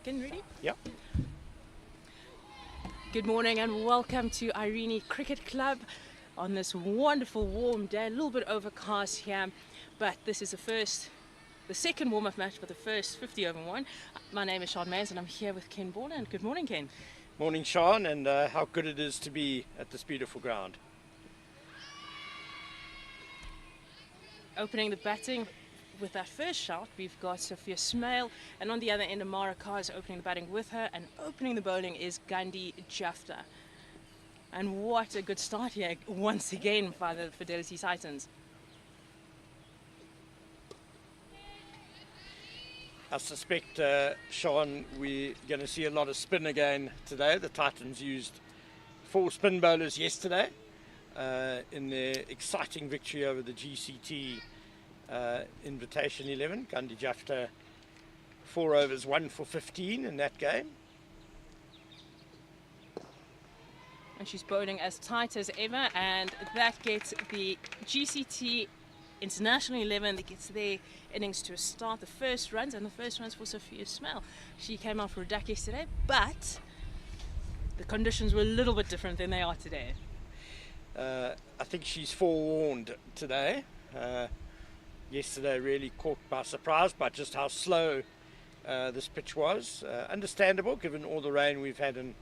Getting ready? Yep. Good morning and welcome to Irene Cricket Club on this wonderful warm day. A little bit overcast here, but this is the second warm-up match for the first 50 over 1. My name is Sean Mans and I'm here with Ken Borland. Good morning, Ken. Morning, Sean, and how good it is to be at this beautiful ground. Opening the batting with that first shot, we've got Sophia Smale, and on the other end, Amara Carr is opening the batting with her, and opening the bowling is Gandhi Jafta. And what a good start here once again by the Fidelity Titans. I suspect, Sean, we're going to see a lot of spin again today. The Titans used 4 spin bowlers yesterday in their exciting victory over the GCT Invitation 11. Gandhi Jafta 4 overs, 1 for 15 in that game. And she's bowling as tight as ever, and that gets the GCT International 11 that gets their innings to a start. The first runs for Sophia Smale. She came out for a duck yesterday, but the conditions were a little bit different than they are today. I think she's forewarned today. Yesterday really caught by surprise by just how slow this pitch was. Understandable given all the rain we've had in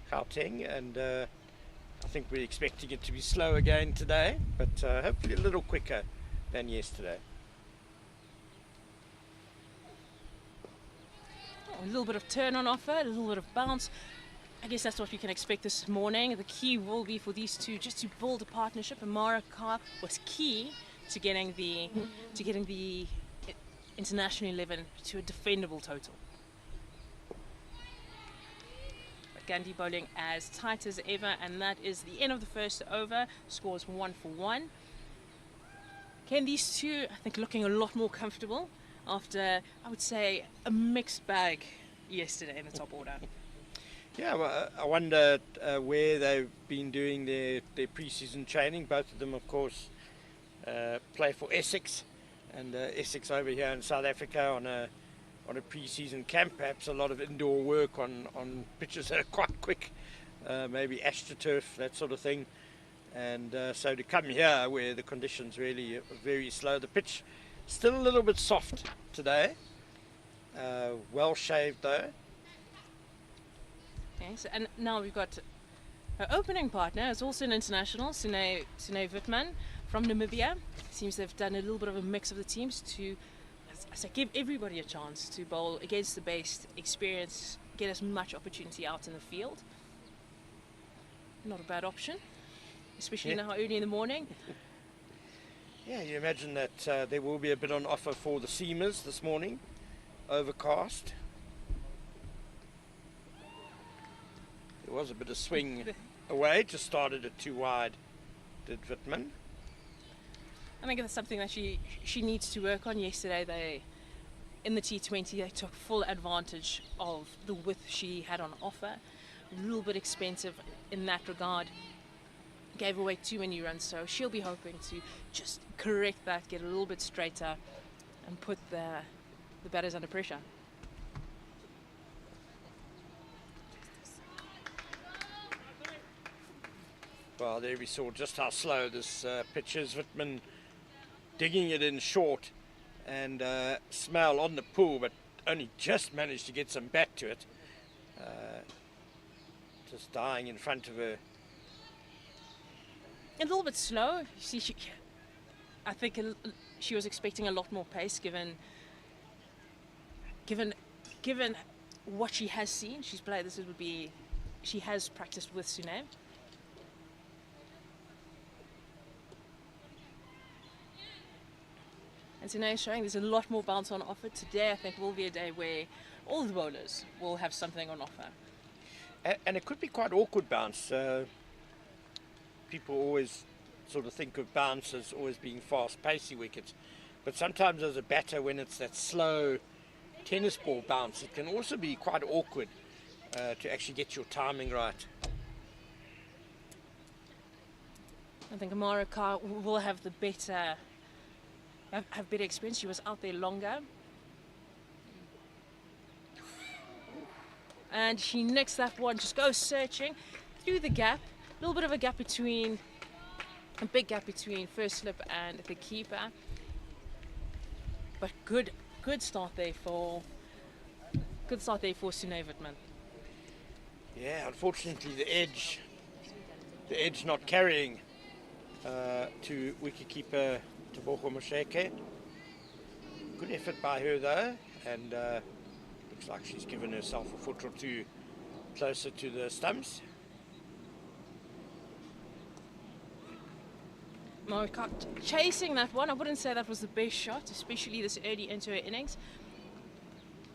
Gauteng, and I think we're expecting it to be slow again today, but hopefully a little quicker than yesterday. A little bit of turn on offer, a little bit of bounce. I guess that's what we can expect this morning. The key will be for these two just to build a partnership. Amara Carr was key to getting the International 11 to a defendable total. Gandhi bowling as tight as ever, and that is the end of the first over. Scores 1 for 1. Ken, these two, I think, looking a lot more comfortable after, I would say, a mixed bag yesterday in the top order. Yeah, well, I wonder where they've been doing their pre-season training. Both of them, of course, play for Essex, and Essex over here in South Africa on a pre-season camp. Perhaps a lot of indoor work on pitches that are quite quick, maybe AstroTurf, that sort of thing. And so to come here where the conditions really are very slow, the pitch still a little bit soft today, well shaved though. Okay, so, and now we've got her opening partner is also an international, Sune Wittmann from Namibia. Seems they've done a little bit of a mix of the teams to, as I say, give everybody a chance to bowl against the best experience, get as much opportunity out in the field. Not a bad option, especially now early in the morning. Yeah, you imagine that there will be a bit on offer for the seamers this morning. Overcast. There was a bit of swing away, just started it too wide, did Wittmann. I think that's something that she needs to work on. Yesterday, in the T20, they took full advantage of the width she had on offer. A little bit expensive in that regard. Gave away too many runs, so she'll be hoping to just correct that, get a little bit straighter, and put the batters under pressure. Well, there we saw just how slow this pitch is. Wittmann digging it in short, and Smale on the pull, but only just managed to get some bat to it. Just dying in front of her. A little bit slow. You see, I think she was expecting a lot more pace, given what she has seen. She's played. She has practiced with Sune. And Sune is showing there's a lot more bounce on offer. Today, I think, will be a day where all the bowlers will have something on offer. And it could be quite awkward bounce. People always sort of think of bounce as always being fast, pacey wickets. But sometimes as a batter, when it's that slow tennis ball bounce, it can also be quite awkward to actually get your timing right. I think Amara Carr will have the better experience. She was out there longer. And she nicks that one, just goes searching through the gap. A little bit of a gap between, a big gap between first slip and the keeper. But good start there for Sune Wittmann. Yeah, unfortunately the edge not carrying to wicketkeeper Tebogo Mosheke. Good effort by her though, and looks like she's given herself a foot or two closer to the stumps. Marika chasing that one. I wouldn't say that was the best shot, especially this early into her innings.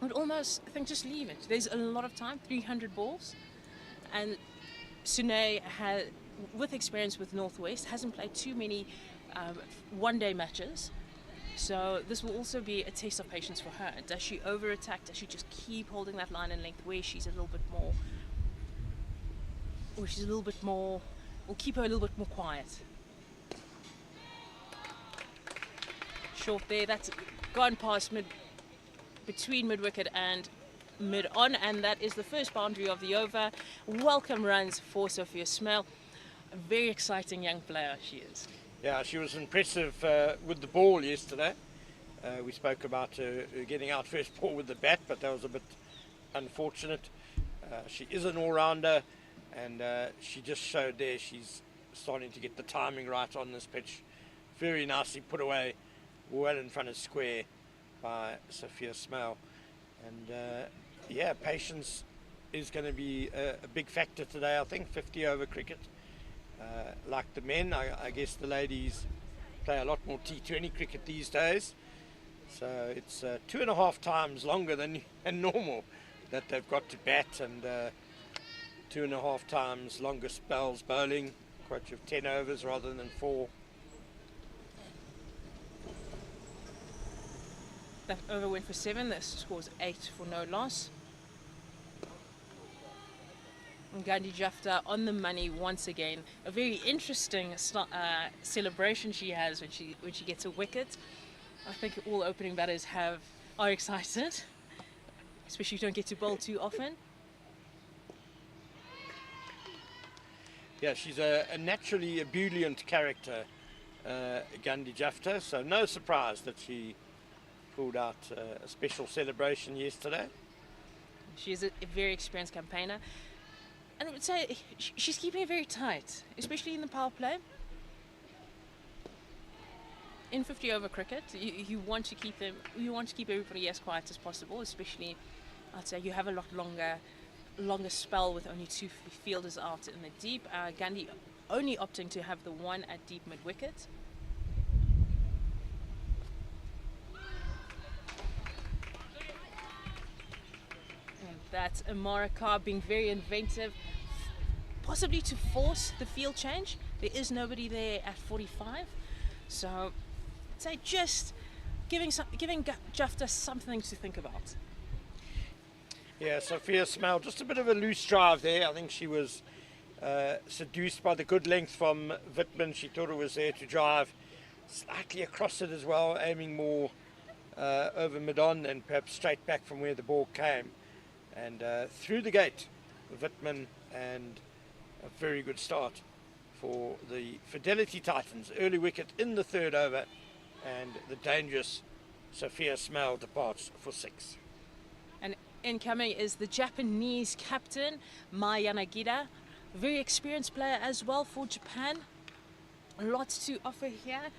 I would almost think just leave it. There's a lot of time, 300 balls, and Sune has, with experience with Northwest, hasn't played too many one-day matches. So this will also be a test of patience for her. Does she over-attack? Does she just keep holding that line and length where she's a little bit more, or keep her a little bit more quiet? Short there, that's gone past between mid-wicket and mid-on, and that is the first boundary of the over. Welcome runs for Sophia Smell. A very exciting young player she is. Yeah, she was impressive with the ball yesterday. We spoke about her getting out first ball with the bat, but that was a bit unfortunate. She is an all-rounder, and she just showed there she's starting to get the timing right on this pitch. Very nicely put away, well in front of square by Sophia Smell. And yeah, patience is going to be a big factor today, I think. 50 over cricket. Like the men, I guess the ladies play a lot more T20 cricket these days. So it's 2.5 times longer than normal that they've got to bat, and 2.5 times longer spells bowling, quite of 10 overs rather than 4. That over went for 7. This scores 8 for no loss. And Gandhi Jafta on the money once again. A very interesting celebration she has when she gets a wicket. I think all opening batters are excited, especially if you don't get to bowl too often. Yeah, she's a naturally ebullient character, Gandhi Jafta, so no surprise that she pulled out a special celebration yesterday. She is a very experienced campaigner, and I would say she's keeping it very tight, especially in the power play. In 50 over cricket, you want to keep everybody as quiet as possible, especially I'd say you have a lot longer spell with only 2 fielders out in the deep. Gandhi only opting to have the one at deep mid wicket. And that's Amara Carr being very inventive, possibly to force the field change. There is nobody there at 45, so I'd say just giving Jafta something to think about. Yeah, Sophia Smell, just a bit of a loose drive there. I think she was seduced by the good length from Wittmann. She thought it was there to drive slightly across it as well, aiming more over mid-on and perhaps straight back from where the ball came. And through the gate, Wittmann, and a very good start for the Fidelity Titans. Early wicket in the 3rd over, and the dangerous Sophia Smell departs for 6. And incoming is the Japanese captain, Mai Yanagida, a very experienced player as well for Japan. Lots to offer here.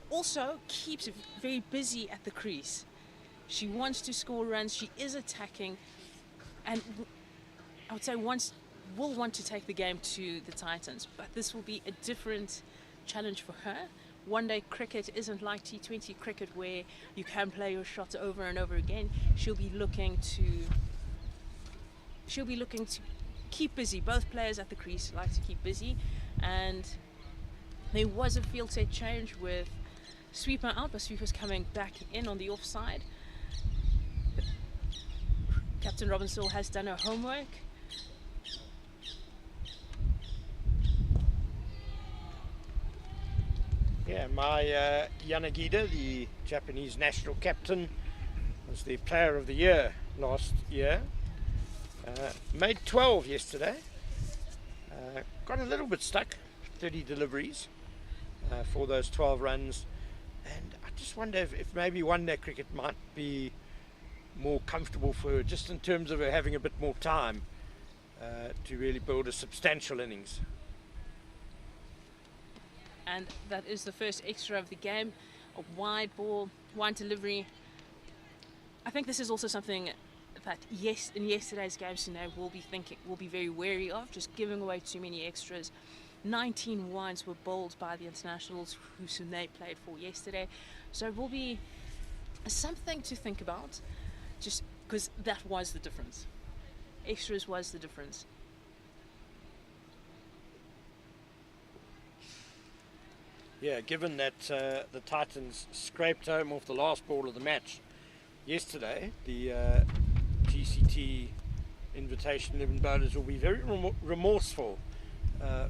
Also keeps very busy at the crease. She wants to score runs, she is attacking, and I would say will want to take the game to the Titans, but this will be a different challenge for her. One-day cricket isn't like T20 cricket where you can play your shots over and over again. She'll be looking to keep busy. Both players at the crease like to keep busy, and there was a field set change with Sweeper out, but Sweeper's coming back in on the offside. Captain Robinson has done her homework. Yeah, Mai Yanagida, the Japanese national captain, was the player of the year last year. Made 12 yesterday. Got a little bit stuck, 30 deliveries for those 12 runs. And I just wonder if maybe one day cricket might be more comfortable for her, just in terms of her having a bit more time to really build a substantial innings. And that is the first extra of the game. A wide ball, wide delivery. I think this is also something that in yesterday's game Sune will be very wary of, just giving away too many extras. 19 wides were bowled by the internationals who Sune played for yesterday, so it will be something to think about, just because that was the difference. Extras was the difference. Yeah, given that the Titans scraped home off the last ball of the match yesterday, the GCT Invitation 11 bowlers will be very remorseful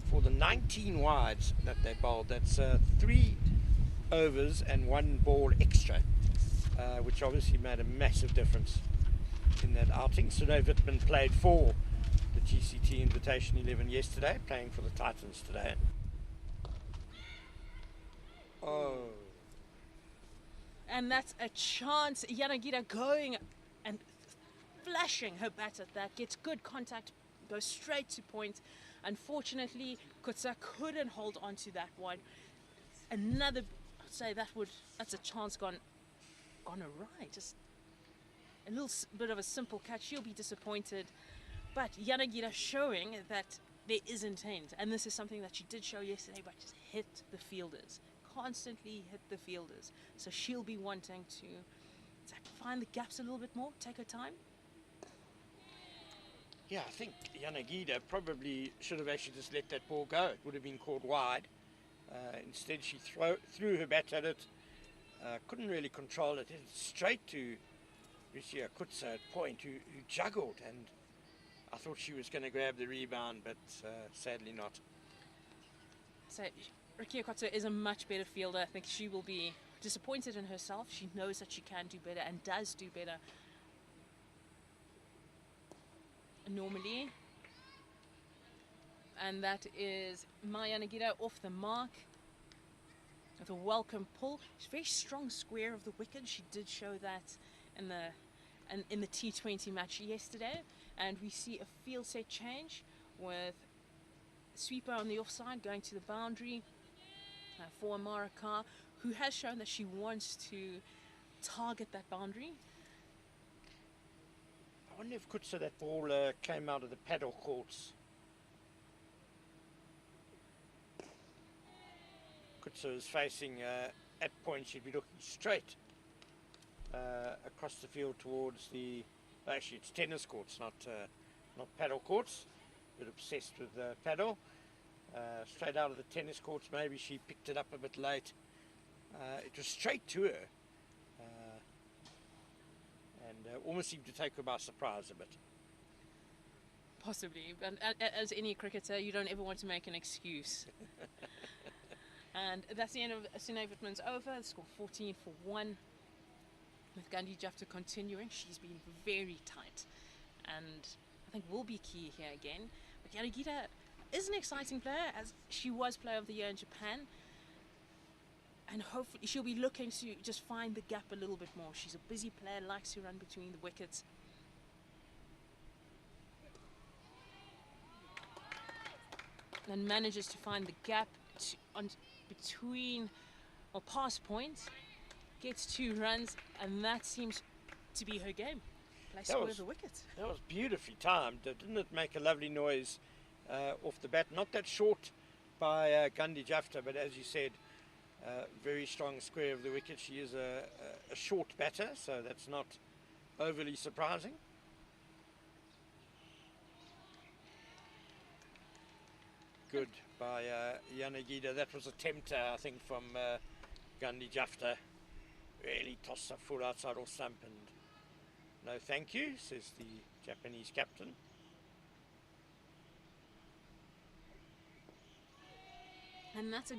for the 19 wides that they bowled. That's 3 overs and 1 ball extra, which obviously made a massive difference in that outing. Sune Wittmann played for the GCT Invitation 11 yesterday, playing for the Titans today. Oh. And that's a chance. Yanagita going and flashing her bat at that, gets good contact, goes straight to point. Unfortunately, Kutsa couldn't hold on to that one. Another, I'd say that's a chance gone awry. Just a little bit of a simple catch. She'll be disappointed. But Yanagita showing that there is intent. And this is something that she did show yesterday, but just hit the fielders. Constantly hit the fielders. So she'll be wanting to find the gaps a little bit more, take her time. Yeah, I think Yanagita probably should have actually just let that ball go. It would have been called wide. Instead, she threw her bat at it, couldn't really control it, hit it straight to Rishia Kutsa at point, who juggled, and I thought she was going to grab the rebound, but sadly not. So Rishia Kutsa is a much better fielder. I think she will be disappointed in herself. She knows that she can do better and does do better normally. And that is Maya Nagita off the mark with a welcome pull. She's a very strong square of the wicket. She did show that in the T20 match yesterday. And we see a field set change with sweeper on the offside going to the boundary for Amara Khan, who has shown that she wants to target that boundary. I wonder if Kutsa, that ball came out of the paddle courts. Kutsa is facing at point, she'd be looking straight across the field towards the, actually it's tennis courts, not paddle courts. A bit obsessed with paddle. Straight out of the tennis courts, maybe she picked it up a bit late. It was straight to her. And almost seemed to take her by surprise a bit. Possibly, but as any cricketer, you don't ever want to make an excuse. And that's the end of Sune Wittmann's over. The score 14 for 1. With Gandhi Jafta continuing, she's been very tight, and I think will be key here again. But Yanagita is an exciting player, as she was Player of the Year in Japan. And hopefully she'll be looking to just find the gap a little bit more. She's a busy player, likes to run between the wickets. And manages to find the gap between or past point. Gets 2 runs, and that seems to be her game. Place score of the wickets. That was beautifully timed. Didn't it make a lovely noise off the bat? Not that short by Gandhi Jafta, but as you said, very strong square of the wicket. She is a short batter, so that's not overly surprising. Good by Yanagita. That was a tempter, I think, from Gandhi Jafta. Really tossed up full outside off stump, and no thank you, says the Japanese captain. And that's a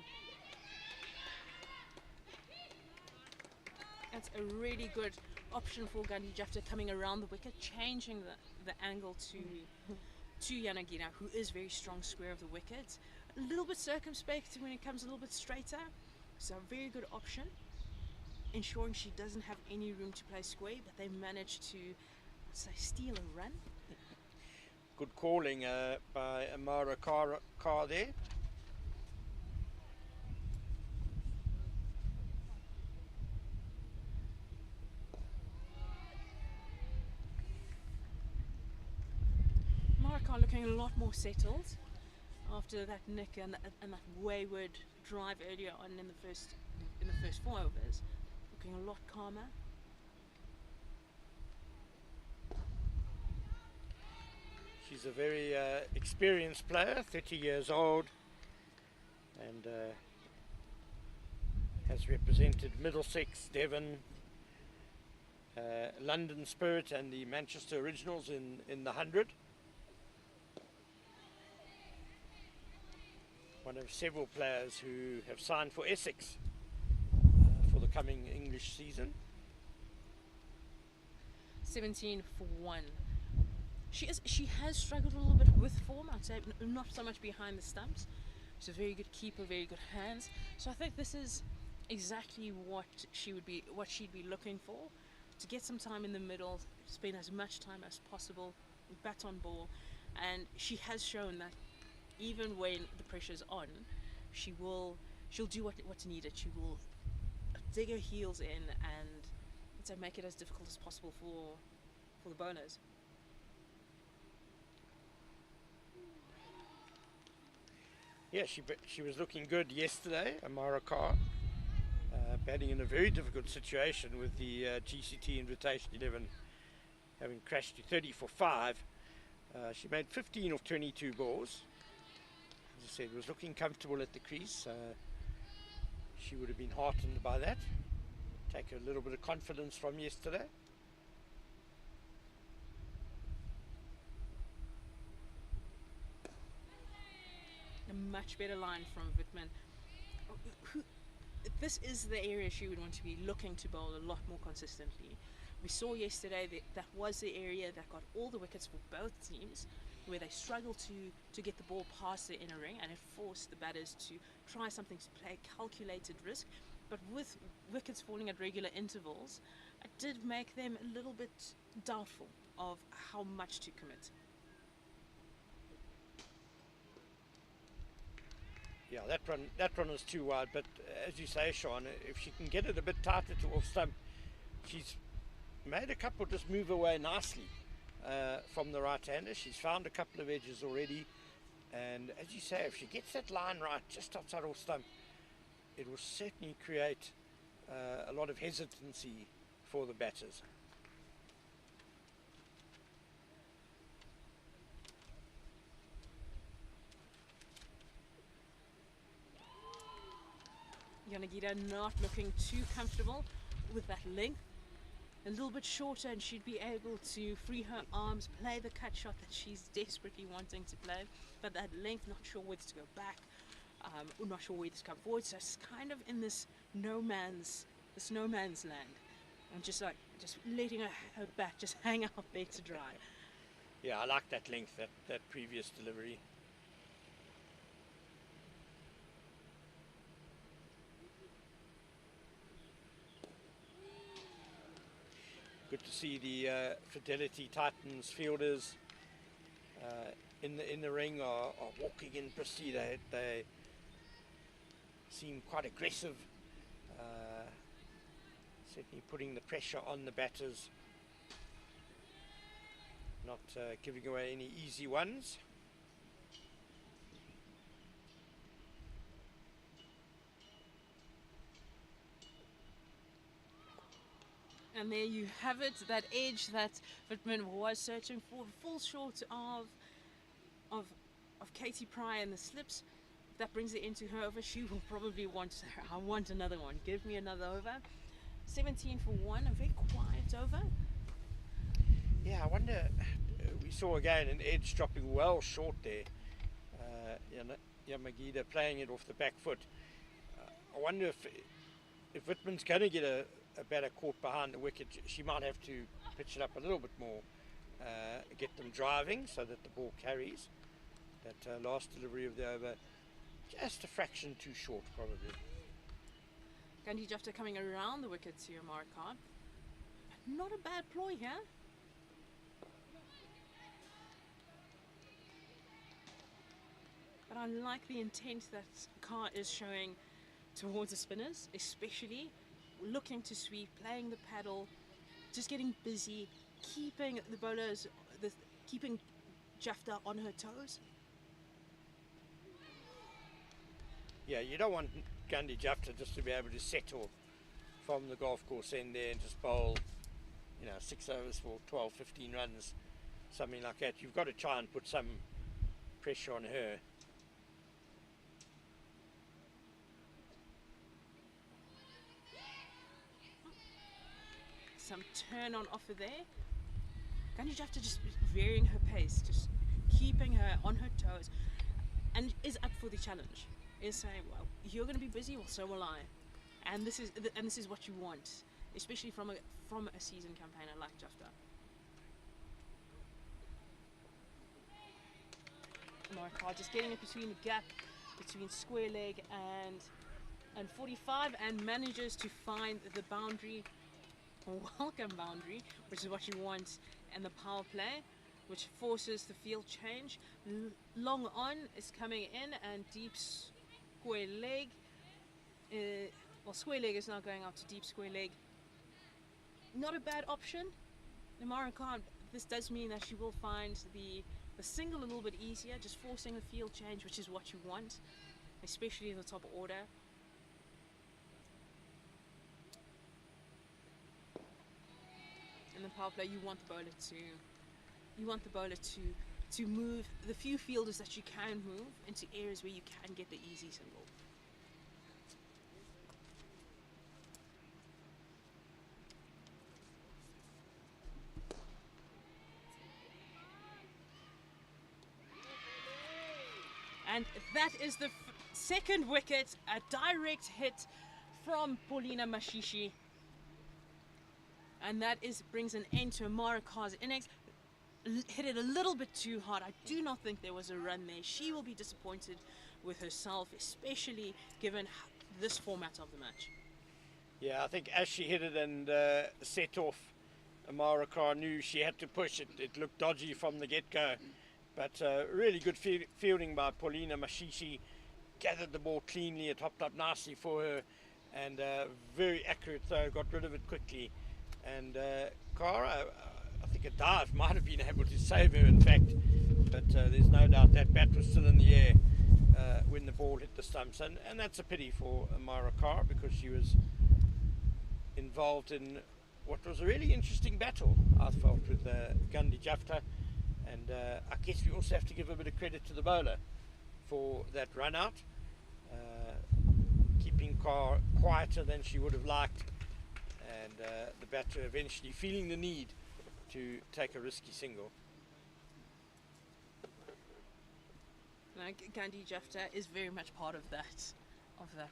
really good option for Gandhi Jafta coming around the wicket, changing the angle to Yanagira, who is very strong square of the wicket. A little bit circumspect when it comes a little bit straighter. So a very good option, ensuring she doesn't have any room to play square, but they managed to, say, steal a run. Good calling by Amara Carr there. Marikar looking a lot more settled after that nick and that wayward drive earlier on in the first 4 overs. Looking a lot calmer. She's a very experienced player, 30 years old, and has represented Middlesex, Devon, London Spirit and the Manchester Originals in the 100. One of several players who have signed for Essex for the coming English season. 17 for 1. She has struggled a little bit with form, I'd say, not so much behind the stumps. She's a very good keeper, very good hands. So I think this is exactly what she'd be looking for, to get some time in the middle, spend as much time as possible, bat on ball, and she has shown that even when the pressure's on, she'll do what's needed. She will dig her heels in and make it as difficult as possible for the bowlers. Yeah, she was looking good yesterday, Amara Carr, batting in a very difficult situation with the GCT Invitation 11 having crashed to 30 for 5. She made 15 of 22 balls. As I said, was looking comfortable at the crease. She would have been heartened by that. Take a little bit of confidence from yesterday. A much better line from Wittmann. This is the area she would want to be looking to bowl a lot more consistently. We saw yesterday that was the area that got all the wickets for both teams, where they struggled to get the ball past the inner ring, and it forced the batters to try something to play calculated risk. But with wickets falling at regular intervals, it did make them a little bit doubtful of how much to commit. Yeah, that run was too wide, but as you say, Sean, if she can get it a bit tighter to off stump, she's made a couple just move away nicely from the right-hander. She's found a couple of edges already, and as you say, if she gets that line right just outside off stump, it will certainly create a lot of hesitancy for the batters. Yanagira not looking too comfortable with that length. A little bit shorter and she'd be able to free her arms, play the cut shot that she's desperately wanting to play. But that length, not sure whether to go back, not sure whether to come forward. So it's kind of in this no man's land. And just letting her bat just hang out there to dry. Yeah, I like that length, that previous delivery. Good to see the Fidelity Titans fielders in the ring are walking in pristine. They seem quite aggressive, certainly putting the pressure on the batters, not giving away any easy ones. And there you have it, that edge that Wittmann was searching for, falls short of Katie Pry and the slips. That brings it into her over. She will probably want, I want another one. Give me another over. 17 for 1, a very quiet over. Yeah, I wonder, we saw again an edge dropping well short there. Yamagita playing it off the back foot. I wonder if Wittmann's going to get a a batter caught behind the wicket, she might have to pitch it up a little bit more, get them driving so that the ball carries. That last delivery of the over, just a fraction too short probably. Gandhi Jafta coming around the wicket to Amara Khan. Not a bad ploy here. But I like the intent that Khan is showing towards the spinners, especially looking to sweep, playing the paddle, just getting busy, keeping the bowlers, keeping Jafta on her toes. Yeah, you don't want Gandhi Jafta just to be able to settle from the golf course end there and just bowl, 6 overs for 12, 15 runs, something like that. You've got to try and put some pressure on her. Some turn on offer there. Gandhi Jafta just varying her pace, just keeping her on her toes, and is up for the challenge. Is saying, well, you're going to be busy, well, so will I, and this is what you want, especially from a seasoned campaigner like Jafta. Marikar just getting it between the gap between square leg and 45, and manages to find the boundary, welcome boundary, which is what you want in the power play, which forces the field change. Long on is coming in, and deep square leg, square leg is now going out to deep square leg. Not a bad option. Amara Khan, this does mean that she will find the single a little bit easier, just forcing the field change, which is what you want, especially in the top order. In the power play, you want the bowler to move the few fielders that you can move into areas where you can get the easy single. And that is the second wicket, a direct hit from Paulina Mashishi. And that brings an end to Amara Khan's innings. Hit it a little bit too hard. I do not think there was a run there. She will be disappointed with herself, especially given this format of the match. Yeah, I think as she hit it and set off, Amara Khan knew she had to push it. It looked dodgy from the get-go. But really good fielding by Paulina Mashishi. Gathered the ball cleanly, it hopped up nicely for her, and very accurate throw, got rid of it quickly. And Cara, I think a dive might have been able to save her, in fact, but there's no doubt that bat was still in the air when the ball hit the stumps, and that's a pity for Amara Cara, because she was involved in what was a really interesting battle, I felt, with Gandhi Jafta. And I guess we also have to give a bit of credit to the bowler for that run out, keeping Carr quieter than she would have liked, and the batter eventually feeling the need to take a risky single. Now, Gandhi Jafta is very much part of that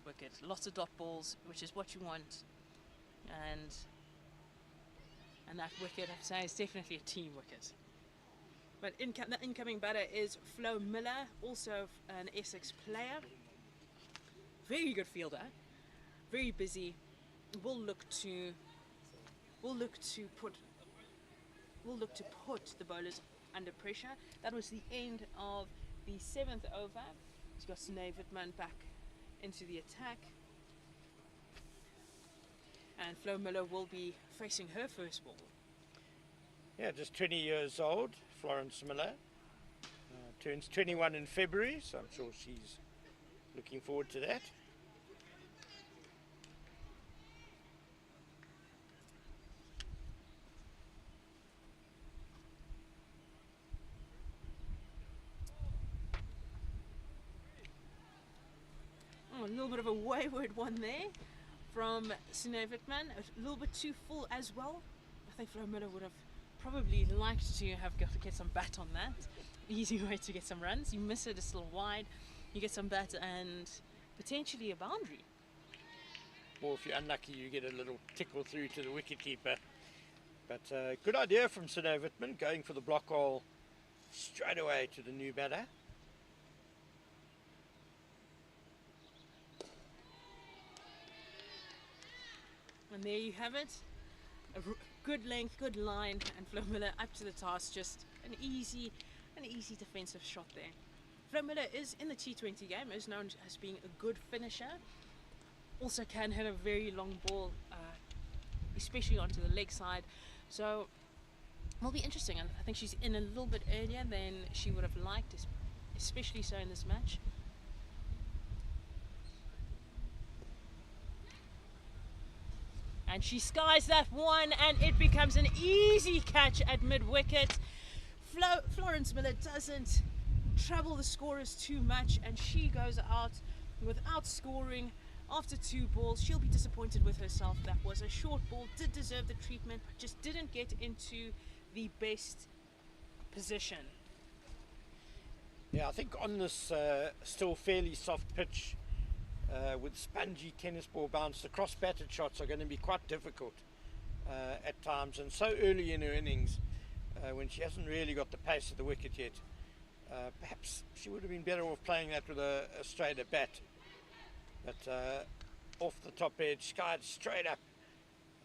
wicket. Lots of dot balls, which is what you want, and that wicket, I'd say, is definitely a team wicket. But the incoming batter is Flo Miller, also an Essex player. Very good fielder, very busy. Will look to put the bowlers under pressure. That was the end of the 7th over. He's got Sinead Wittmann back into the attack, and Flo Miller will be facing her first ball. Yeah, just 20 years old, Florence Miller. Turns 21 in February, so I'm sure she's looking forward to that. A little bit of a wayward one there from Sinead Wittmann. A little bit too full as well. I think Flo Miller would have probably liked to have got to get some bat on that. Easy way to get some runs. You miss it, it's a little wide. You get some bat and potentially a boundary. or if you're unlucky, you get a little tickle through to the wicketkeeper. But good idea from Sino Wittmann, going for the block hole straight away to the new batter. And there you have it. A good length, good line, and Flo Miller up to the task. Just an easy defensive shot there. Flo Miller is in the T20 game, is known as being a good finisher. Also can hit a very long ball, especially onto the leg side. So it'll be interesting. And I think she's in a little bit earlier than she would have liked, especially so in this match. And she skies that one, and it becomes an easy catch at mid-wicket. Florence Miller doesn't trouble the scorers too much, and she goes out without scoring after 2 balls. She'll be disappointed with herself. That was a short ball, did deserve the treatment, but just didn't get into the best position. Yeah, I think on this still fairly soft pitch, with spongy tennis ball bounce, the cross-batted shots are going to be quite difficult at times, and so early in her innings, when she hasn't really got the pace of the wicket yet, perhaps she would have been better off playing that with a straighter bat. But off the top edge, skied straight up,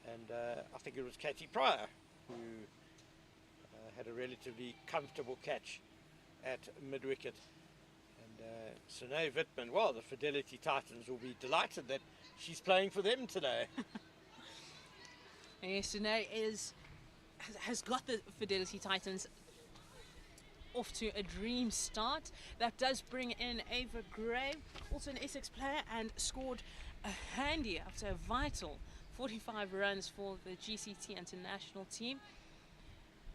and I think it was Katie Pryor who had a relatively comfortable catch at mid-wicket. Sino Wittmann, well, the Fidelity Titans will be delighted that she's playing for them today. Yes, Sino has got the Fidelity Titans off to a dream start. That does bring in Ava Gray, also an Essex player, and scored a handy, after a vital 45 runs for the GCT international team.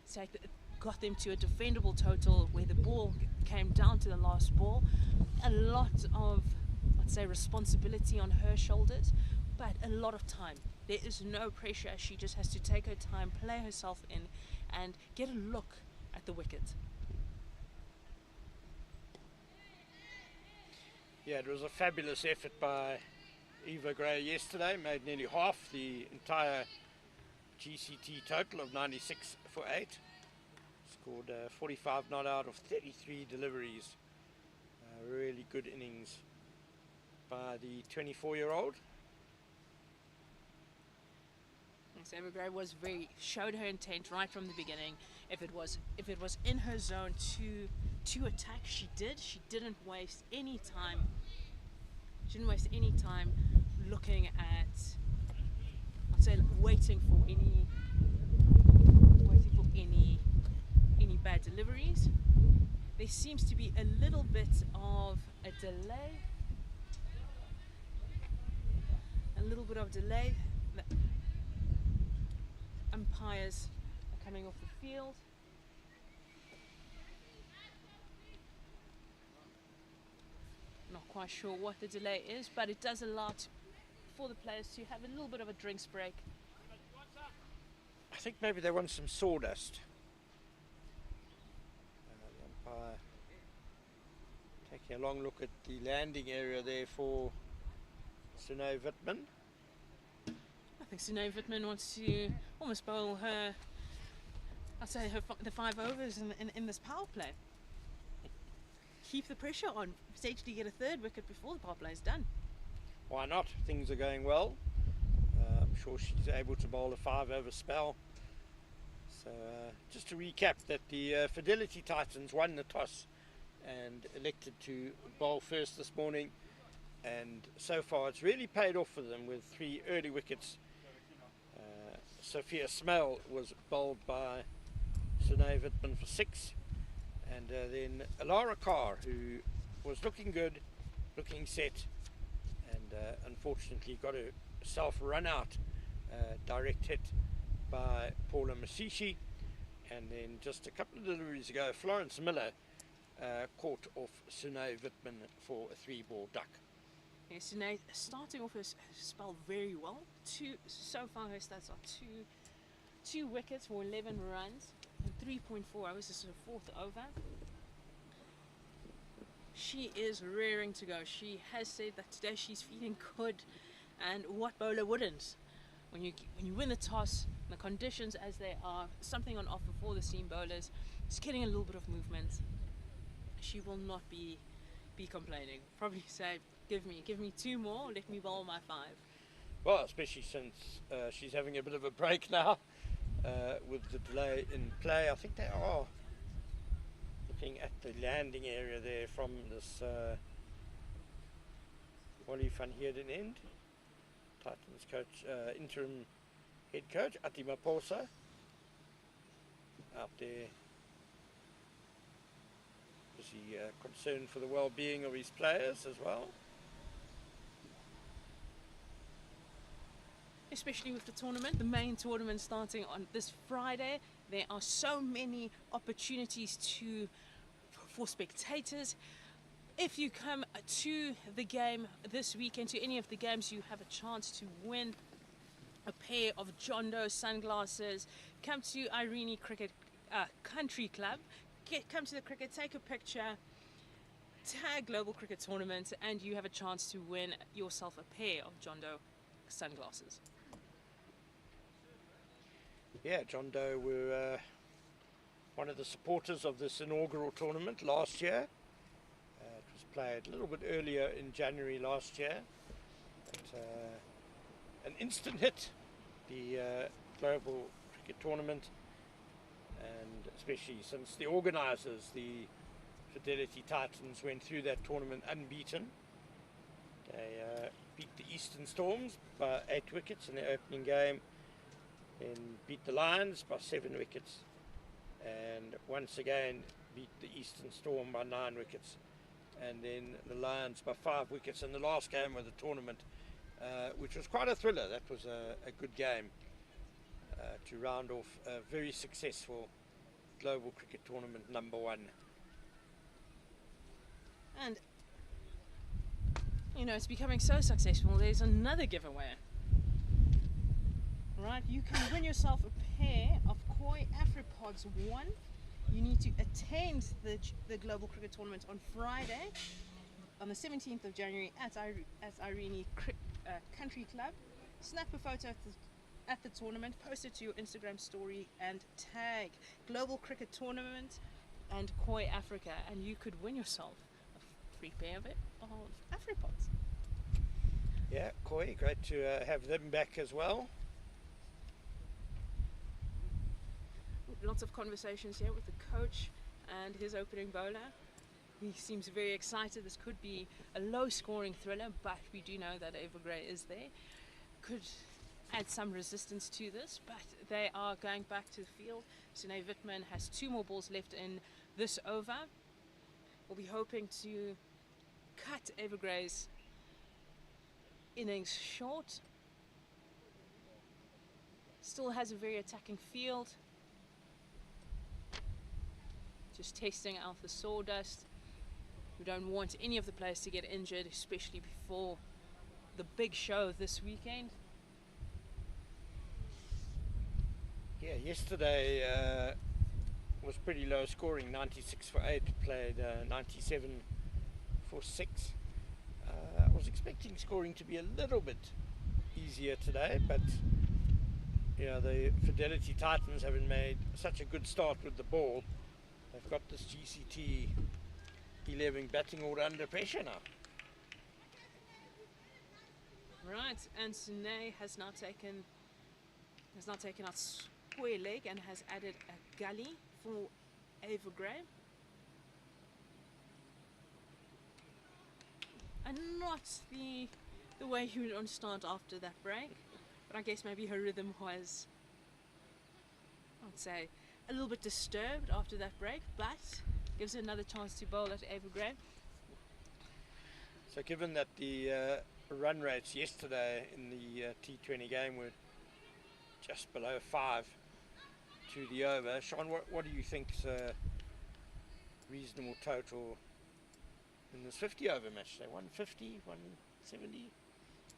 So it got them to a defendable total where the ball came down to the last ball. A lot of, I'd say, responsibility on her shoulders, but a lot of time. There is no pressure. She just has to take her time, play herself in, and get a look at the wicket. Yeah, it was a fabulous effort by Eva Gray yesterday, made nearly half the entire GCT total of 96 for 8. Scored 45 not out of 33 deliveries. Really good innings by the 24-year-old. So Eva Gray showed her intent right from the beginning. If it was in her zone to attack, she did. She didn't waste any time. She didn't waste any time looking at, I'd say, waiting for any bad deliveries. There seems to be a little bit of a delay. Umpires are coming off the field. Not quite sure what the delay is, but it does allow for the players to have a little bit of a drinks break. I think maybe they want some sawdust. The umpire taking a long look at the landing area there for Sino Wittmann. I think Sino Wittmann wants to almost bowl her, I'd say, the 5 overs in this power play. Keep the pressure on, potentially get a 3rd wicket before the power play is done. Why not? Things are going well. I'm sure she's able to bowl a 5-over spell. So just to recap, that the Fidelity Titans won the toss and elected to bowl first this morning, and so far it's really paid off for them with 3 early wickets. Sophia Smale was bowled by Sino Wittmann for 6, and then Alara Carr, who was looking good, looking set, and unfortunately got herself run out, direct hit by Paula Masishi. And then just a couple of deliveries ago, Florence Miller caught off Sino Wittmann for a 3-ball duck. Yes, Sino starting off her spell very well. So far her stats are 2 wickets for 11 runs and 3.4 overs. This is her 4th over. She is raring to go. She has said that today she's feeling good, And what bowler wouldn't? When you win the toss, the conditions as they are, something on offer for the seam bowlers, just getting a little bit of movement. She will not be complaining. Probably say, give me 2 more, let me bowl my 5. Well, especially since she's having a bit of a break now with the delay in play. I think they are looking at the landing area there from this Wally van Heerden end. Titans coach, interim head coach, Ati Maposa, out there. Is he concerned for the well-being of his players as well? Especially with the tournament, the main tournament starting on this Friday. There are so many opportunities for spectators. If you come to the game this weekend, to any of the games, you have a chance to win a pair of John Doe sunglasses. Come to Irene Cricket Country Club. Come to the cricket, take a picture, tag Global Cricket Tournament, and you have a chance to win yourself a pair of John Doe sunglasses. Yeah, John Doe were one of the supporters of this inaugural tournament last year. It was played a little bit earlier in January last year. But, an instant hit, the Global Cricket Tournament, and especially since the organisers, the Fidelity Titans, went through that tournament unbeaten. They beat the Eastern Storms by 8 wickets in their opening game, then beat the Lions by 7 wickets, and once again beat the Eastern Storm by 9 wickets, and then the Lions by 5 wickets in the last game of the tournament, which was quite a thriller. That was a good game to round off a very successful Global Cricket Tournament number 1. And it's becoming so successful, there's another giveaway. Right, you can win yourself a pair of Koi Afripods 1. You need to attend the Global Cricket Tournament on Friday, on the 17th of January at Irene Country Club. Snap a photo at the tournament, post it to your Instagram story, and tag Global Cricket Tournament and Koi Africa, and you could win yourself a free pair of Afripods. Yeah, Koi, great to have them back as well. Lots of conversations here with the coach and his opening bowler. He seems very excited. This could be a low scoring thriller, but we do know that Evergrey is there. Could add some resistance to this, but they are going back to the field. Sine Wittmann has 2 more balls left in this over. We'll be hoping to cut Evergrey's innings short. Still has a very attacking field. Just testing out the sawdust. We don't want any of the players to get injured, especially before the big show this weekend. Yeah, yesterday was pretty low scoring, 96 for 8, played 97 for 6. I was expecting scoring to be a little bit easier today, but the Fidelity Titans haven't made such a good start with the ball. They've got this GCT 11 batting order under pressure now. Right, and Sine has now taken out square leg and has added a gully for Evergrey. And not the way you would want to start after that break, but I guess maybe her rhythm was, I'd say, a little bit disturbed after that break, but gives her another chance to bowl at Evergrey. So given that the run rates yesterday in the T20 game were just below 5 to the over, Sean, what do you think is a reasonable total in this 50 over match? Say 150, 170?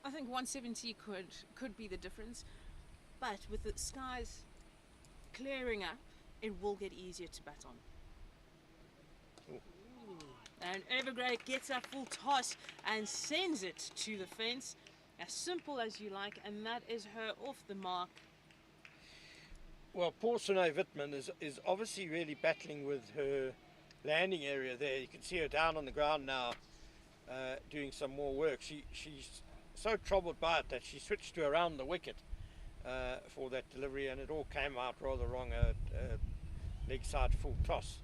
I think 170 could be the difference, but with the skies clearing up, it will get easier to bat on. Ooh. And Evergrey gets a full toss and sends it to the fence. as simple as you like, and that is her off the mark. Well, poor Sunay Wittmann is obviously really battling with her landing area there. You can see her down on the ground now, doing some more work. She's so troubled by it that she switched to around the wicket for that delivery, and it all came out rather wrong, a leg side full toss.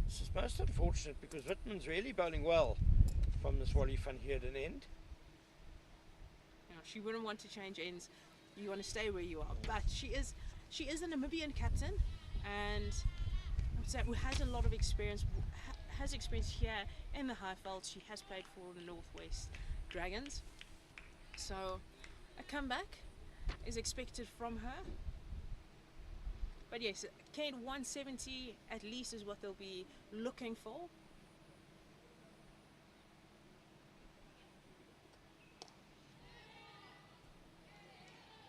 This is most unfortunate because Wittmann's really bowling well from this Wally van Heerden end. You know, she wouldn't want to change ends. You want to stay where you are, but she is a Namibian captain, and I would say who has a lot of experience, has experience here in the Highveld. She has played for the Northwest Dragons, so a comeback is expected from her. But yes, Kane 170 at least is what they'll be looking for.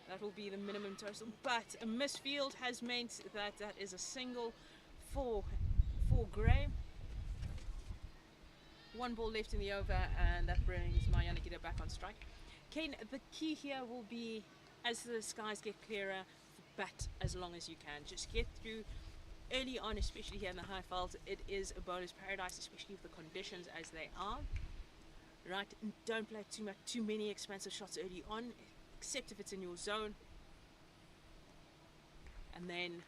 That will be the minimum total, but a misfield has meant that that is a single for Gray. One ball left in the over, and that brings Mayanagida back on strike. Kane, the key here will be, as the skies get clearer, bat as long as you can. Just get through early on, especially here in the Highveld. It is a bowler's paradise, especially with the conditions as they are. Right, don't play too many expensive shots early on, except if it's in your zone, and then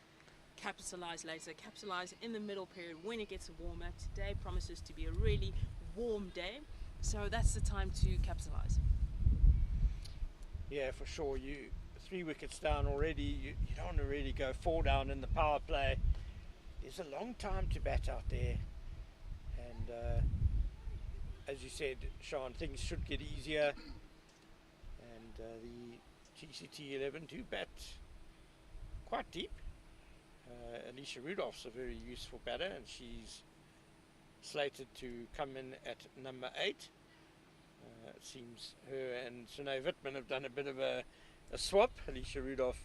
capitalize later. Capitalize in the middle period when it gets warmer. Today promises to be a really warm day, so that's the time to capitalize. Yeah, for sure. You 3 wickets down already. You don't want to really go 4 down in the power play. There's a long time to bat out there, and as you said, Sean, things should get easier. And the GCT 11 do bat quite deep. Alicia Rudolph's a very useful batter, and she's slated to come in at number 8. It seems her and Sunay Wittmann have done a bit of a swap. Alicia Rudolph,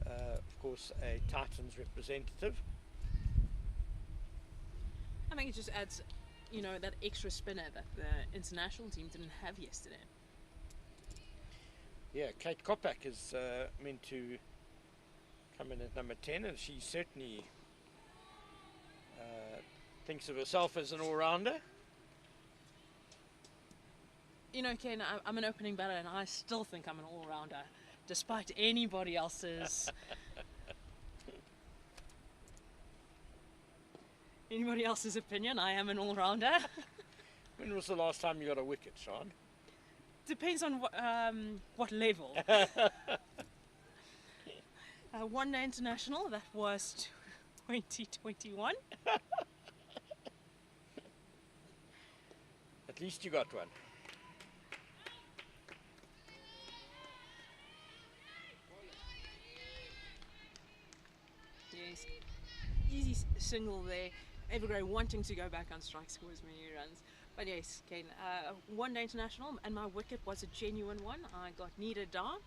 of course, a Titans representative. I think it just adds, that extra spinner that the international team didn't have yesterday. Yeah, Kate Kopak is meant to come in at number 10, and she certainly thinks of herself as an all-rounder. Ken, I'm an opening batter, and I still think I'm an all-rounder, despite anybody else's opinion. I am an all-rounder. When was the last time you got a wicket, Sean? Depends on what level. One day international, that was 2021. At least you got one. Yes, easy single there. Evergrey wanting to go back on strike, scores many runs. But yes, Kane, one day international, and my wicket was a genuine one. I got Nida Dar.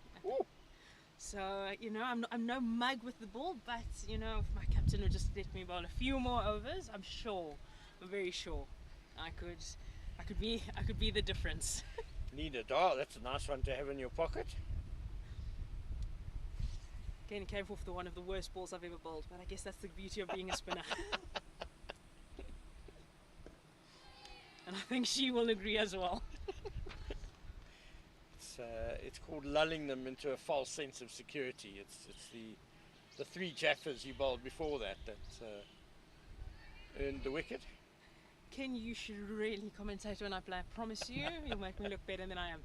So, I'm no mug with the ball, but, if my captain would just let me bowl a few more overs, I'm very sure I could be the difference. Nida Dar, that's a nice one to have in your pocket. Kane came off one of the worst balls I've ever bowled, but I guess that's the beauty of being a spinner. And I think she will agree as well. It's called lulling them into a false sense of security. It's the 3 jaffers you bowled before that earned the wicket. Ken, you should really commentate when I play. I promise you'll make me look better than I am.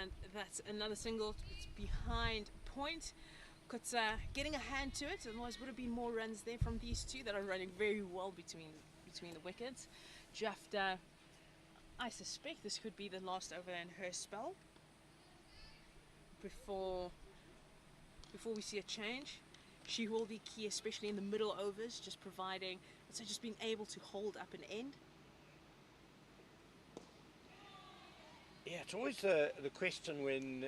And that's another single. It's behind point. Kutsa getting a hand to it, otherwise would have been more runs there from these two that are running very well between the wickets. Jafta, I suspect this could be the last over in her spell before we see a change. She will be key, especially in the middle overs, just providing, so just being able to hold up an end. Yeah, it's always the question when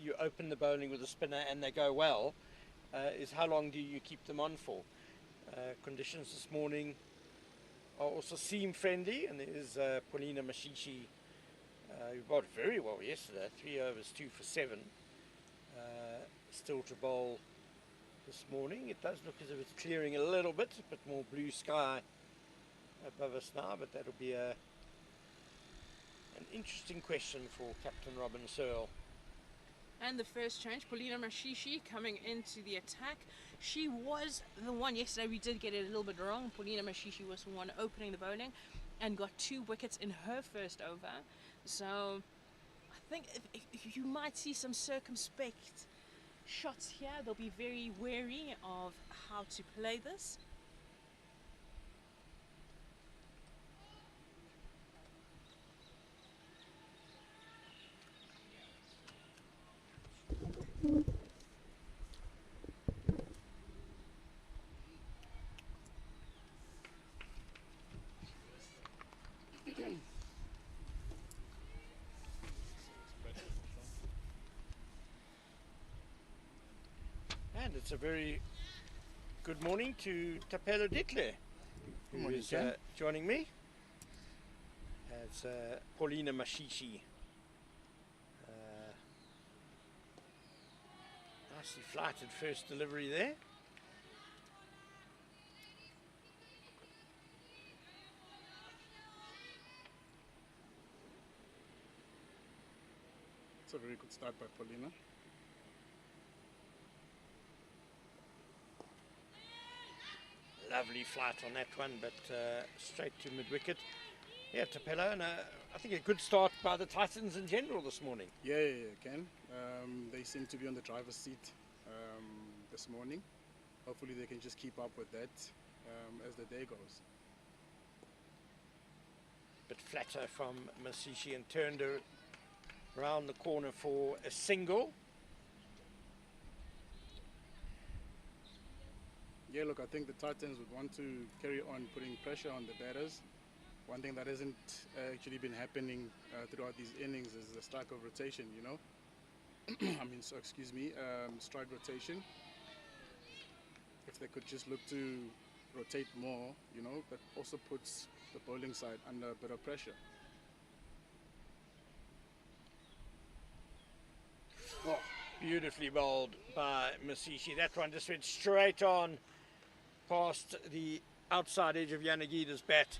you open the bowling with a spinner and they go well, is how long do you keep them on for? Conditions this morning are also seam friendly, and there's Paulina Mashishi, who bowled very well yesterday, 3 overs, 2 for 7. Still to bowl this morning. It does look as if it's clearing a little bit more blue sky above us now, but that'll be an interesting question for Captain Robin Searle. And the first change, Paulina Mashishi coming into the attack. She was the one yesterday, we did get it a little bit wrong. Paulina Mashishi was the one opening the bowling and got 2 wickets in her first over. So I think if you might see some circumspect shots here, they'll be very wary of how to play this. And it's a very good morning to Tapelo Dittler, who is joining me. As Paulina Mashishi. Nicely flighted first delivery there. It's a very good start by Paulina. Lovely flight on that one, but straight to mid-wicket. Yeah, Tapelo, and I think a good start by the Titans in general this morning. Yeah, Ken. They seem to be on the driver's seat this morning. Hopefully they can just keep up with that as the day goes. Bit flatter from Mashishi and turned her around the corner for a single. Yeah, look, I think the Titans would want to carry on putting pressure on the batters. One thing that hasn't actually been happening throughout these innings is the strike of rotation, you know. Strike rotation. If they could just look to rotate more, you know, that also puts the bowling side under a bit of pressure. Oh, beautifully bowled by Mashishi. That one just went straight on past the outside edge of Yanagida's bat,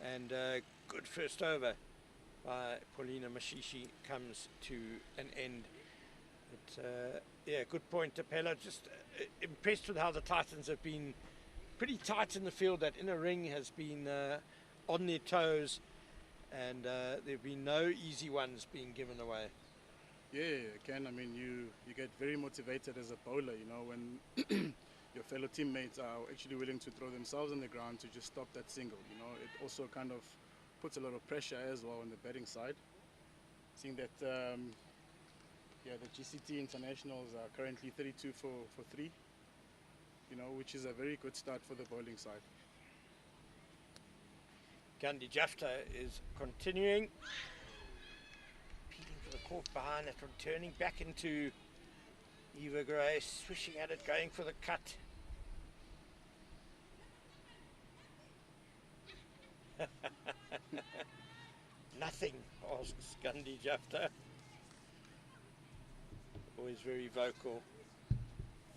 and good first over by Paulina Mashishi comes to an end. But yeah, good point, Tapelo. Just impressed with how the Titans have been pretty tight in the field. That inner ring has been on their toes, and there have been no easy ones being given away. Yeah, Ken, I mean, you get very motivated as a bowler, you know, when your fellow teammates are actually willing to throw themselves on the ground to just stop that single, you know. It also kind of puts a lot of pressure as well on the batting side. Seeing that, the GCT internationals are currently 32 for 3, you know, which is a very good start for the bowling side. Gandhi Jafta is continuing. Peeling for the court behind that one, turning back into Eva Gray, swishing at it, going for the cut. Nothing, asks Gandhi Jafta. Always very vocal,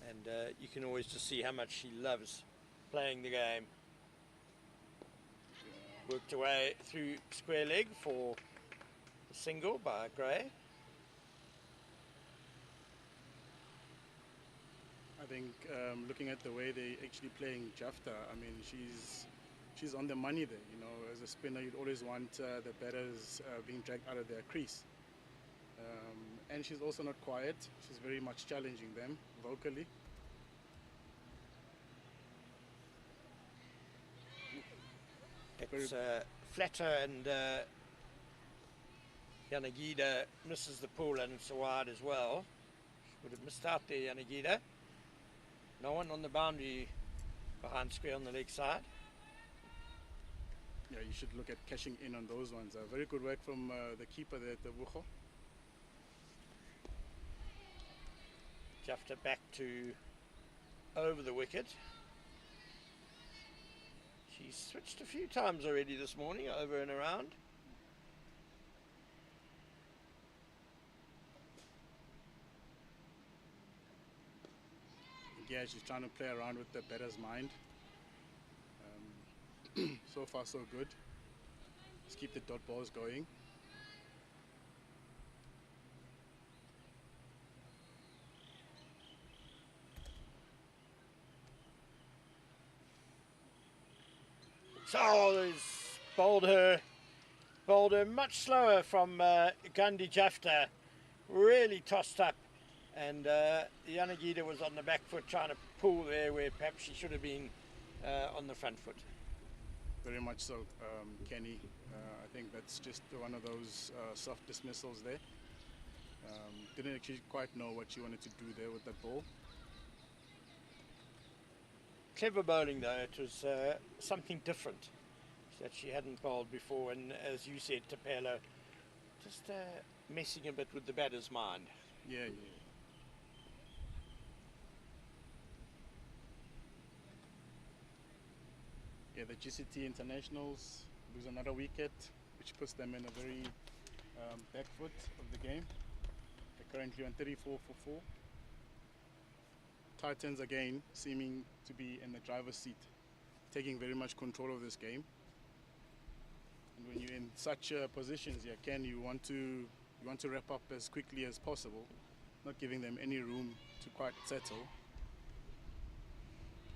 and you can always just see how much she loves playing the game. Worked away through square leg for the single by Gray. I think looking at the way they're actually playing Jafta, I mean, she's on the money there, you know. As a spinner, you'd always want the batters being dragged out of their crease. And she's also not quiet. She's very much challenging them vocally. It's flatter, and Yanagida misses the pull, and it's a wide as well. Would have missed out there, Yanagida. No one on the boundary behind square on the leg side. Yeah, you should look at cashing in on those ones. Very good work from the keeper there at the Wucho. Jafta back to over the wicket. She He's switched a few times already this morning, over and around. Yeah, she's trying to play around with the batter's mind. So far, so good. Let's keep the dot balls going. So he's bowled her much slower from Gandhi Jafta. Really tossed up, and Yanagida was on the back foot trying to pull there where perhaps she should have been on the front foot. Very much so, Kenny. I think that's just one of those soft dismissals there. Didn't actually quite know what she wanted to do there with that ball. Clever bowling though, it was something different that she hadn't bowled before, and as you said, Tapelo, just messing a bit with the batter's mind. Yeah. Yeah, the GCT internationals lose another wicket, which puts them in a very back foot of the game. They're currently on 34 for 4. Titans again seeming to be in the driver's seat, taking very much control of this game. And when you're in such positions, Ken, you want to wrap up as quickly as possible, not giving them any room to quite settle.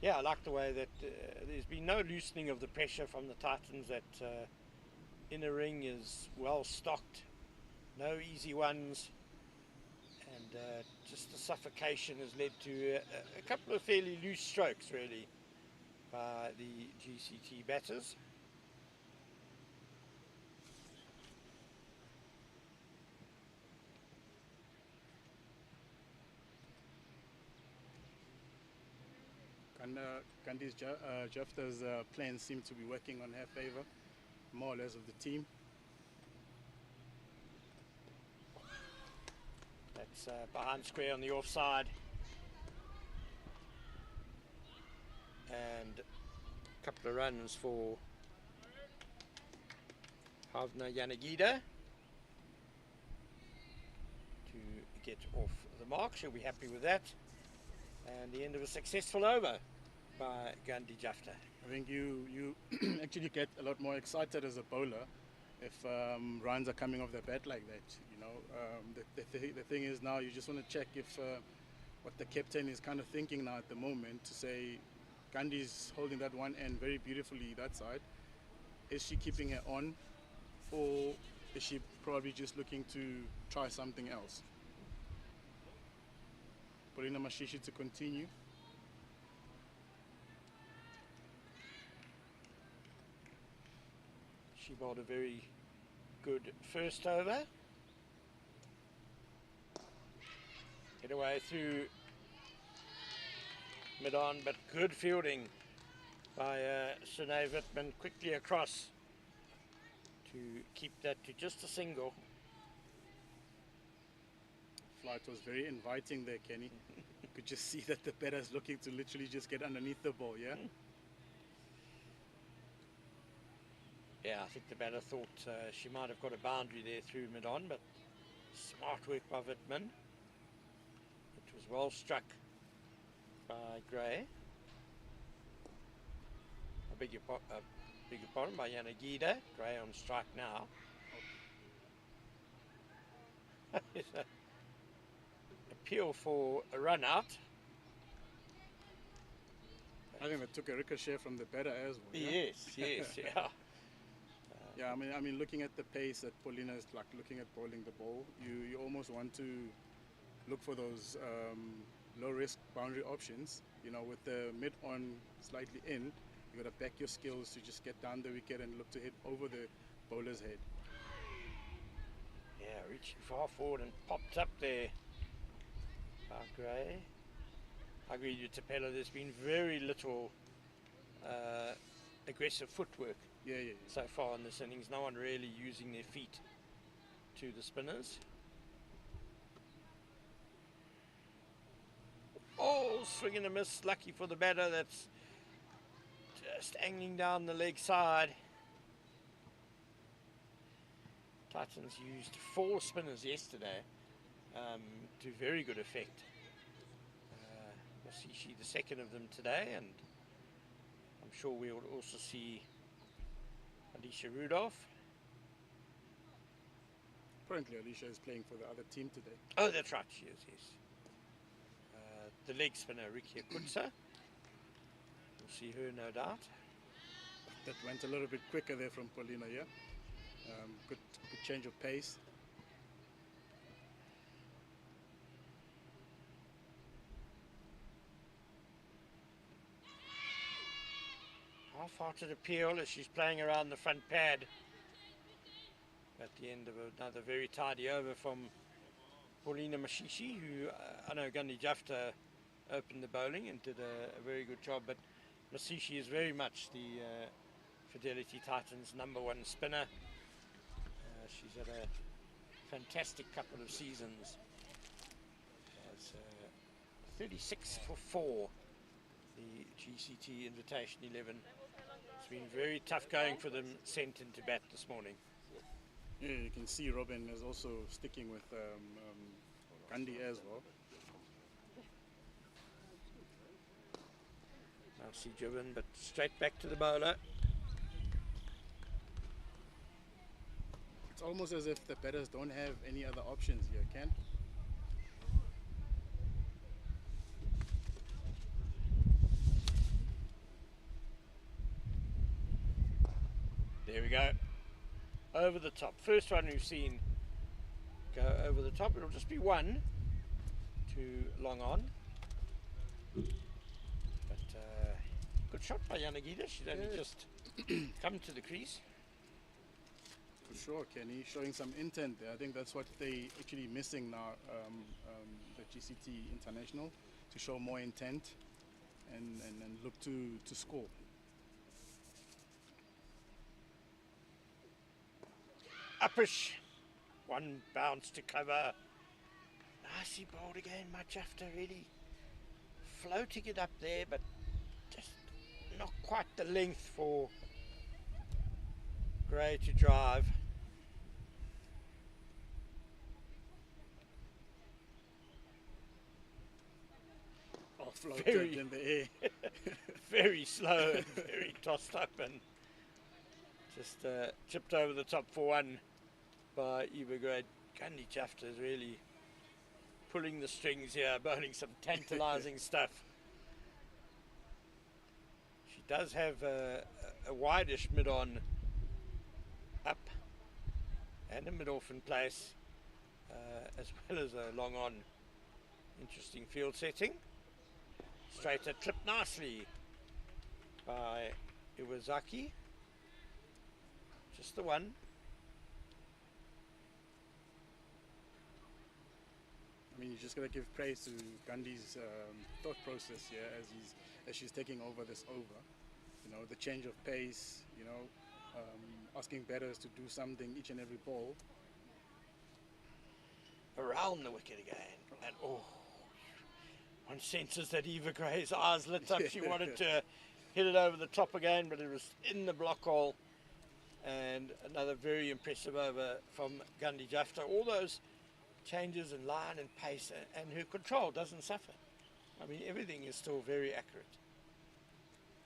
Yeah, I like the way that there's been no loosening of the pressure from the Titans. That inner ring is well stocked, no easy ones, and just the suffocation has led to a couple of fairly loose strokes really by the GCT batters. Gandhi's Jafta's plans seem to be working on her favour, more or less of the team. That's behind square on the offside. And a couple of runs for Havna Yanagida to get off the mark. She'll be happy with that. And the end of a successful over by Gandhi Jafta. I think you actually get a lot more excited as a bowler if runs are coming off the bat like that. You know, the thing is now you just want to check if what the captain is kind of thinking now at the moment to say Gandhi's holding that one end very beautifully that side. Is she keeping it on, or is she probably just looking to try something else? Polina Mashishi to continue. She bowled a very good first over. Get away through mid-on, but good fielding by Sinead Wittman, quickly across to keep that to just a single. Flight was very inviting there, Kenny. You could just see that the batter's looking to literally just get underneath the ball, yeah? Yeah, I think the batter thought she might have got a boundary there through mid-on, but smart work by Wittman. It was well struck by Gray. I beg your pardon, by Yanagida. Gray on strike now. Appeal for a run out. I think that took a ricochet from the batter as well. Yeah? Yes, yeah. Yeah, I mean, looking at the pace that Polina is like looking at bowling the ball, you almost want to look for those low-risk boundary options. You know, with the mid-on slightly in, you got to back your skills to just get down the wicket and look to hit over the bowler's head. Yeah, reaching far forward and popped up there by Gray. I agree with Tapelo, there's been very little aggressive footwork so far in this innings. No one really using their feet to the spinners. Oh, swing and a miss, lucky for the batter. That's Just angling down the leg side. Titans used 4 spinners yesterday to very good effect. Masishi, the second of them today, and I'm sure we'll also see Alicia Rudolph. Apparently Alicia is playing for the other team today. Oh, that's right, she is, yes. The leg spinner, Ricky Akutsa. We'll see her, no doubt. That went a little bit quicker there from Paulina, yeah? Good change of pace. Half-hearted appeal as she's playing around the front pad at the end of another very tidy over from Paulina Mashishi, who I know Gandhi Jafta opened the bowling and did a very good job, but Mashishi is very much the Fidelity Titans' #1 spinner. She's had a fantastic couple of seasons. As 36 for 4, the GCT Invitation 11. It's been very tough going for them sent into bat this morning. Yeah, you can see Robin is also sticking with Gandhi as well. Nicely driven, but straight back to the bowler. It's almost as if the batters don't have any other options here, Ken. There we go. Over the top. First one we've seen go over the top. It'll just be 1 too long on. But good shot by Yanagida. She's only just come to the crease. For sure, Kenny, showing some intent there. I think that's what they actually missing now, the GCT International, to show more intent and look to score. Uppish. 1 bounce to cover. Nicely bowled again. Much after really floating it up there, but just not quite the length for Gray to drive. Oh, floated in the air. Very slow and very tossed up, and just chipped over the top for 1 by Eva Gray. Gandhi Jafta is really pulling the strings here, bowling some tantalising stuff. She does have a wideish mid-on up and a mid-off in place, as well as a long-on interesting field setting. Straighter clipped nicely by Iwazaki. Just the 1. I mean, you just got to give praise to Gandhi's thought process here as she's taking over this over. You know, the change of pace, you know, asking batters to do something each and every ball. Around the wicket again. And one senses that Eva Gray's eyes lit up. She wanted to hit it over the top again, but it was in the block hole. And another very impressive over from Gandhi Jafta. All those changes in line and pace, and her control doesn't suffer. I mean, everything is still very accurate.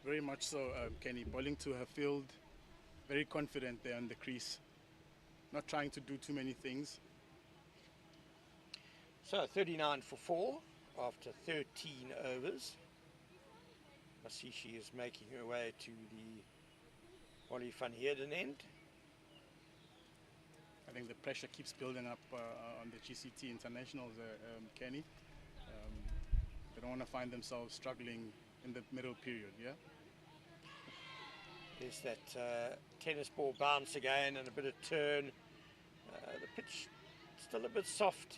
Very much so, Kenny. Bowling to her field, very confident there on the crease. Not trying to do too many things. So 39 for 4 after 13 overs. Masishi is making her way to the Wally van Heerden end. I think the pressure keeps building up on the GCT internationals, Kenny. They don't want to find themselves struggling in the middle period, yeah? There's that tennis ball bounce again and a bit of turn. The pitch still a bit soft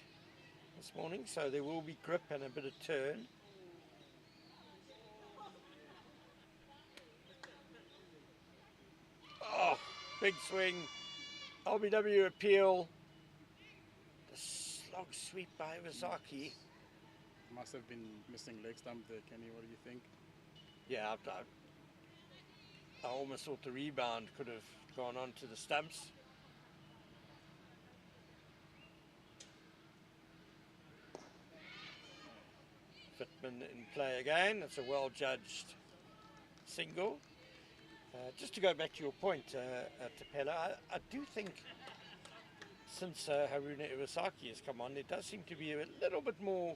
this morning, so there will be grip and a bit of turn. Oh, big swing. LBW appeal. The slog sweep by Iwazaki. Must have been missing leg stump there, Kenny. What do you think? Yeah, I almost thought the rebound could have gone on to the stumps. Fitman in play again. It's a well-judged single. Just to go back to your point, Tapela, I do think since Haruna Iwasaki has come on, there does seem to be a little bit more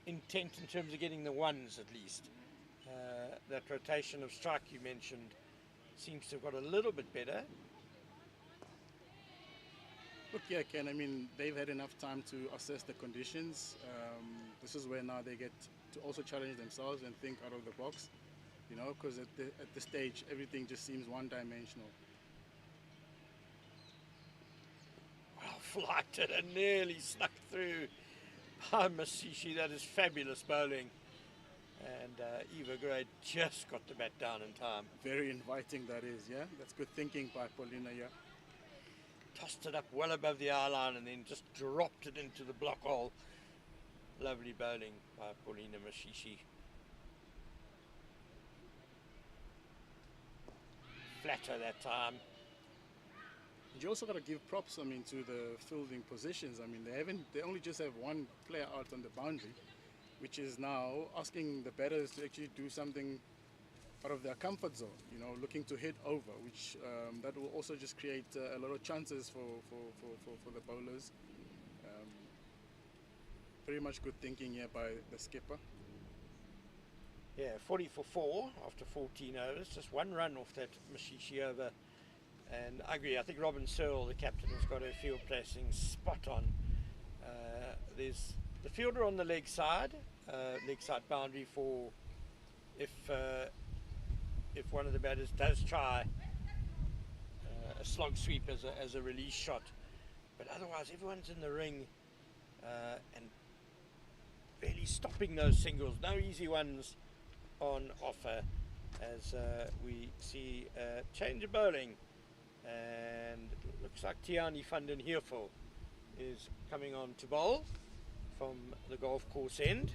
intent in terms of getting the ones at least. That rotation of strike you mentioned seems to have got a little bit better. Look, yeah, Ken, I mean, they've had enough time to assess the conditions. This is where now they get to also challenge themselves and think out of the box, you know, because at this stage, everything just seems one-dimensional. Well flighted and nearly snuck through by Masishi. That is fabulous bowling. And Eva Gray just got the bat down in time. Very inviting, that is, yeah? That's good thinking by Paulina, yeah. Tossed it up well above the eye line and then just dropped it into the block hole. Lovely bowling by Paulina Mashishi. Flatter that time. And you also got to give props, I mean, to the fielding positions. I mean, they only just have one player out on the boundary, which is now asking the batters to actually do something out of their comfort zone, you know, looking to hit over, which that will also just create a lot of chances for the bowlers. Very much good thinking here by the skipper. Yeah, 40 for 4 after 14 overs, just one run off that Mashishi over. And I agree, I think Robin Searle, the captain, has got her field placing spot on. There's the fielder on the leg side boundary for if one of the batters does try a slog sweep as a release shot, but otherwise everyone's in the ring and really stopping those singles. No easy ones on offer as we see a change of bowling, and it looks like Tiani van den Heerful is coming on to bowl from the golf course end.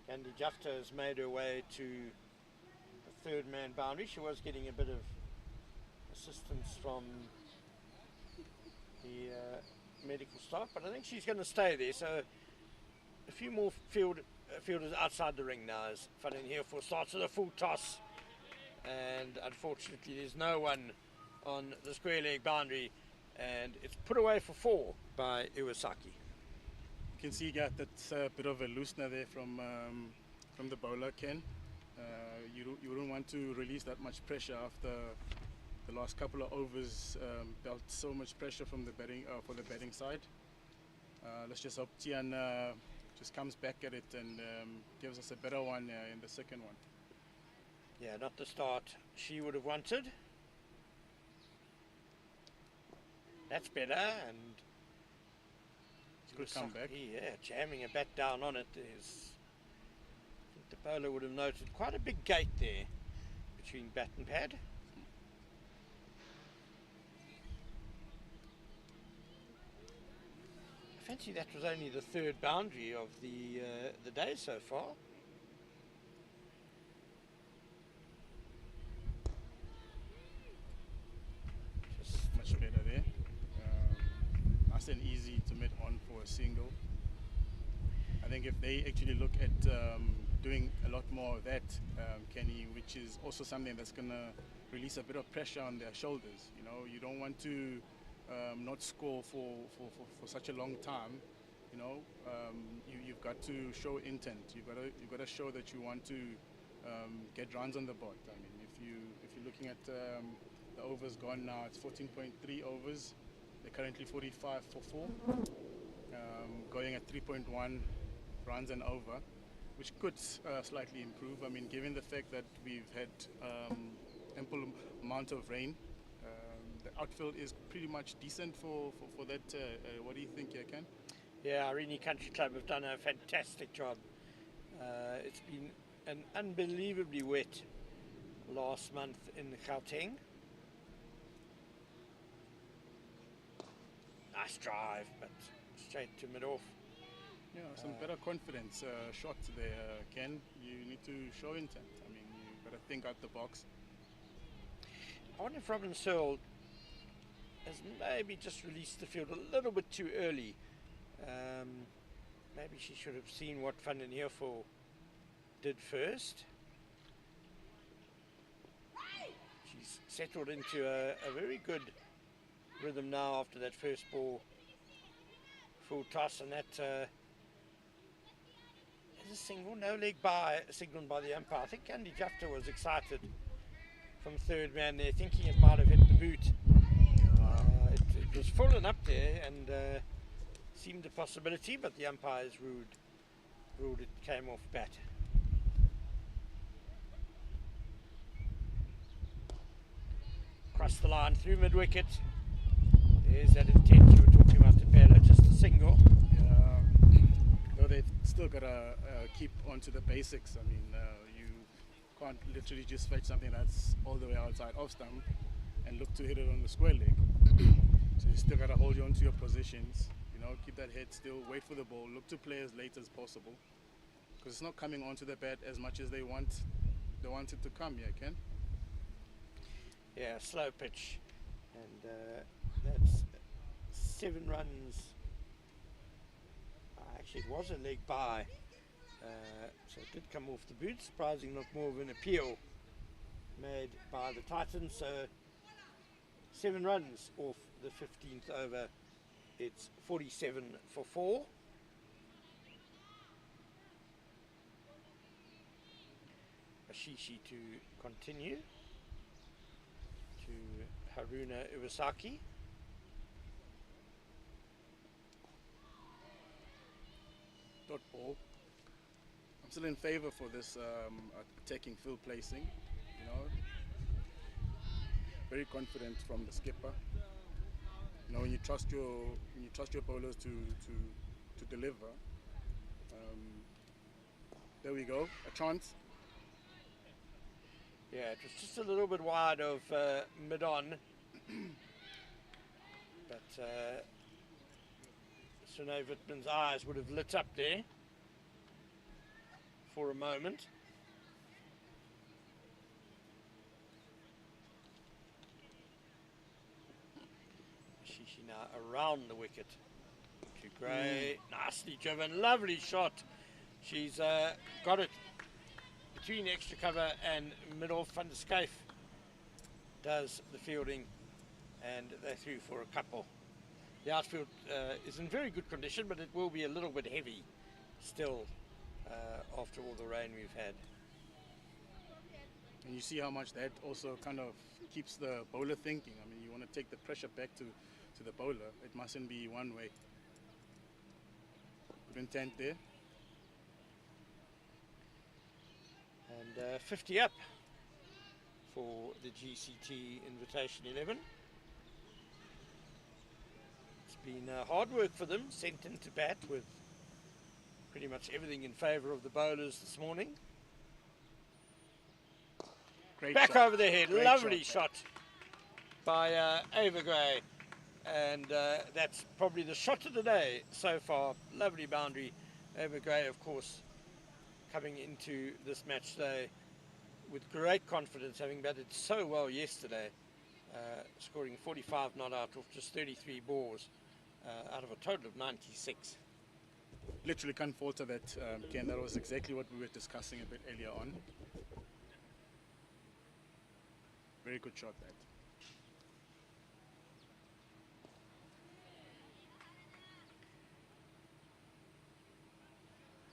Candy Jufta has made her way to the third man boundary. She was getting a bit of assistance from the medical staff, but I think she's going to stay there. So a few more fielders outside the ring now as Van den Heerful starts with a full toss, and unfortunately there's no one on the square leg boundary, and it's put away for 4 by Iwasaki. You can see that's a bit of a loosener there from the bowler, Ken. You wouldn't want to release that much pressure after the last couple of overs dealt so much pressure from the batting side. Let's just hope Tian just comes back at it and gives us a better one in the second one. Yeah, not the start she would have wanted. That's better, and good comeback. Yeah, jamming a bat down on it. I think the bowler would have noted quite a big gate there between bat and pad. I fancy that was only the third boundary of the day so far. Just much better there. Nice and easy to mid on for a single. I think if they actually look at doing a lot more of that, Kenny, which is also something that's going to release a bit of pressure on their shoulders. You know, you don't want to not score for such a long time. You know, you've got to show intent. You've got to show that you want to get runs on the board. I mean, if you're looking at the overs gone now, it's 14.3 overs. They're currently 45 for 4, going at 3.1 runs and over, which could slightly improve. I mean, given the fact that we've had ample amount of rain, the outfield is pretty much decent for that. What do you think, Ken? Yeah, Arini Country Club have done a fantastic job. It's been an unbelievably wet last month in Gauteng. Nice drive, but straight to mid-off. Yeah, some better confidence shot there, Ken. You need to show intent. I mean, you got to think out the box. I wonder if Robin Searle has maybe just released the field a little bit too early. Maybe she should have seen what Van den Heerfel did first. She's settled into a very good rhythm now after that first ball full toss, and that is a single, no leg by, signalled by the umpire. I think Andy Jafta was excited from third man there, thinking it might have hit the boot. It was fallen up there and seemed a possibility, but the umpires ruled it came off bat. Across the line through mid-wicket. There's that intent you were talking about, Tapela, just a single. Yeah, though they've still got to keep on to the basics. I mean, you can't literally just fetch something that's all the way outside off stump and look to hit it on the square leg. So you still got to hold on to your positions, you know, keep that head still, wait for the ball, look to play as late as possible, because it's not coming onto the bat as much as they want it to come. Yeah, Ken? Yeah, slow pitch, and that's 7 runs. Actually, it was a leg by, so it did come off the boot. Surprising, not more of an appeal made by the Titans. So 7 runs off the 15th over. It's 47 for 4. Ashishi to continue to Haruna Iwasaki. Dot ball. I'm still in favour for this attacking field placing. You know, very confident from the skipper. You know, when you trust your bowlers to deliver. There we go, a chance. Yeah, it was just a little bit wide of mid-on, but Sine Wittmann's eyes would have lit up there for a moment. Shishi now around the wicket to Gray, nicely driven, lovely shot. She's got it between extra cover and middle. Van der Skyf does the fielding, and they threw for a couple. The outfield is in very good condition, but it will be a little bit heavy still after all the rain we've had. And you see how much that also kind of keeps the bowler thinking. I mean, you want to take the pressure back to the bowler. It mustn't be one way. Good intent there. And 50 up for the GCT Invitation 11. It's been hard work for them, sent into bat with pretty much everything in favour of the bowlers this morning. Great Back shot. over the head, Great lovely shot, shot by Ava Gray. And that's probably the shot of the day so far. Lovely boundary. Ava Gray, of course, coming into this match today with great confidence, having batted so well yesterday, scoring 45 not out off just 33 balls out of a total of 96. Literally can't falter that, Ken. That was exactly what we were discussing a bit earlier on. Very good shot, that.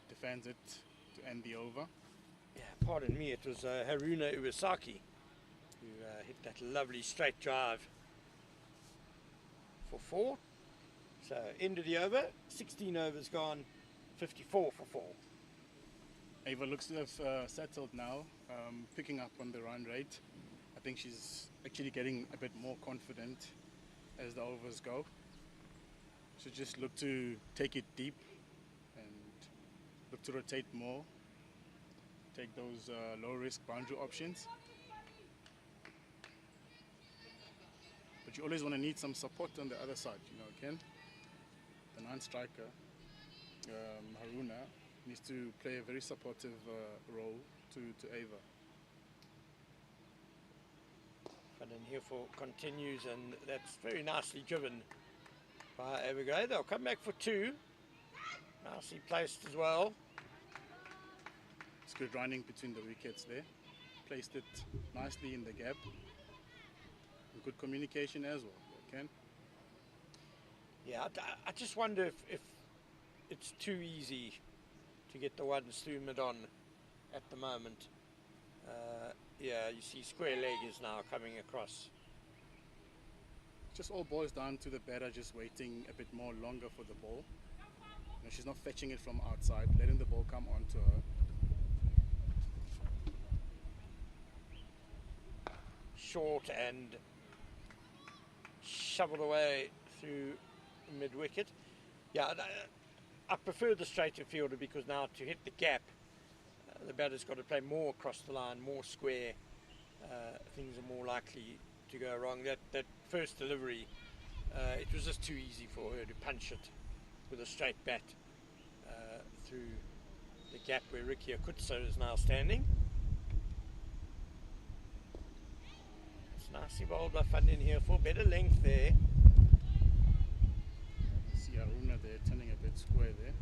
Defends it to end the over. Yeah, pardon me, it was Haruna Iwasaki who hit that lovely straight drive for 4. So end of the over, 16 overs gone, 54 for 4. Ava looks to have settled now, picking up on the run rate. I think she's actually getting a bit more confident as the overs go. So just look to take it deep and look to rotate more. Take those low-risk boundary options. But you always want to need some support on the other side, you know, Ken? The non-striker Haruna needs to play a very supportive role to Ava. Van den Heuvel continues, and that's very nicely driven by Evergrey. They'll come back for two. Nicely placed as well. It's good running between the wickets there. Placed it nicely in the gap. And good communication as well, Ken. Yeah, I just wonder if it's too easy to get the ones through mid-on at the moment. Yeah, you see square leg is now coming across. Just all boils down to the batter just waiting a bit more longer for the ball. You know, she's not fetching it from outside, letting the ball come onto her. Short and shoveled away through mid-wicket. Yeah, I prefer the straighter fielder because now to hit the gap, the batter's got to play more across the line, more square. Things are more likely to go wrong. That first delivery, it was just too easy for her to punch it with a straight bat through the gap where Ricky Akutso is now standing. It's nicely bowled by Van den Heuvel, better length there. You see Haruna there turning a bit square there.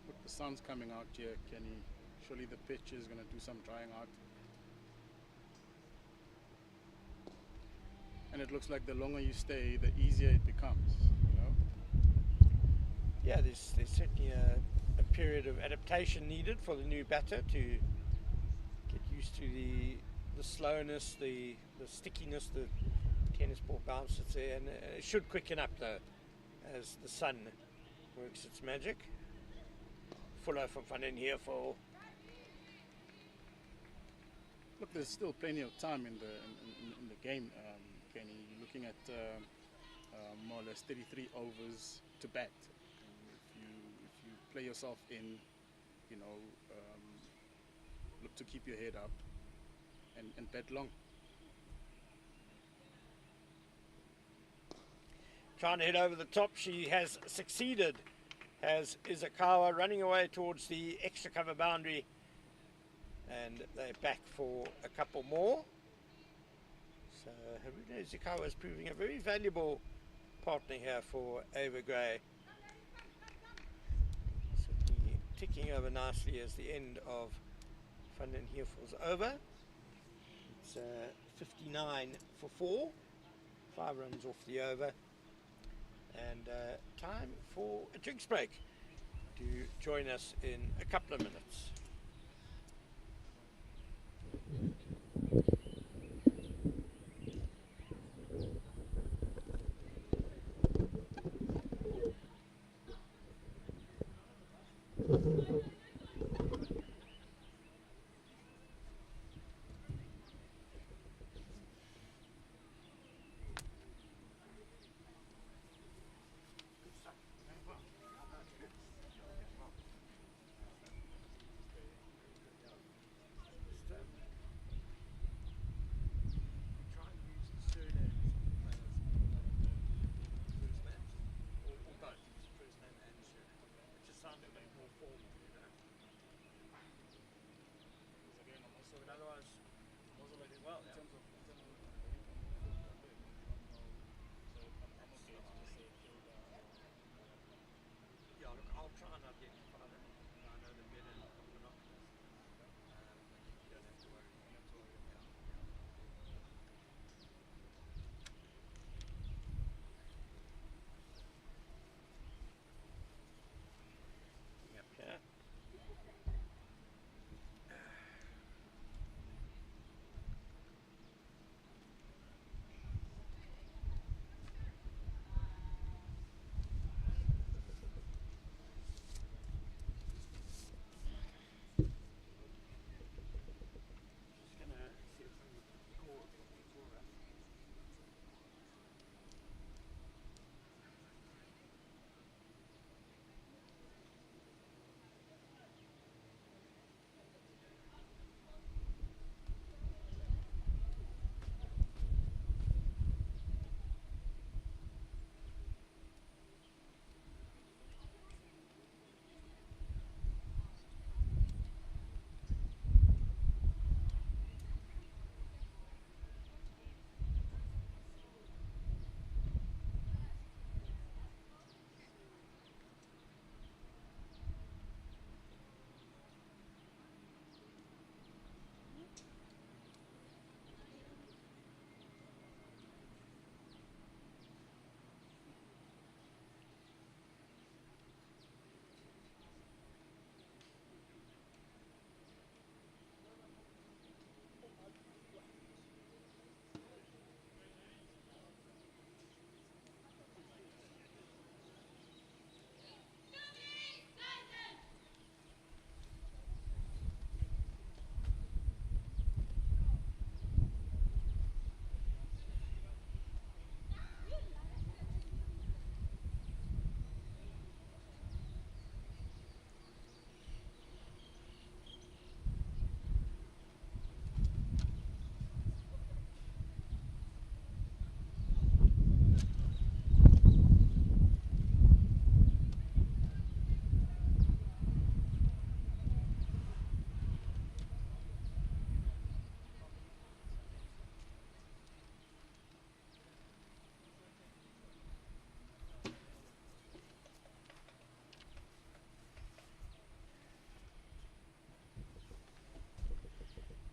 Look, the sun's coming out here, Kenny. Surely the pitch is going to do some drying out. And it looks like the longer you stay, the easier it becomes, you know? Yeah, there's certainly a period of adaptation needed for the new batter to get used to the slowness, the stickiness, the tennis ball bounces there, and it should quicken up though as the sun works its magic. Fuller from Van den Heuvel. Look, there's still plenty of time in the game, Kenny. You're looking at more or less 33 overs to bat. If you play yourself in, you know, look to keep your head up and bat long. Trying to hit over the top, she has succeeded. Has Izukawa running away towards the extra cover boundary, and they're back for a couple more. So Haruna Izukawa is proving a very valuable partner here for Ava Gray. Certainly ticking over nicely as the end of Van den Heuvel's over. It's 59 for 4, 5 runs off the over. And time for a drinks break. Do join us in a couple of minutes.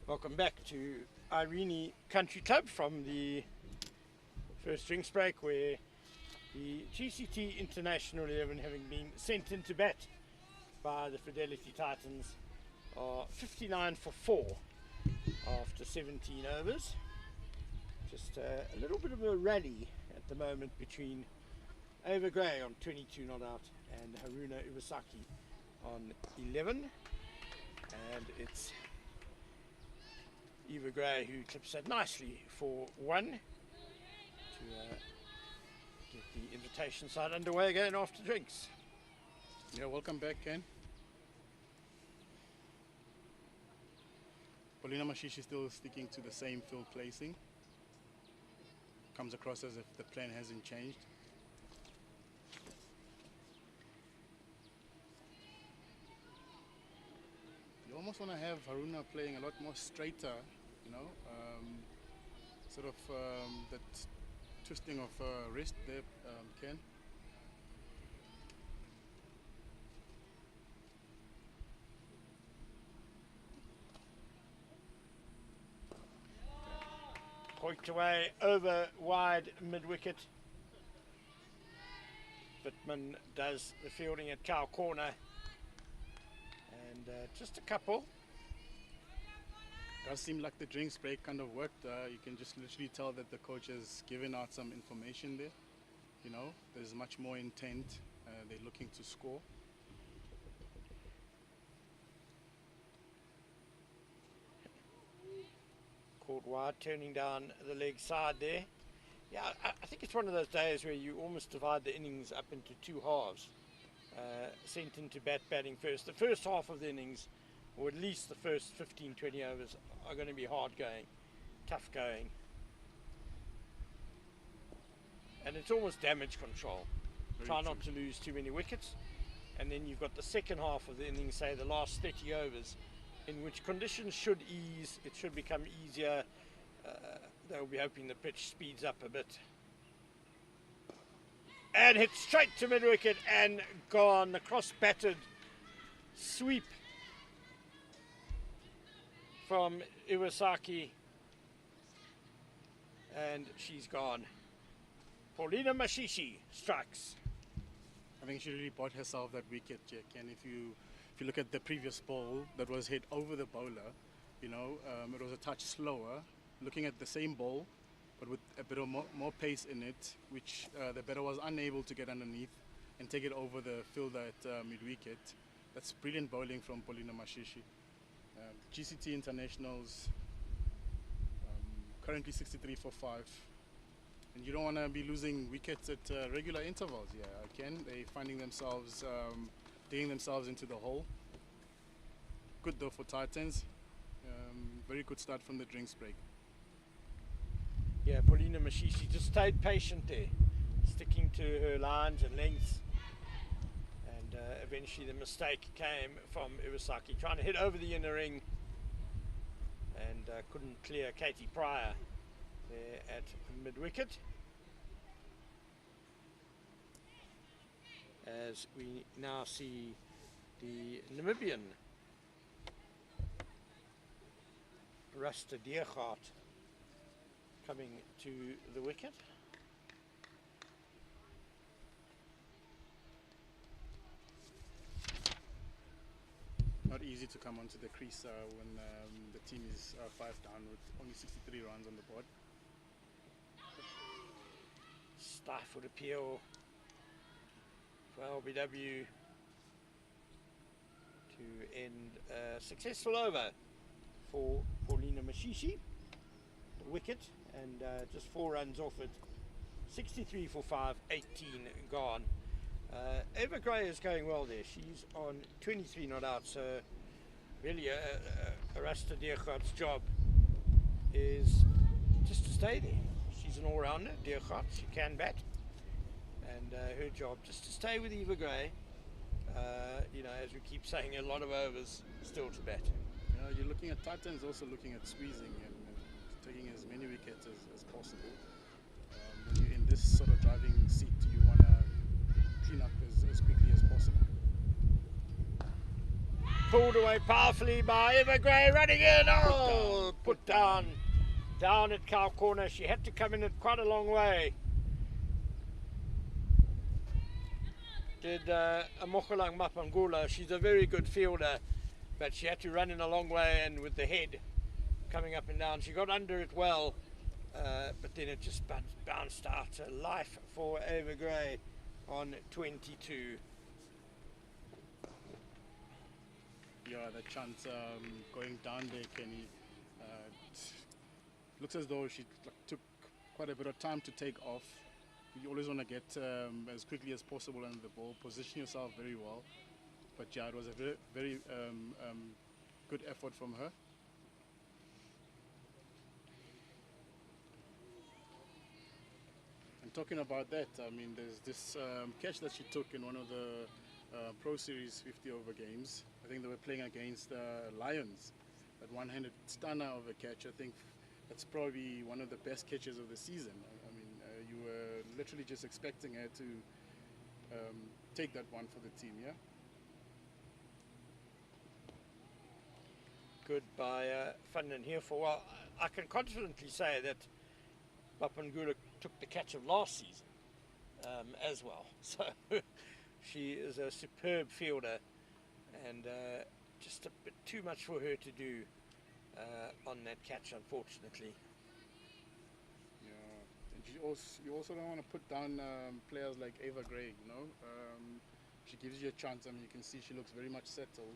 Welcome back to Irene Country Club from the first drinks break, where the GCT International 11, having been sent into bat by the Fidelity Titans, are 59 for 4 after 17 overs. Just a little bit of a rally at the moment between Ava Gray on 22 not out and Haruna Iwasaki on 11, and it's Eva Gray who clips that nicely for 1 to get the invitation side underway again after drinks. Yeah, welcome back, Ken. Paulina Mashishi still sticking to the same field placing. Comes across as if the plan hasn't changed. You almost want to have Haruna playing a lot more straighter, you know, sort of that twisting of wrist there, Ken. Hoiked away over wide mid-wicket. Wittmann does the fielding at cow corner, and just a couple. Does seem like the drinks break kind of worked. You can just literally tell that the coach has given out some information there. You know, there's much more intent. They're looking to score. Caught wide, turning down the leg side there. Yeah, I think it's one of those days where you almost divide the innings up into two halves. Sent into batting first. The first half of the innings, or at least the first 15-20 overs, are going to be hard going, tough going. And it's almost damage control. Try not to lose too many wickets. And then you've got the second half of the innings, say the last 30 overs, in which conditions should ease. It should become easier. They'll be hoping the pitch speeds up a bit. And hit straight to mid-wicket and gone. The cross-battered sweep from Iwasaki. And she's gone. Paulina Mashishi strikes. I think she really bought herself that wicket, Jack. And if you look at the previous ball that was hit over the bowler, you know, it was a touch slower. Looking at the same ball, but with a bit of more pace in it, which the batter was unable to get underneath and take it over the fielder at mid-wicket. That's brilliant bowling from Paulina Mashishi. GCT internationals, currently 63 for 5. And you don't want to be losing wickets at regular intervals. Yeah, again, they're finding themselves, digging themselves into the hole. Good though for Titans. Very good start from the drinks break. Yeah, Paulina Mashishi just stayed patient there, sticking to her lines and lengths. And eventually the mistake came from Iwasaki, trying to hit over the inner ring, and couldn't clear Katie Pryor there at mid-wicket. As we now see the Namibian Rasta Deergaard coming to the wicket. Not easy to come onto the crease when the team is 5 down with only 63 runs on the board. Stifled appeal for LBW to end a successful over for Paulina Mashishi. The wicket, and just 4 runs off it. 63 for 5, 18 gone. Eva Gray is going well there. She's on 23 not out, so really Rasta Deergaard's job is just to stay there. She's an all-rounder, Deergaard, she can bat, and her job just to stay with Eva Gray. You know, as we keep saying, a lot of overs still to bat. You're looking at Titans, also looking at squeezing and taking as many wickets as possible. When you're in this sort of driving seat, you want to clean up as quickly as possible. Pulled away powerfully by Eva Gray, running in. Oh, put down at cow corner. She had to come in it quite a long way. Did Amokolang Mapangula. She's a very good fielder, but she had to run in a long way, and with the head coming up and down, she got under it well, but then it just bounced out. Life for Ava Gray on 22. Yeah, that chance going down there, Kenny. Looks as though she took quite a bit of time to take off. You always want to get as quickly as possible on the ball, position yourself very well. But yeah, it was a very, very good effort from her. And talking about that, I mean, there's this catch that she took in one of the Pro Series 50 over games. I think they were playing against Lions. That one-handed stunner of a catch. I think that's probably one of the best catches of the season. I mean, you were literally just expecting her to take that one for the team, yeah? Good by Van den Heerfer. Well, I can confidently say that Mapangula took the catch of last season as well. So she is a superb fielder, and just a bit too much for her to do on that catch, unfortunately. Yeah, and you also don't want to put down players like Ava Gray, you know. She gives you a chance. I mean, you can see she looks very much settled.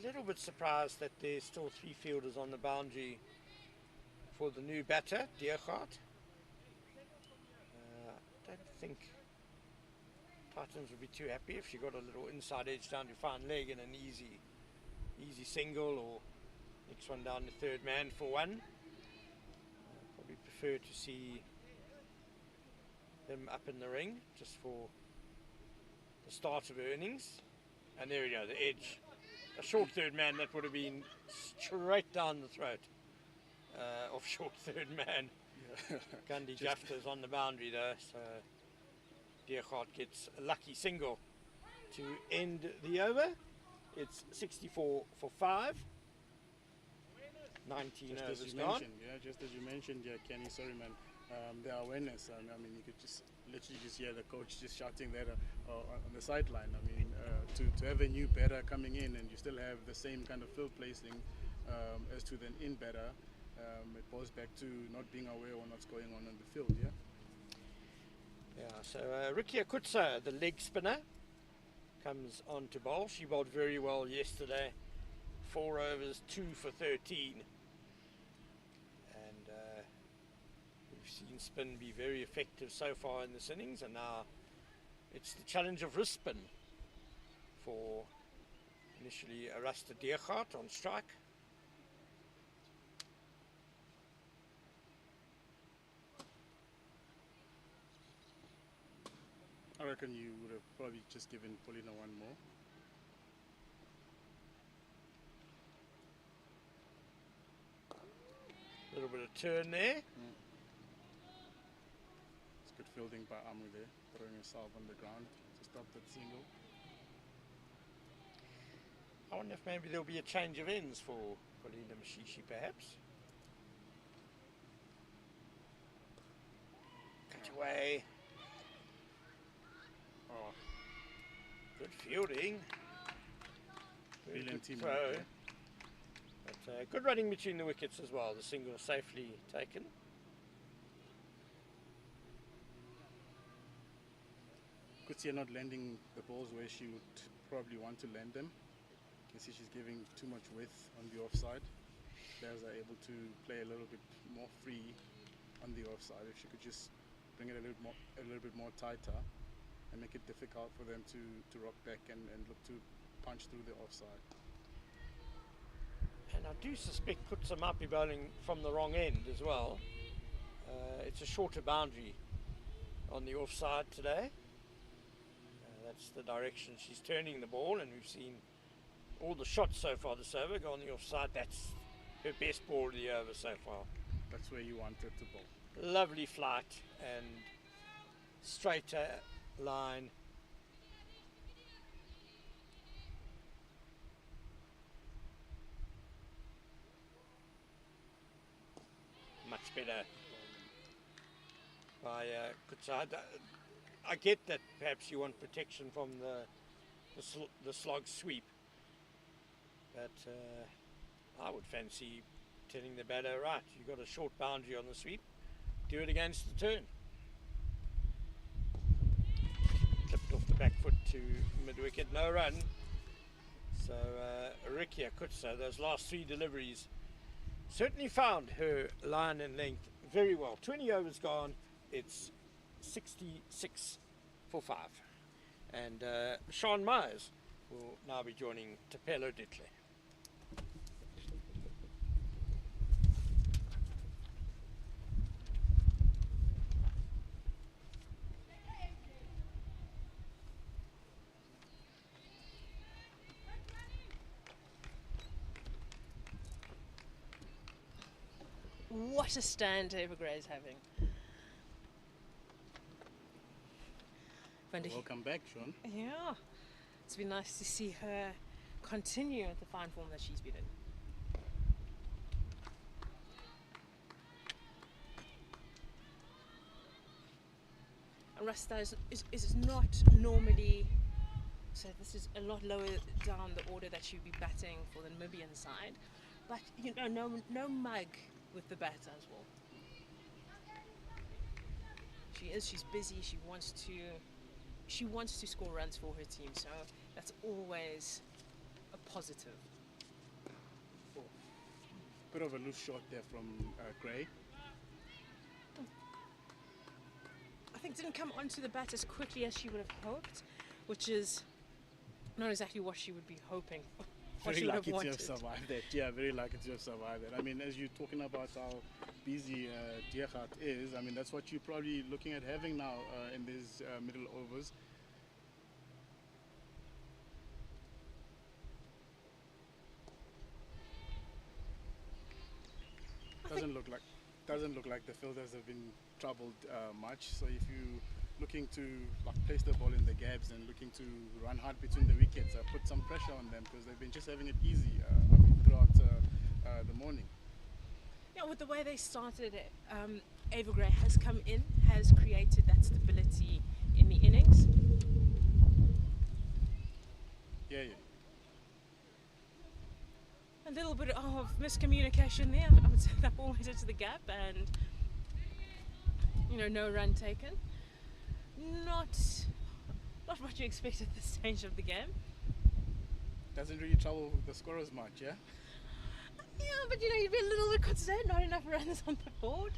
A little bit surprised that there's still 3 fielders on the boundary for the new batter, Diergaard. I don't think Titans would be too happy if she got a little inside edge down to fine leg and an easy single, or next one down to third man for one. Probably prefer to see them up in the ring just for the start of her innings. And there we go, the edge. A short third man, that would have been straight down the throat of short third man. Yeah. Gandhi Jafta's on the boundary though, so Diergaard gets a lucky single to end the over. It's 64 for 5. 19 overs gone. Yeah, just as you mentioned, yeah, Kenny, sorry man, the awareness, I mean, you could just literally just hear the coach just shouting there on the sideline. I mean, to have a new batter coming in and you still have the same kind of field placing as to the in batter, it boils back to not being aware of what's going on in the field, yeah? Yeah, so Ricky Akutsa, the leg spinner, comes on to bowl. She bowled very well yesterday. 4 overs, 2 for 13. And we've seen spin be very effective so far in this innings, and now it's the challenge of wrist spin for initially Arasta Diergaard on strike. I reckon you would have probably just given Paulina one more. A little bit of turn there. It's good fielding by Amu there, throwing herself on the ground to stop that single. I wonder if maybe there'll be a change of ends for Paulina Mashishi perhaps. Cut away. Oh, good fielding. Brilliant team throw. work, But good running between the wickets as well. The single safely taken. Could see her not landing the balls where she would probably want to land them. You can see she's giving too much width on the offside. Players are able to play a little bit more free on the offside. If she could just bring it a little bit more tighter and make it difficult for them to rock back and look to punch through the offside. And I do suspect Kutsa might be bowling from the wrong end as well. It's a shorter boundary on the offside today. That's the direction she's turning the ball, and we've seen all the shots so far this over go on the offside. That's her best ball of the over so far. That's where you want it to bowl. Lovely flight and straighter line. better by Kutsa. I get that perhaps you want protection from the slog sweep, but I would fancy telling the batter, right, you've got a short boundary on the sweep, do it against the turn. Clipped off the back foot to mid-wicket, no run. So Rikia Kutsa, those last 3 deliveries, certainly found her line and length very well. 20 overs gone, it's 66 for 5. And Sean Myers will now be joining Tapelo Ditley. What a stand Evergrey is having. Welcome back, Sean. Yeah, it's been nice to see her continue at the fine form that she's been in. And Rasta is not normally, so this is a lot lower down the order that she'd be batting for the Namibian side, but you know, no mug with the bat as well. She's busy, she wants to score runs for her team, so that's always a positive. Oh, bit of a loose shot there from Gray. I think didn't come onto the bat as quickly as she would have hoped, which is not exactly what she would be hoping. Very lucky to have survived that. Yeah, very lucky to have survived that. I mean, as you're talking about how busy Diergaard is, I mean, that's what you're probably looking at having now in these middle overs. Doesn't look like the fielders have been troubled much. So if you looking to place the ball in the gaps and looking to run hard between the wickets, put some pressure on them, because they've been just having it easy throughout the morning. Yeah, with the way they started, Evergrey has come in, has created that stability in the innings. Yeah. A little bit of miscommunication there. I would say that ball went into the gap and, no run taken. Not what you expect at this stage of the game. Doesn't really trouble the scorers much, yeah? Yeah, but you'd be a little bit concerned, not enough runs on the board.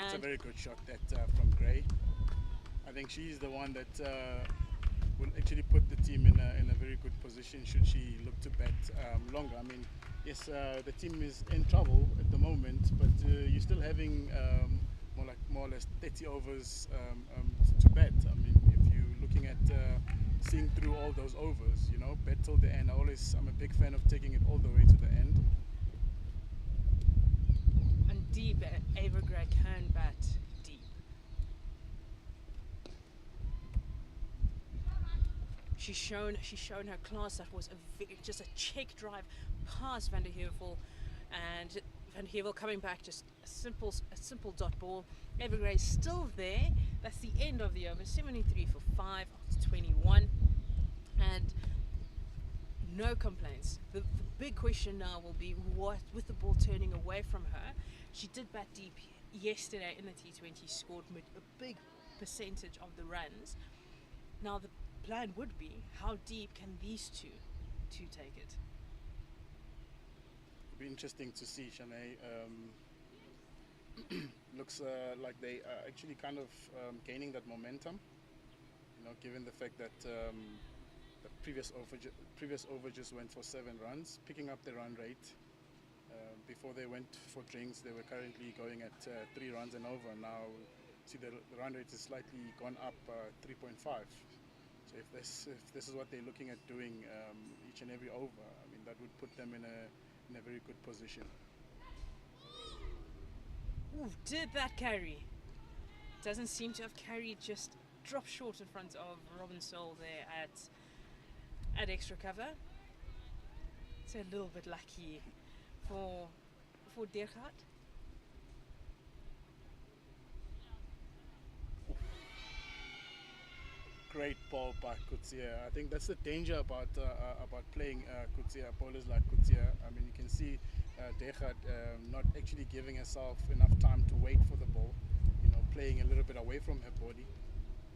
It's a very good shot that from Gray. I think she's the one that will actually put the team in a very good position should she look to bat longer. I mean, yes, the team is in trouble at the moment, but you're still having more or less 30 overs to bat. I mean, if you're looking at seeing through all those overs, bat till the end. I'm a big fan of taking it all the way to the end. And deep, Evergrey can bat deep. She's shown her class. That was just a check drive past Van der Heuvel, and Van der Heuvel coming back, just a simple dot ball. Evergrey is still there. That's the end of the over. 73 for 5 after 21, and no complaints. The big question now will be what with the ball turning away from her. She did bat deep yesterday in the T20, scored a big percentage of the runs. Now the plan would be, how deep can these two take it? It'll be interesting to see, Shanae. Looks like they are actually kind of gaining that momentum, given the fact that the previous over just went for 7 runs, picking up the run rate. Before they went for drinks, they were currently going at 3 runs and over. Now, see, the run rate is slightly gone up 3.5. So if this is what they're looking at doing each and every over, I mean, that would put them in a very good position. Ooh, did that carry? Doesn't seem to have carried, just dropped short in front of Robin Soul there at at extra cover. It's a little bit lucky for Dergaard. Great ball by Kutsia. I think that's the danger about playing bowlers like Kutsia. I mean, you can see Dergaard not actually giving herself enough time to wait for the ball. Playing a little bit away from her body,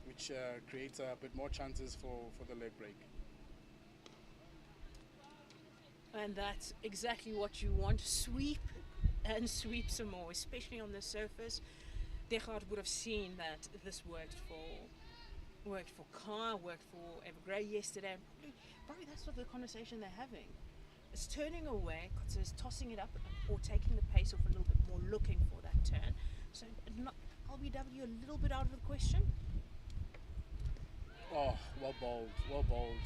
which creates a bit more chances for the leg break. And that's exactly what you want. Sweep and sweep some more, especially on the surface. Dergaard would have seen that this worked for Carr, worked for Evergrey yesterday. And probably that's what the conversation they're having. It's turning away, so it's tossing it up or taking the pace off a little bit more, looking for that turn. So not LBW a little bit out of the question. Oh, well bowled, well bowled.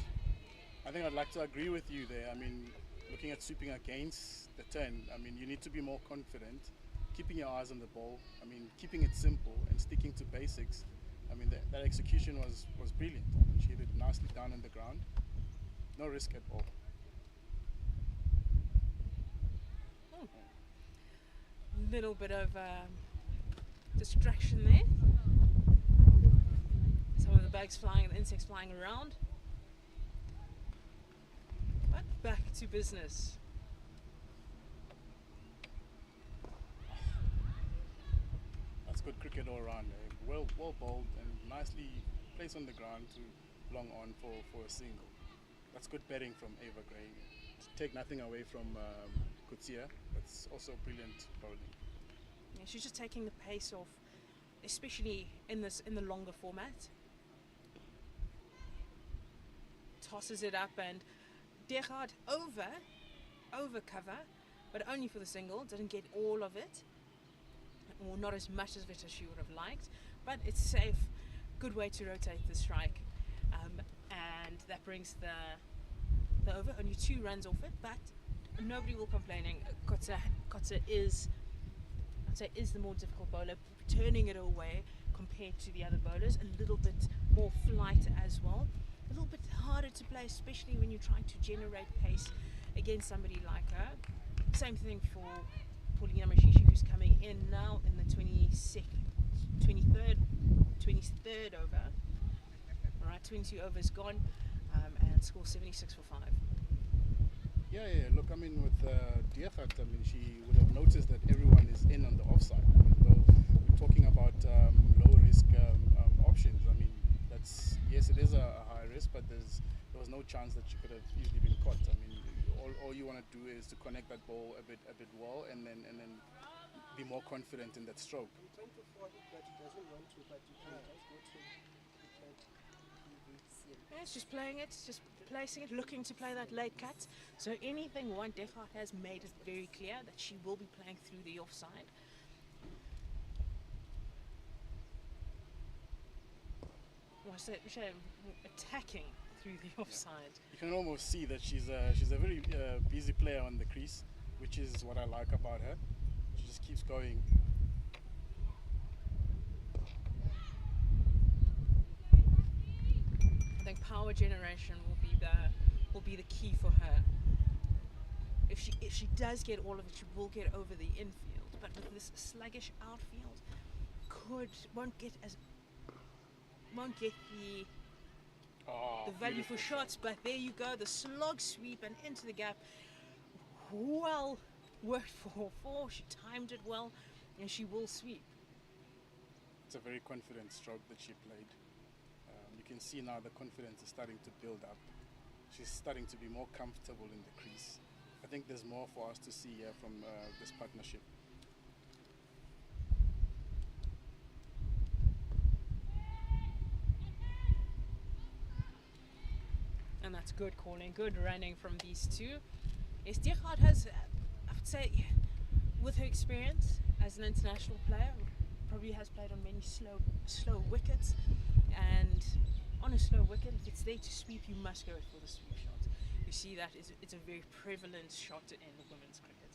I think I'd like to agree with you there. I mean, looking at sweeping against the turn, I mean, you need to be more confident, keeping your eyes on the ball. I mean, keeping it simple and sticking to basics. I mean, that execution was brilliant. She hit it nicely down on the ground. No risk at all. Little bit of distraction there. Some of the bugs flying, the insects flying around. But back to business. That's good cricket all around. Well bowled and nicely placed on the ground to long on for a single. That's good batting from Ava Gray. To take nothing away from Kutsia, that's also brilliant bowling. Yeah, she's just taking the pace off, especially in the longer format. Tosses it up and Dergaard over cover, but only for the single. Didn't get all of it, or not as much of it as she would have liked. But it's safe. Good way to rotate the strike, and that brings the over. Only 2 runs off it, but nobody will complaining. Kotze is, I'd say, is the more difficult bowler, turning it away compared to the other bowlers. A little bit more flight as well. A little bit harder to play, especially when you're trying to generate pace against somebody like her. Same thing for Paulina Mashishi, who's coming in now in the 23rd over. Alright, 22 overs gone, and score 76 for 5. Yeah. Look, I mean, with Dergaard, I mean, she would have noticed that everyone is in on the offside. I mean, though we're talking about low risk options. I mean, yes, it is a high risk, but there was no chance that she could have easily been caught. I mean, all you want to do is to connect that ball a bit well, and then be more confident in that stroke. I'm trying to forward it, but he doesn't want to, but you can just go to Yeah, it's just playing it, just placing it, looking to play that late cut. So anything one Dergaard has made it very clear that she will be playing through the offside. Attacking through the offside. You can almost see that she's a very busy player on the crease, which is what I like about her. She just keeps going. I think power generation will be the key for her. If she does get all of it, she will get over the infield. But with this sluggish outfield, won't get the value for shots. But there you go, the slog sweep and into the gap. Well worked for 4. She timed it well, and she will sweep. It's a very confident stroke that she played. You can see now the confidence is starting to build up. She's starting to be more comfortable in the crease. I think there's more for us to see here from this partnership. And that's good calling, good running from these two. Yes, Dergaard has, I would say, with her experience as an international player, probably has played on many slow wickets, and on a slow wicket, if it's there to sweep, you must go for the sweep shot. You see that it's a very prevalent shot in women's cricket,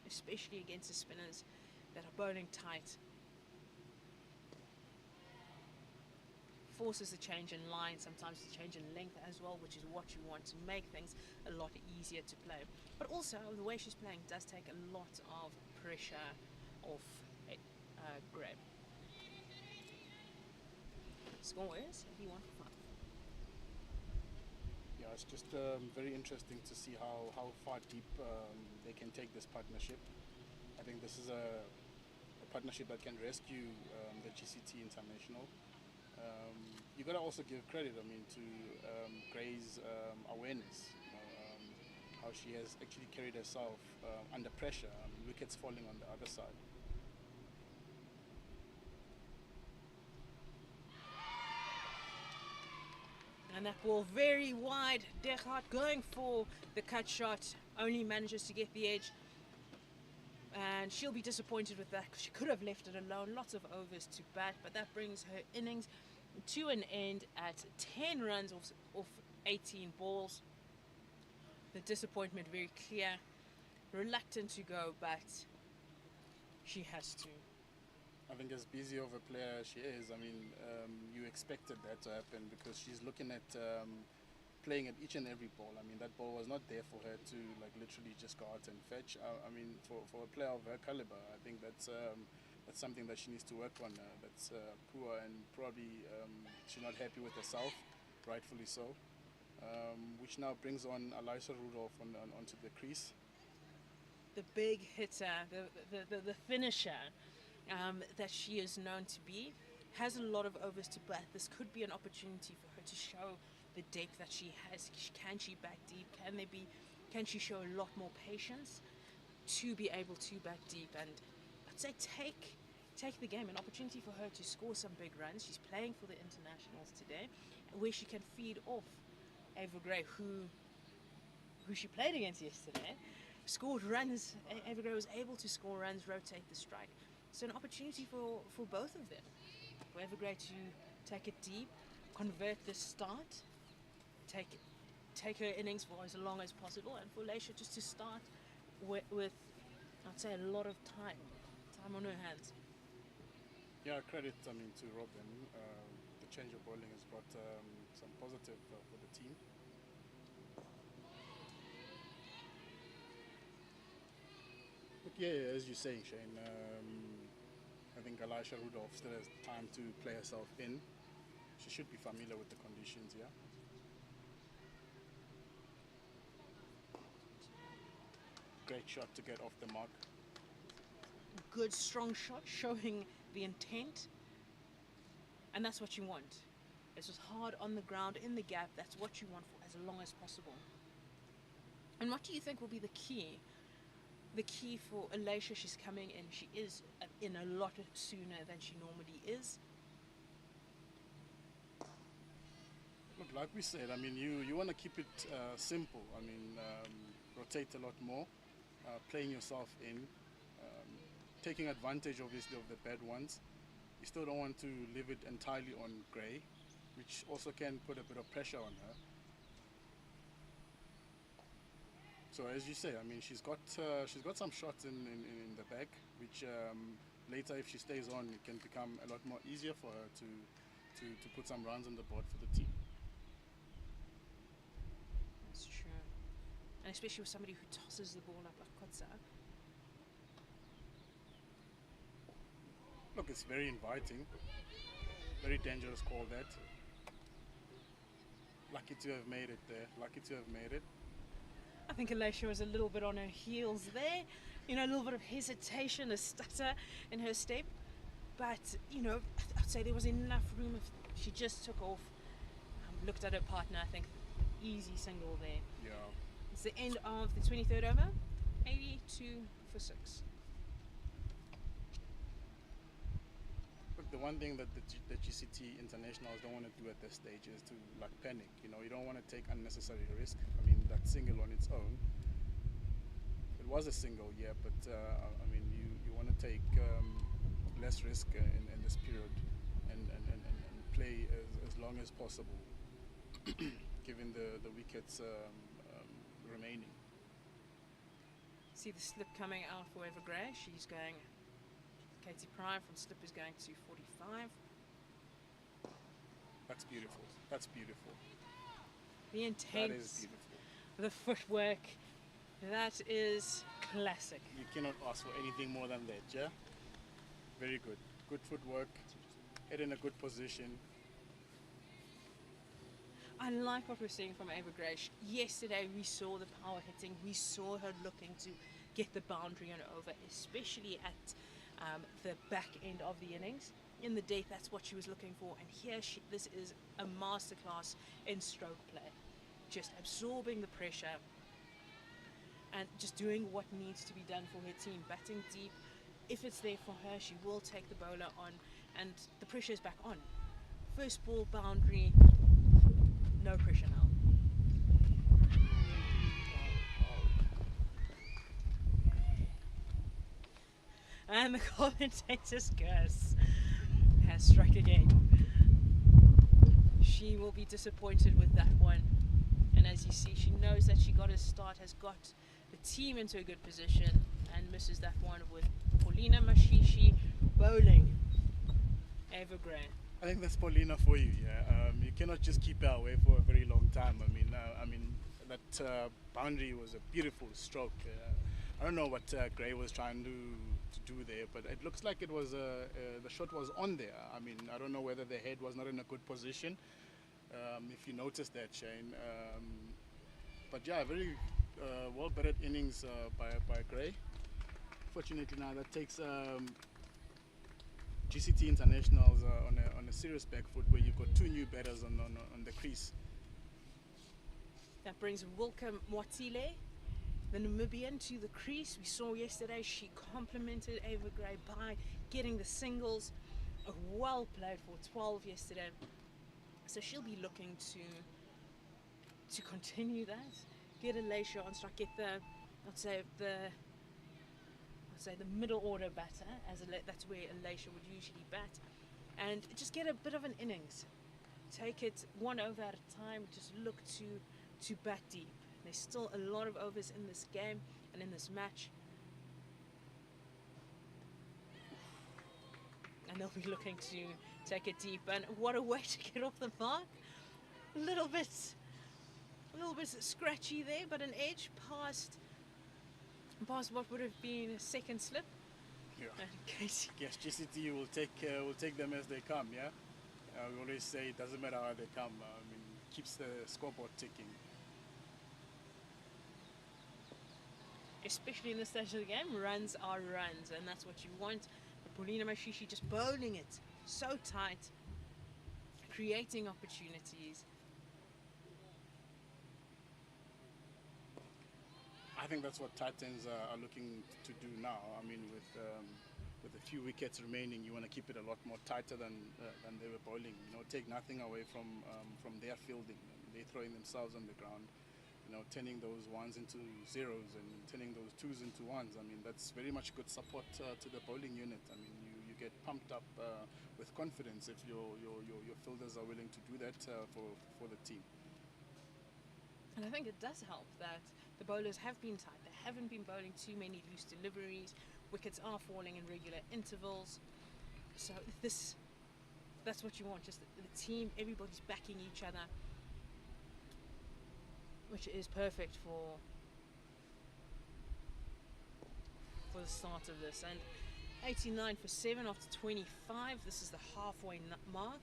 especially against the spinners that are bowling tight. forces a change in line, sometimes a change in length as well, which is what you want to make things a lot easier to play. But also, the way she's playing does take a lot of pressure off Gray. Score is 81-5. Yeah, it's just very interesting to see how far deep they can take this partnership. I think this is a partnership that can rescue the GCT International. You gotta also give credit, I mean, to Gray's awareness. You know, how she has actually carried herself under pressure. Wickets falling on the other side. And that ball very wide. Dechart going for the cut shot, only manages to get the edge. And she'll be disappointed with that because she could have left it alone. Lots of overs to bat, but that brings her innings to an end at 10 runs off 18 balls. The disappointment very clear. Reluctant to go, but she has to. I think as busy of a player as she is, I mean, you expected that to happen because she's looking at playing at each and every ball. I mean, that ball was not there for her to like literally just go out and fetch. I mean, for a player of her caliber, I think that's something that she needs to work on. That's poor, and probably she's not happy with herself, rightfully so. Which now brings on Elisha Rudolph onto the crease. The big hitter, the finisher that she is known to be, has a lot of overs to bat. This could be an opportunity for her to show the depth that she has. Can she bat deep? Can she show a lot more patience to be able to bat deep? And I'd say take the game, an opportunity for her to score some big runs. She's playing for the internationals today, where she can feed off Ava Gray, who she played against yesterday, scored runs. Ava Gray was able to score runs, rotate the strike. So an opportunity for both of them. For Ava Gray to take it deep, convert the start, take her innings for as long as possible, and for Leisha just to start with I'd say, a lot of time on her hands. Yeah, credit, I mean, to Robin. The change of bowling has brought some positive for the team. But yeah, as you're saying, Shane, I think Elisha Rudolph still has time to play herself in. She should be familiar with the conditions, yeah. Great shot to get off the mark. Good, strong shot, showing the intent. And that's what you want. It's just hard on the ground, in the gap. That's what you want for as long as possible. And what do you think will be the key? The key for Elisha, she's coming in. She is in a lot sooner than she normally is. Look, like we said, I mean, you want to keep it simple. I mean, rotate a lot more, playing yourself in, taking advantage, obviously, of the bad ones. You still don't want to leave it entirely on Gray, which also can put a bit of pressure on her. So as you say, I mean, she's got some shots in the bag, which later, if she stays on, it can become a lot more easier for her to put some runs on the board for the team. That's true. And especially with somebody who tosses the ball up like Kotsa. Look, it's very inviting. Very dangerous call, that. Lucky to have made it there. Lucky to have made it. I think Elisha was a little bit on her heels there. You know, a little bit of hesitation, a stutter in her step. But, you know, I'd say there was enough room if she just took off, looked at her partner, I think easy single there. Yeah. It's the end of the 23rd over, 82 for 6. Look, the one thing that the GCT internationals don't want to do at this stage is to like panic. You know, you don't want to take unnecessary risk. I mean, that single on its own, it was a single, yeah, but I mean, you want to take less risk in this period and play as long as possible, given the wickets remaining. See the slip coming out for Eva Gray. She's going, Katie Prime from slip is going to 45. That's beautiful. That's beautiful. The That is intense, beautiful. the footwork, that is classic. You cannot ask for anything more than that, yeah? Very good. Good footwork, head in a good position. I like what we're seeing from Ava Gray. Yesterday we saw the power hitting, we saw her looking to get the boundary and over, especially at the back end of the innings. In the depth, that's what she was looking for, and here this is a masterclass in stroke play. Just absorbing the pressure and just doing what needs to be done for her team. Batting deep, if it's there for her, she will take the bowler on, and the pressure is back on. First ball boundary, no pressure now. And the commentator's curse has struck again. She will be disappointed with that one. And as you see, she knows that she got a start, has got the team into a good position, and misses that one with Paulina Mashishi bowling Ava Gray. I think that's Paulina for you. Yeah, you cannot just keep her away for a very long time. I mean that boundary was a beautiful stroke. I don't know what Gray was trying to do there, but it looks like it was the shot was on there. I mean, I don't know whether the head was not in a good position. If you noticed that, Shane. But yeah, very well batted innings by Gray. Fortunately, now that takes GCT internationals on a serious back foot, where you've got two new batters on the crease. That brings Wilcom Mwatile, the Namibian, to the crease. We saw yesterday she complimented Ava Gray by getting the singles. A well played for 12 yesterday. So she'll be looking to continue that. Get Alacia on strike, get the middle order batter, that's where Alacia would usually bat, and just get a bit of an innings. Take it one over at a time, just look to bat deep. There's still a lot of overs in this game and in this match, and they'll be looking to take it deep. And what a way to get off the mark. A little bit scratchy there, but an edge past what would have been a second slip. Yeah. Casey. Yes, GCT will take them as they come. Yeah, we always say it doesn't matter how they come. I mean, keeps the scoreboard ticking. Especially in this stage of the game, runs are runs, and that's what you want. But Paulina Mashishi just bowling it so tight, creating opportunities. I think that's what Titans are looking to do now. I mean, with a few wickets remaining, you want to keep it a lot more tighter than they were bowling. You know, take nothing away from their fielding. They're throwing themselves on the ground. You know, turning those ones into zeros and turning those twos into ones. I mean, that's very much good support to the bowling unit. I mean, you get pumped up with confidence if your fielders are willing to do that for the team. And I think it does help that the bowlers have been tight. They haven't been bowling too many loose deliveries. Wickets are falling in regular intervals. So that's what you want, just the team, everybody's backing each other, which is perfect for the start of this. And 89 for 7 after 25. This is the halfway mark.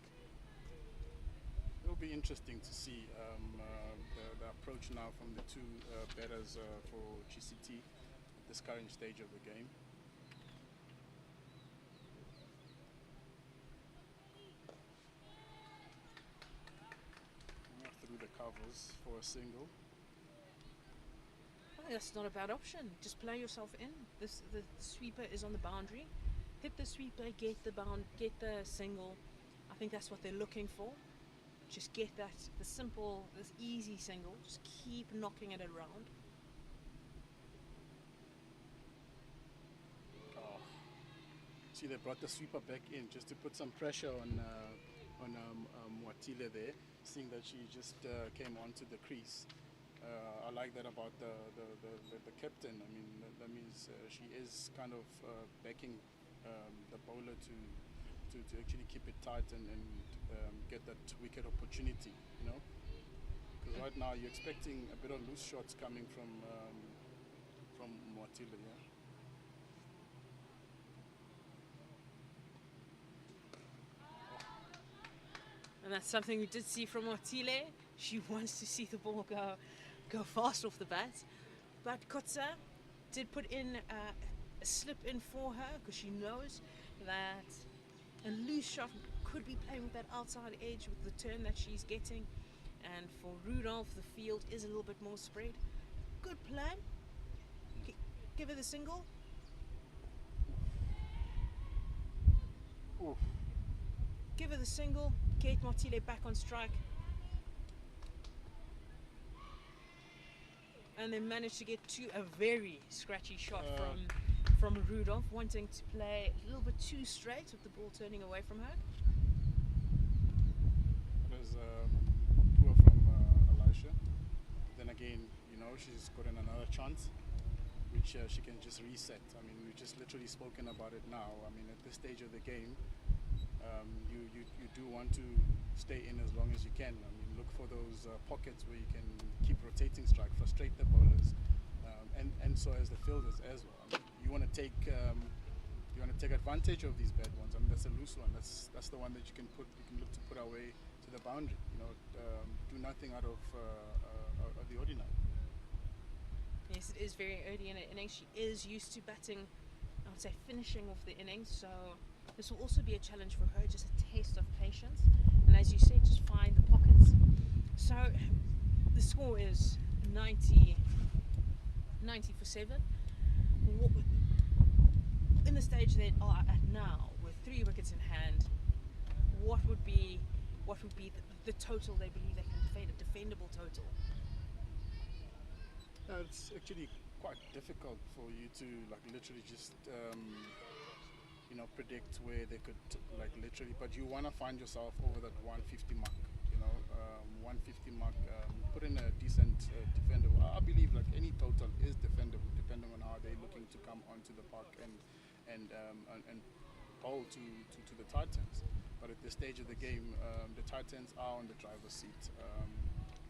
It'll be interesting to see the approach now from the two batters for GCT at this current stage of the game. Through the covers for a single. I think that's not a bad option. Just play yourself in. The sweeper is on the boundary. Hit the sweeper, get the single. I think that's what they're looking for. Just get this easy single. Just keep knocking it around. Oh. See, they brought the sweeper back in just to put some pressure on Mwatile there, seeing that she just came onto the crease. I like that about the captain. I mean, that means she is kind of backing the bowler to actually keep it tight and get that wicket opportunity, you know. Because right now you're expecting a bit of loose shots coming from Mwatile, yeah. And that's something we did see from Otile. She wants to see the ball go fast off the bat. But Kotsa did put in a slip in for her because she knows that a loose shot could be playing with that outside edge with the turn that she's getting. And for Rudolph, the field is a little bit more spread. Good plan. Give her the single. Oof. Give her the single. Kate Martile back on strike. And they managed to get to a very scratchy shot from Rudolph, wanting to play a little bit too straight with the ball turning away from her. There's poor from Elisha. Then again, you know, she's gotten another chance, which she can just reset. I mean, we've just literally spoken about it now. I mean, at this stage of the game, you do want to stay in as long as you can. I mean, look for those pockets where you can keep rotating strike, frustrate the bowlers, and so as the fielders as well. I mean, you want to take advantage of these bad ones. I mean, that's a loose one. That's the one that you can look to put away to the boundary. You know, do nothing out of the ordinary. Yes, it is very early in the innings. She is used to batting, I would say, finishing off the innings. So this will also be a challenge for her, just a taste of patience. And as you said, just find the pockets. So the score is 90 for 7. In the stage they are at now, with 3 wickets in hand, what would be the total they believe they can defend, a defendable total? It's actually quite difficult for you to literally just predict where they could literally, but you want to find yourself over that 150 mark. 150 mark. Put in a decent defender. I believe any total is defendable, depending on how they're looking to come onto the park and bowl to the Titans. But at this stage of the game, the Titans are on the driver's seat.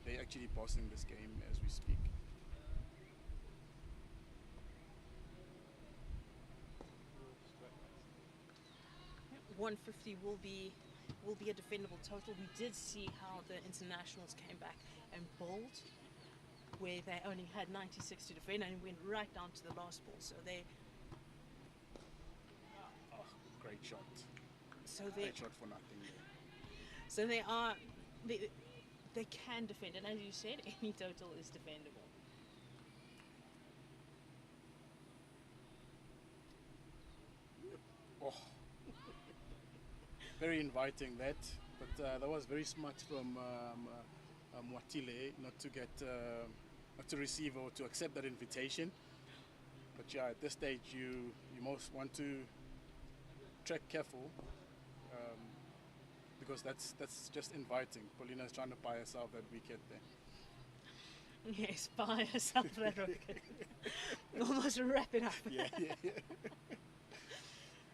They're actually bossing this game as we speak. 150 will be a defendable total. We did see how the internationals came back and bowled, where they only had 96 to defend and went right down to the last ball. So they. Oh, great shot! Great shot for nothing. So they can defend, and as you said, any total is defendable. Oh. Very inviting that, but that was very smart from Mwatile not to receive or to accept that invitation. But yeah, at this stage you most want to tread careful because that's just inviting. Paulina is trying to buy herself that wicket there. Yes, buy herself that wicket. Almost wrap it up. Yeah.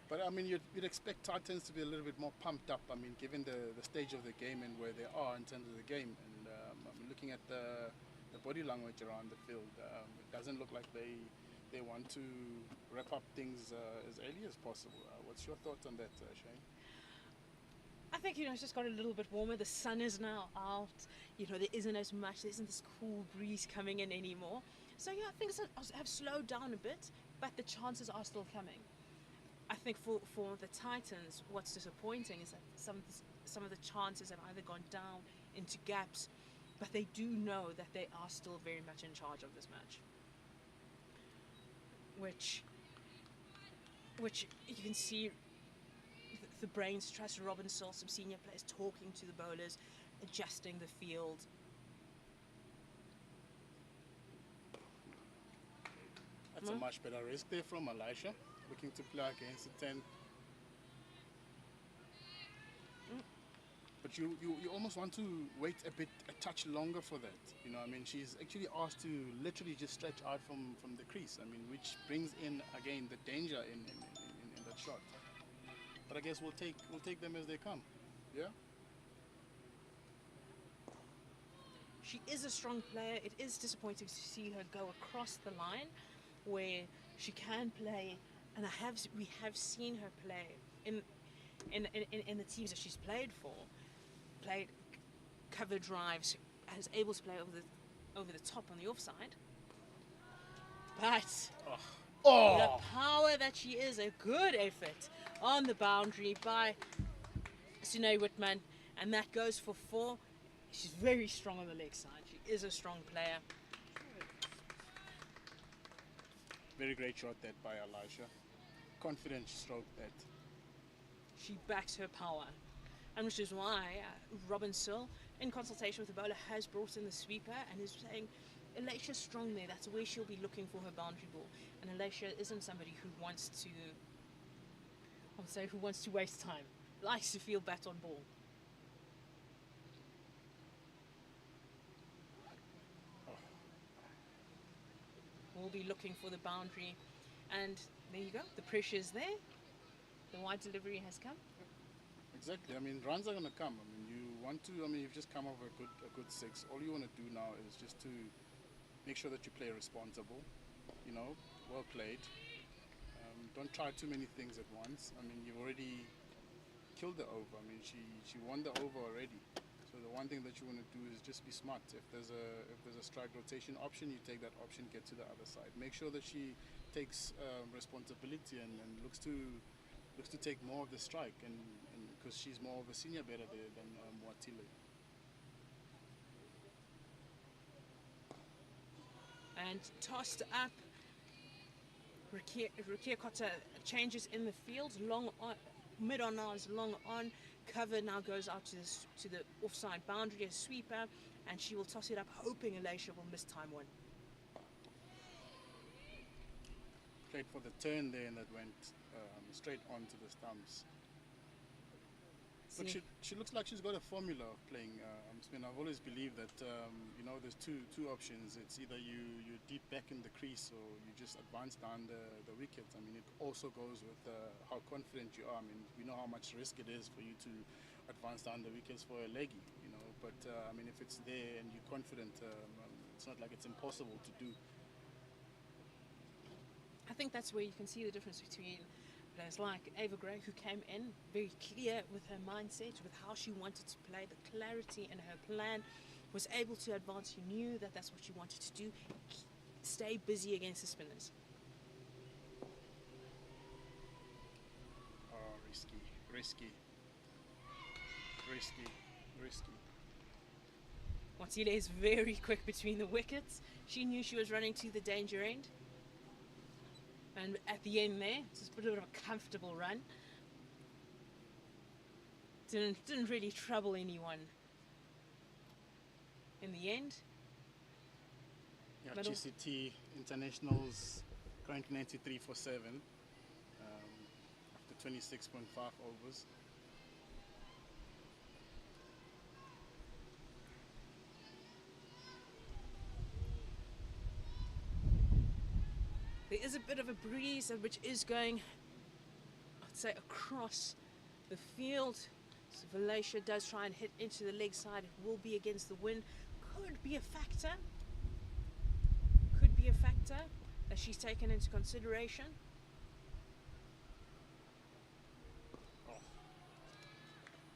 But I mean, you'd expect Titans to be a little bit more pumped up. I mean, given the stage of the game and where they are in terms of the game, and I mean, looking at the body language around the field, it doesn't look like they want to wrap up things as early as possible. What's your thoughts on that, Shane? I think it's just got a little bit warmer. The sun is now out. There isn't as much. There isn't this cool breeze coming in anymore. So yeah, things have slowed down a bit, but the chances are still coming. I think for the Titans, what's disappointing is that some of the chances have either gone down into gaps, but they do know that they are still very much in charge of this match. Which you can see the brains trust Robin Saul, some senior players talking to the bowlers, adjusting the field. That's a much better risk there from Elisha, looking to play against the 10. But you almost want to wait a touch longer for that. I mean, she's actually asked to literally just stretch out from the crease. I mean, which brings in again the danger in that shot. But I guess we'll take them as they come. Yeah. She is a strong player. It is disappointing to see her go across the line where she can play, and we have seen her play in the teams that she's played for, played cover drives, and is able to play over the top on the offside. But the power that she is, a good effort on the boundary by Sune Whitman, and that goes for 4. She's very strong on the leg side. She is a strong player. Very great shot that by Elisha. Confident stroke that. She backs her power, and which is why Robin Searle, in consultation with the bowler, has brought in the sweeper and is saying Elisha's strong there. That's where she'll be looking for her boundary ball. And Elisha isn't somebody who wants to waste time. Likes to feel bat on ball. We'll be looking for the boundary, and there you go. The pressure is there. The wide delivery has come. Exactly. I mean, runs are going to come. I mean, you've just come off a good 6. All you want to do now is just to make sure that you play responsible. You know, well played. Don't try too many things at once. I mean, you've already killed the over. I mean, she won the over already. So the one thing that you want to do is just be smart. If there's a strike rotation option, you take that option, get to the other side. Make sure that she takes responsibility and looks to take more of the strike, and because she's more of a senior batter there than Watile. And tossed up. Rukia Kota changes in the field. Long on, mid on now is long on. Cover now goes out to the offside boundary, a sweeper, and she will toss it up, hoping Elisha will miss time 1. Played for the turn there, and that went straight onto the stumps. But she looks like she's got a formula of playing spin. I've always believed that there's two options. It's either you deep back in the crease, or you just advance down the wicket. I mean, it also goes with how confident you are. I mean, we know how much risk it is for you to advance down the wickets for a leggy, But I mean, if it's there and you're confident, it's not like it's impossible to do. I think that's where you can see the difference between players like Ava Gray, who came in very clear with her mindset, with how she wanted to play, the clarity in her plan, was able to advance. She knew that that's what she wanted to do, stay busy against the spinners. Oh, risky. Watile is very quick between the wickets. She knew she was running to the danger end. And at the end there, just a bit of a comfortable run. Didn't really trouble anyone in the end. Yeah, But GCT internationals currently 93 for 7 after 26.5 overs. There is a bit of a breeze which is going, I'd say, across the field. So Elisha does try and hit into the leg side. It will be against the wind. Could be a factor that she's taken into consideration.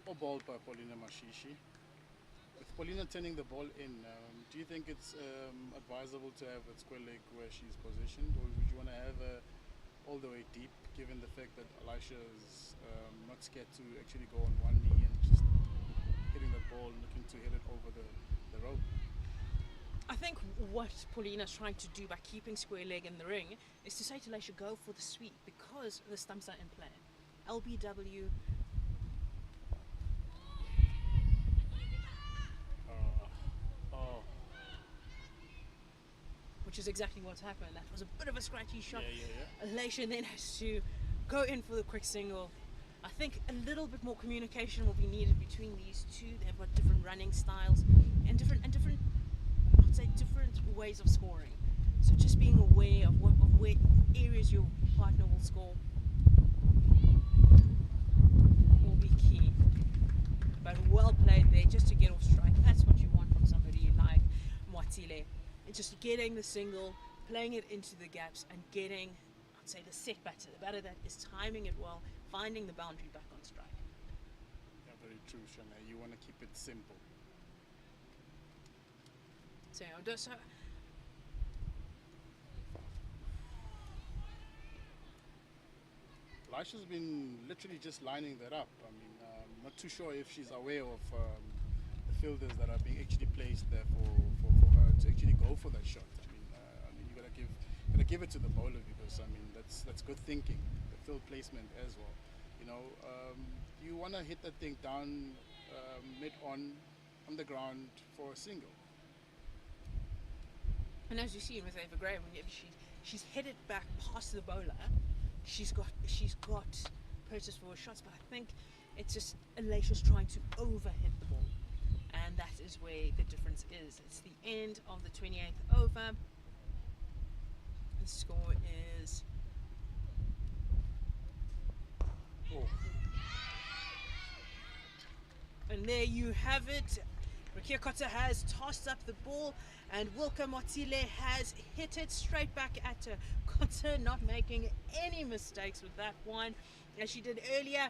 Or balled by Paulina Mashishi. With Paulina turning the ball in, do you think it's advisable to have a square leg where she's positioned, or would you want to have her all the way deep, given the fact that Elisha is not scared to actually go on one knee and just hitting the ball, looking to hit it over the rope? I think what Paulina's trying to do by keeping square leg in the ring is to say to Elisha, go for the sweep, because the stumps are in play. LBW. Which is exactly what's happened. That was a bit of a scratchy shot. Yeah. Elisha then has to go in for the quick single. I think a little bit more communication will be needed between these two. They've got different running styles and different I'd say different ways of scoring. So just being aware of where areas your partner will score. played there just to get off strike. That's what you want from somebody like Mwatile. It's just getting the single, playing it into the gaps, and getting, I'd say, the set batter. The batter that is timing it well, finding the boundary back on strike. Yeah, very true, Shanae. You want to keep it simple. So, Elisha's been literally just lining that up. I mean, I'm not too sure if she's aware of the fielders that are being actually placed there for her to actually go for that shot. I mean, you gotta give it to the bowler, because I mean that's good thinking. The field placement as well. You know, you want to hit that thing down mid on the ground for a single. and as you see with Ava Gray, whenever she's headed back past the bowler, she's got purchase for her shots, but I think it's just Alicia's trying to overhit the ball, and that is where the difference is. It's the end of the 28th over. The score is and there you have it. Rukia Kota has tossed up the ball, and Wilka Motile has hit it straight back at her. Kota not making any mistakes with that one, as she did earlier.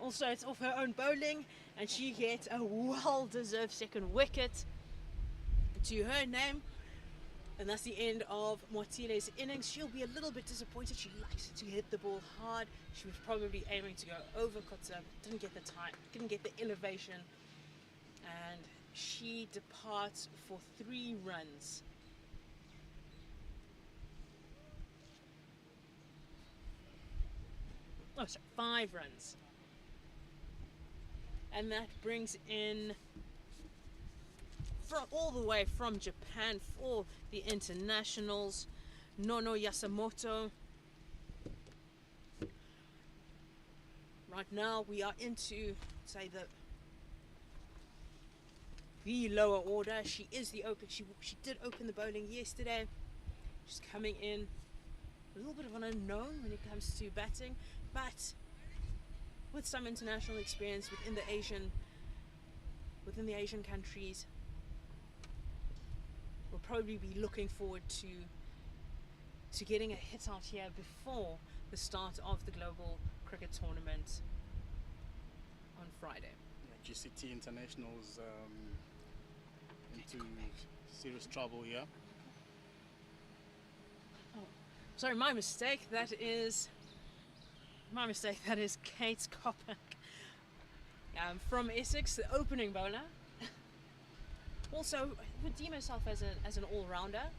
Also, it's off her own bowling, and she gets a well-deserved second wicket to her name. And that's the end of Motile's innings. She'll be a little bit disappointed. She likes to hit the ball hard. She was probably aiming to go over Kota, didn't get the time, didn't get the elevation, and she departs for 3 runs. Oh, sorry, 5 runs. And that brings in, from all the way from Japan for the internationals, Nono Yasumoto. Right now we are into, say, the lower order. She is the open. She did open the bowling yesterday. She's coming in a little bit of an unknown when it comes to batting, but with some international experience within the Asian countries, we'll probably be looking forward to getting a hit out here before the start of the global cricket tournament on Friday. Yeah, GCT internationals into serious trouble here. Oh, sorry, my mistake. That is Kate Kopic from Essex, the opening bowler. Also, would deem herself as an all-rounder.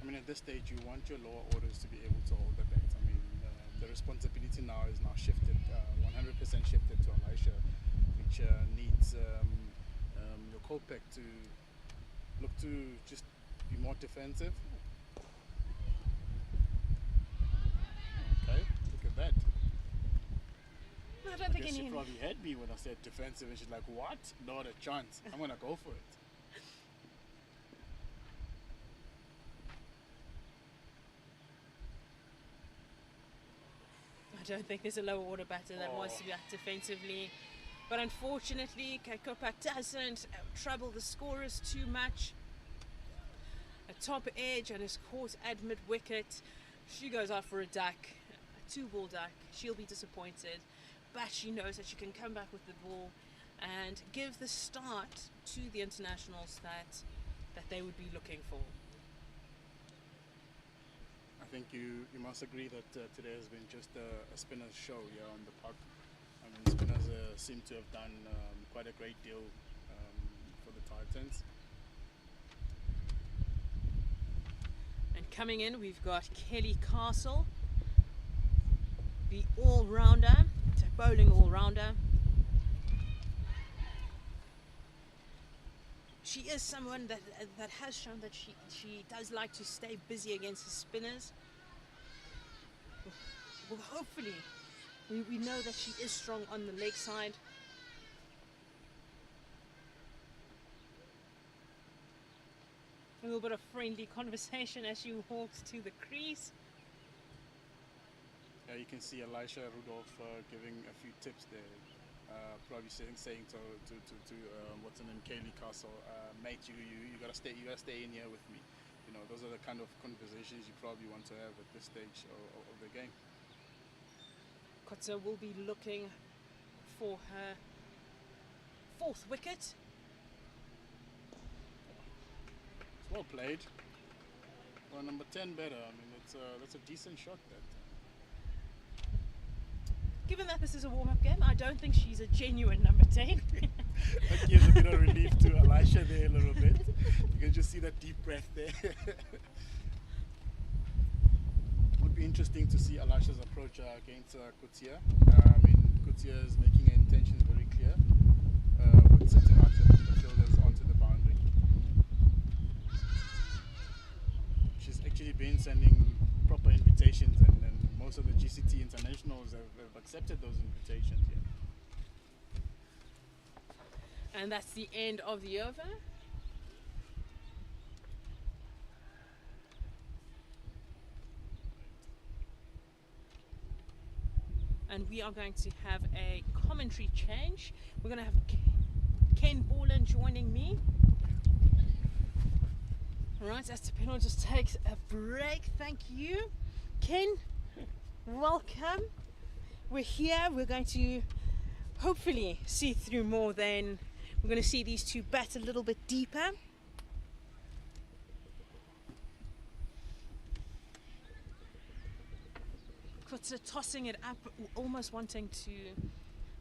I mean, at this stage, you want your lower orders to be able to hold the bat. I mean, the responsibility now is shifted, 100% shifted to Elisha, which needs your Kopek to look to just be more defensive. Okay, look at that. I don't think Guess she any. probably had me when I said defensive, and she's like, "What? Not a chance. I'm gonna go for it." I don't think there's a lower order batter that wants to be act defensively. But unfortunately, Kate Kopic doesn't trouble the scorers too much. A top edge and is caught at mid-wicket. She goes out for a duck, a 2-ball duck. She'll be disappointed, but she knows that she can come back with the ball and give the start to the internationals that they would be looking for. I think you must agree that today has been just a spinner's show here on the park. I mean, spinners seem to have done quite a great deal for the Titans. And coming in, we've got Kelly Castle, the all-rounder, bowling all-rounder. She is someone that has shown that she does like to stay busy against the spinners. Well, hopefully, we know that she is strong on the leg side. A little bit of friendly conversation as she walks to the crease. Yeah, you can see Elisha Rudolph giving a few tips there. Probably saying to what's her name, Kaylee Castle, mate, you gotta stay in here with me. You know, those are the kind of conversations you probably want to have at this stage of the game. Kotze will be looking for her fourth wicket. It's well played. Well, number 10 better. I mean, that's a decent shot. That. Given that this is a warm-up game, I don't think she's a genuine number 10. That gives a bit of relief to Elisha there a little bit. You can just see that deep breath there. Would be interesting to see Elisha's approach against Kutia. I mean, Kutia is making her intentions very clear with sitting out the fielders onto the boundary. She's actually been sending proper invitations, and most of the GCT internationals have accepted those invitations. Yeah. And that's the end of the over. And we are going to have a commentary change. We're going to have Ken Borland joining me. Alright, as Tapino just takes a break. Thank you. Ken, welcome. We're here. We're going to hopefully see through more than... We're going to see these two bat a little bit deeper. Kutsa tossing it up, almost wanting to,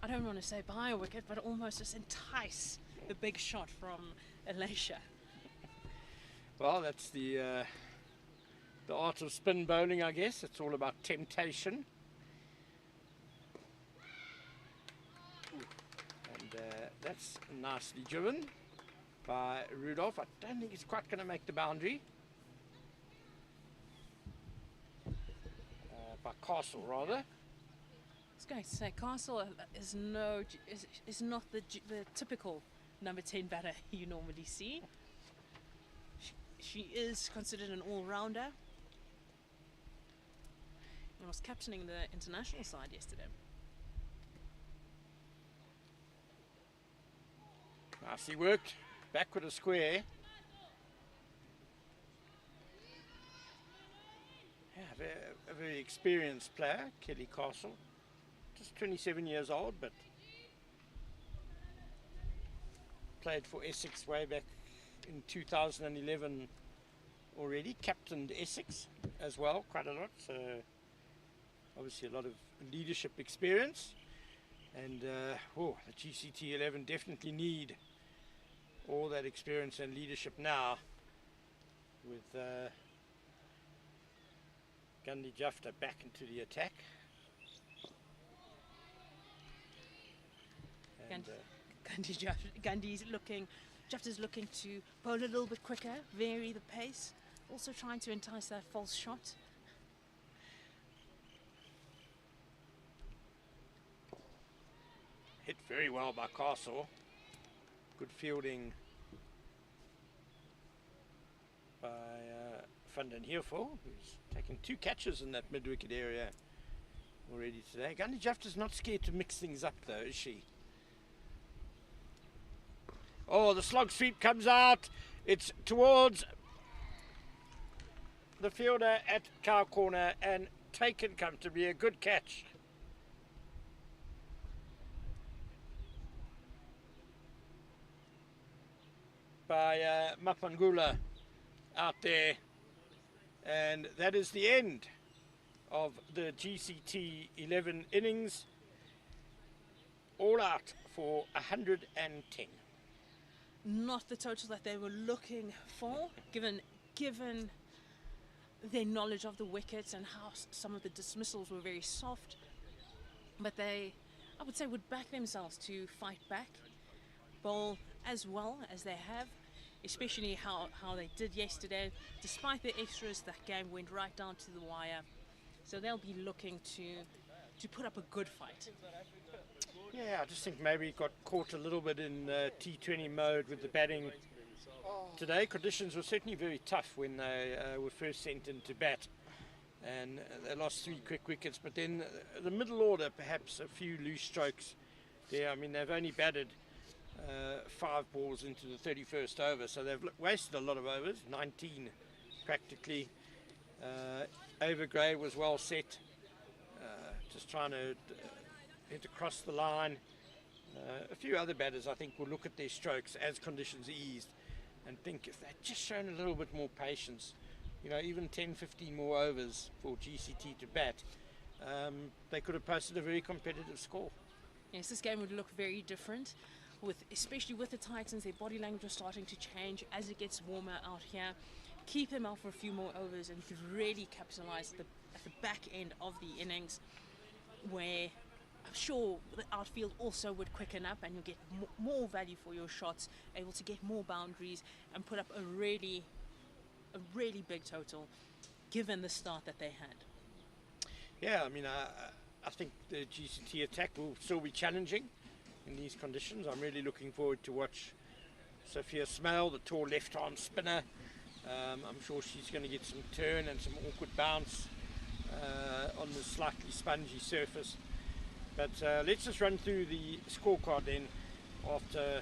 I don't want to say buy a wicket, but almost just entice the big shot from Elisha. Well, that's the art of spin bowling, I guess. It's all about temptation. And that's nicely driven by Rudolph. I don't think he's quite going to make the boundary. By Castle, rather. I was going to say Castle is not the typical number 10 batter you normally see. She is considered an all-rounder and was captaining the international side yesterday. Nicely worked. Back with a square. Yeah, a very experienced player, Kelly Castle. Just 27 years old, but played for Essex way back in 2011 already. Captained Essex as well, quite a lot. So obviously a lot of leadership experience. And the GCT 11 definitely need all that experience and leadership now with Gandhi Jafta back into the attack. And Jafta's looking to bowl a little bit quicker, vary the pace, also trying to entice that false shot. hit very well by Castle. Good fielding by Van den Heerful, who's taken 2 catches in that mid-wicket area already today. Gandhi Jafta's not scared to mix things up though, is she? Oh, the slog sweep comes out. It's towards the fielder at cow corner and taken comfortably. A good catch. By Mapangula out there. And that is the end of the GCT 11 innings. All out for 110. Not the total that they were looking for, given their knowledge of the wickets and how some of the dismissals were very soft. But they, I would say, would back themselves to fight back, bowl as well as they have, especially how they did yesterday. Despite the extras, that game went right down to the wire. So they'll be looking to put up a good fight. Yeah, I just think maybe got caught a little bit in T20 mode with the batting today. Conditions were certainly very tough when they were first sent into bat. and they lost 3 quick wickets. But then the middle order, perhaps a few loose strokes there. I mean, they've only batted 5 balls into the 31st over, so they've wasted a lot of overs, 19 practically. Overgray was well set, just trying to hit across the line. A few other batters, I think, will look at their strokes as conditions eased and think if they'd just shown a little bit more patience, you know, even 10-15 more overs for GCT to bat, they could have posted a very competitive score. Yes, this game would look very different, especially with the Titans. Their body language is starting to change as it gets warmer out here. Keep them out for a few more overs and you could really capitalize at the back end of the innings, where I'm sure the outfield also would quicken up and you'll get more value for your shots, able to get more boundaries and put up a really big total given the start that they had. Yeah, I mean, I think the GCT attack will still be challenging in these conditions. I'm really looking forward to watch Sophia Smale, the tall left-arm spinner. I'm sure she's going to get some turn and some awkward bounce on the slightly spongy surface. But let's just run through the scorecard then after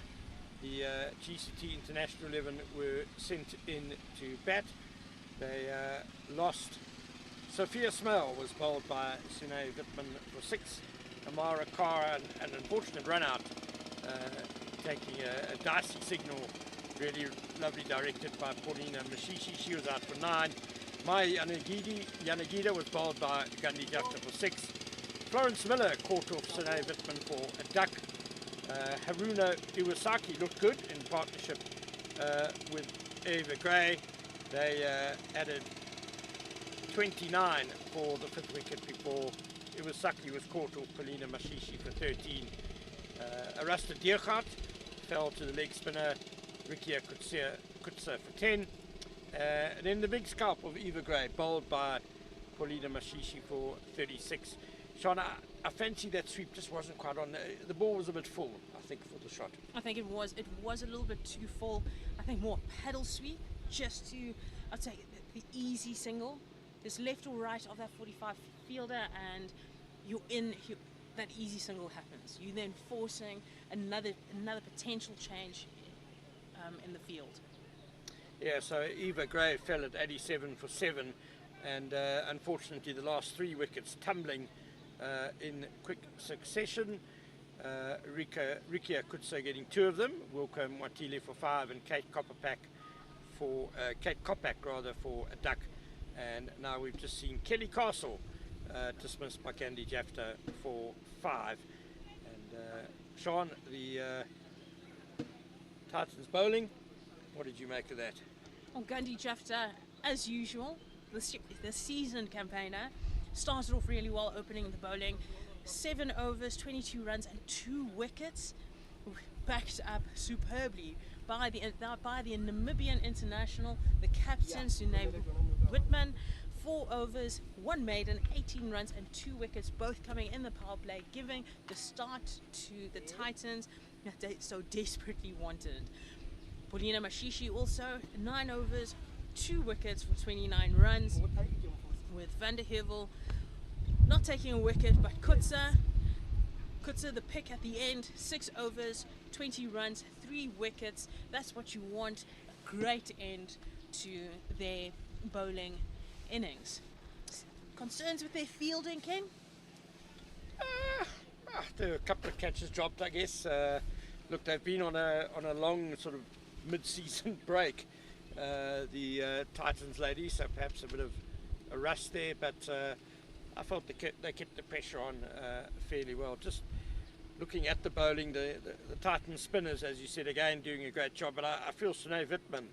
the GCT International 11 were sent in to bat. They lost. Sophia Smale was bowled by Sune Wittmann for 6. Amara Kara, an unfortunate run out, taking a dicey signal, really lovely directed by Paulina Mashishi. She was out for 9. Mai Yanagida was bowled by Gandhi Jafta for 6. Florence Miller caught off Sune Wittmann for a duck. Haruna Iwasaki looked good in partnership with Eva Gray. They added 29 for the 5th wicket before Iwasaki was caught off Paulina Mashishi for 13. Arasta Diergaard fell to the leg spinner Rikia Kutsa for 10. And then the big scalp of Eva Gray, bowled by Paulina Mashishi for 36. Sean, I fancy that sweep just wasn't quite on. The ball was a bit full, I think, for the shot. I think it was a little bit too full. I think more paddle sweep, just to, I'd say, the easy single. Just left or right of that 45 fielder and that easy single happens. You're then forcing another potential change in the field. Yeah, so Eva Gray fell at 87 for 7, and unfortunately the last 3 wickets tumbling in quick succession. Rikia Kutsa getting 2 of them, Wilco Mwatile for 5, and Kate Kopak for a duck. And now we've just seen Kelly Castle dismissed by Gandhi Jafta for 5. And Sean, the Titans bowling, what did you make of that? Well, Gandhi Jafta, as usual, the seasoned campaigner, started off really well, opening the bowling. 7 overs, 22 runs and 2 wickets, backed up superbly by the Namibian international, the captain, Sune Wittmann. 4 overs, 1 maiden, 18 runs and 2 wickets, both coming in the power play, giving the start to the Titans that they so desperately wanted. Paulina Mashishi also 9 overs, 2 wickets for 29 runs, with Van der Hevel not taking a wicket, but Kutsa the pick at the end, 6 overs, 20 runs, 3 wickets. That's what you want, a great end to their bowling innings. Concerns with their fielding, Ken? There were a couple of catches dropped, I guess. Look, they've been on a long sort of mid-season break, the Titans ladies, so perhaps a bit of a rush there, but I felt they kept the pressure on fairly well. Just looking at the bowling, the Titan spinners, as you said, again doing a great job, but I feel Sune Wittmann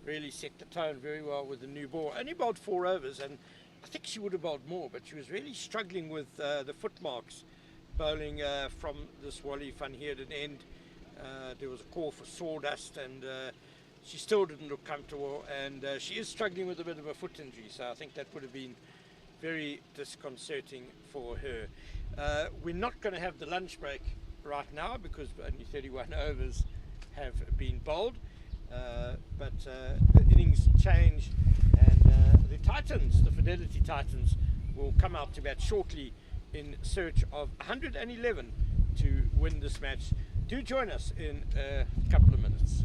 really set the tone very well with the new ball. Only bowled 4 overs, and I think she would have bowled more, but she was really struggling with the footmarks, bowling from this Wally van Heerden end. There was a call for sawdust, and she still didn't look comfortable, and she is struggling with a bit of a foot injury, so I think that would have been very disconcerting for her. We're not going to have the lunch break right now because only 31 overs have been bowled, but the innings change, and the the Titans, the Fidelity Titans, will come out to bat shortly in search of 111 to win this match. Do join us in a couple of minutes.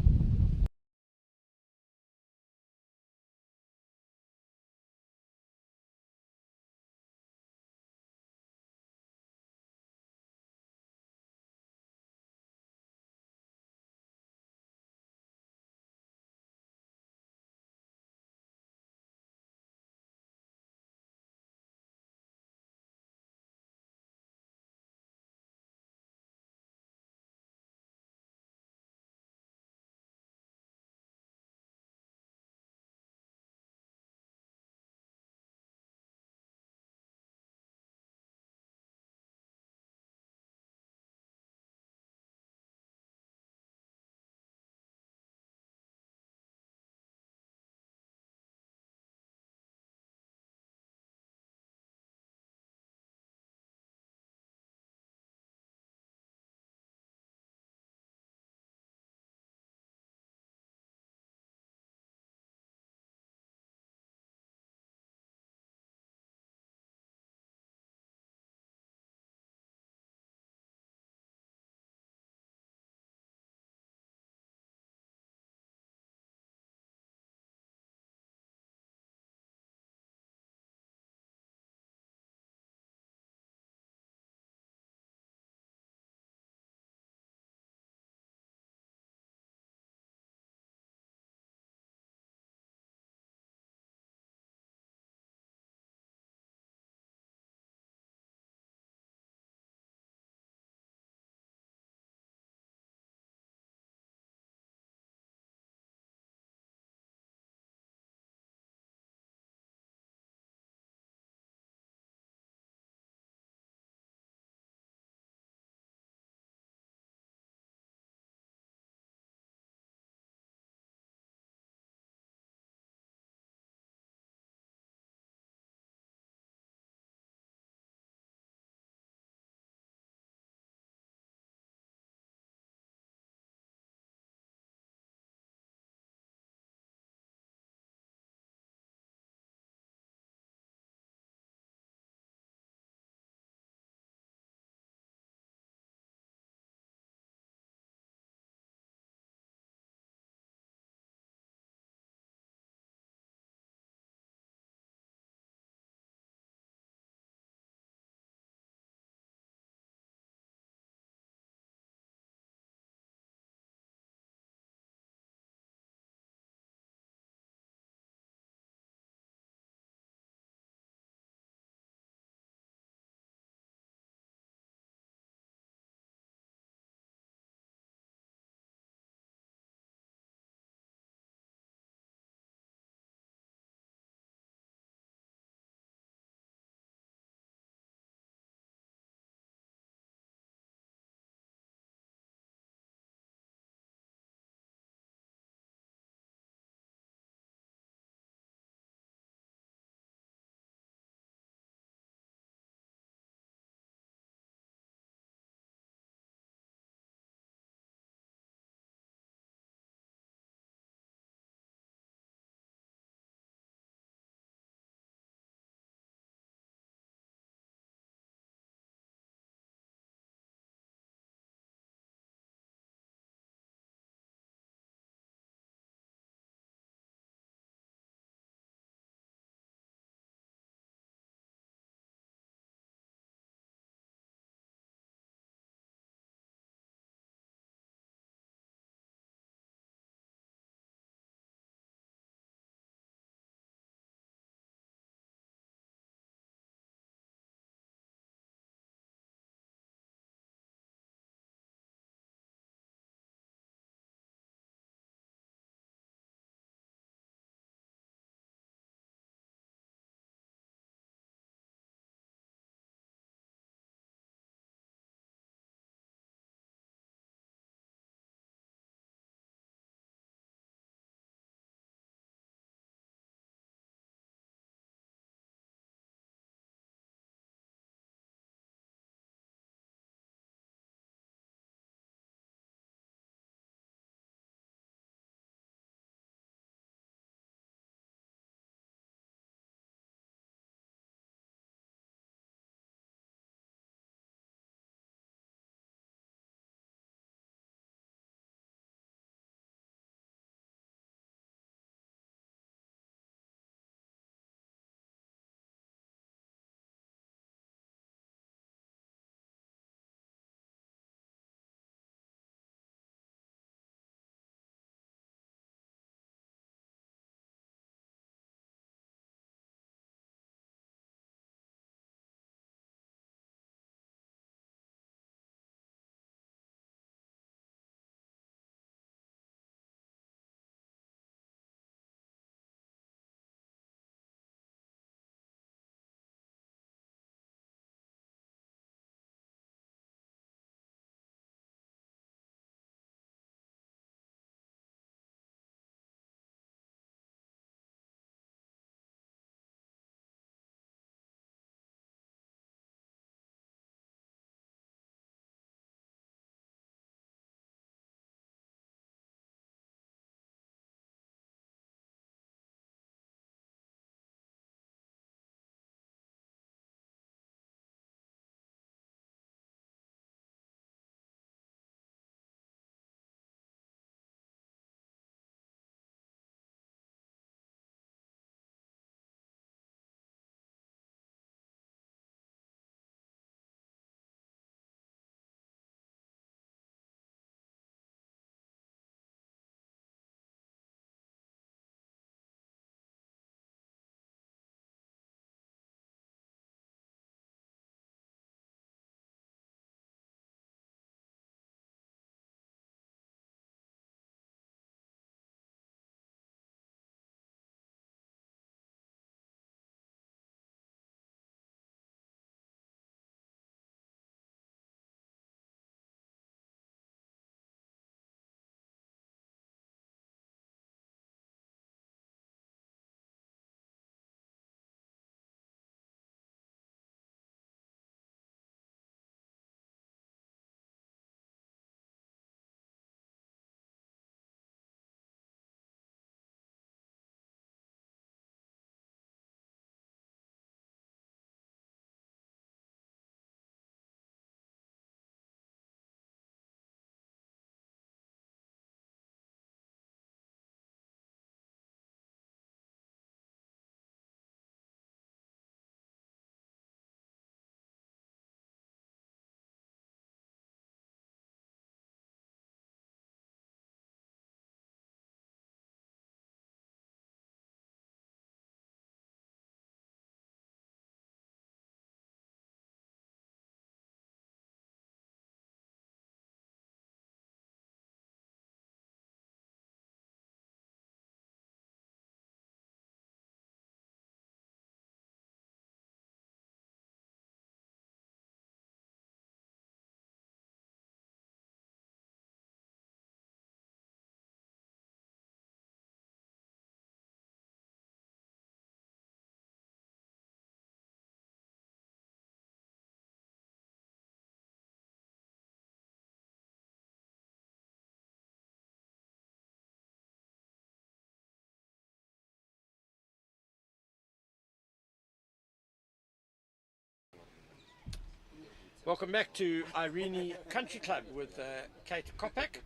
Welcome back to Irene Country Club with Kate Kopak,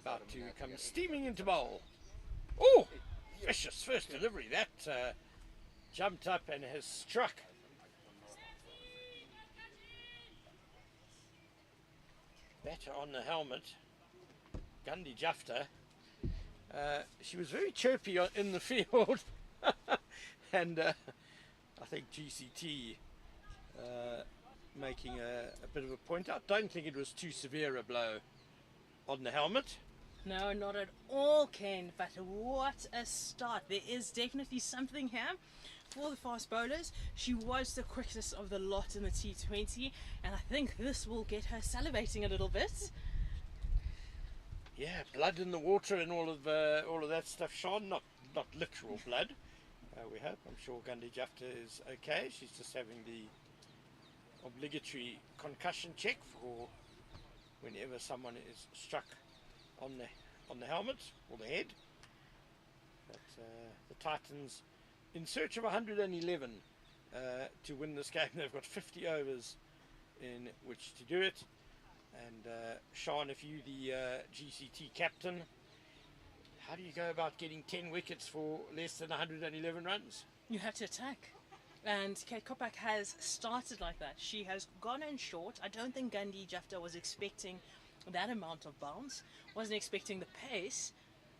about to come steaming into bowl. Oh, vicious first delivery. That jumped up and has struck. Batter on the helmet, Gandhi Jafta. She was very chirpy in the field, and I think GCT making a bit of a point. I don't think it was too severe a blow on the helmet. No, not at all, Ken, but what a start. There is definitely something here for the fast bowlers. She was the quickest of the lot in the T20, and I think this will get her salivating a little bit. Yeah, blood in the water and all of that stuff, Sean. Not literal blood. We hope. I'm sure Gandhi Jafta is okay. She's just having the obligatory concussion check for whenever someone is struck on the helmet or the head. But the Titans, in search of 111 to win this game, they've got 50 overs in which to do it. And Sean, if you the GCT captain, how do you go about getting 10 wickets for less than 111 runs? You have to attack. And Kate Kopak has started like that. She has gone in short. I don't think Gandhi Jafta was expecting that amount of bounce, wasn't expecting the pace,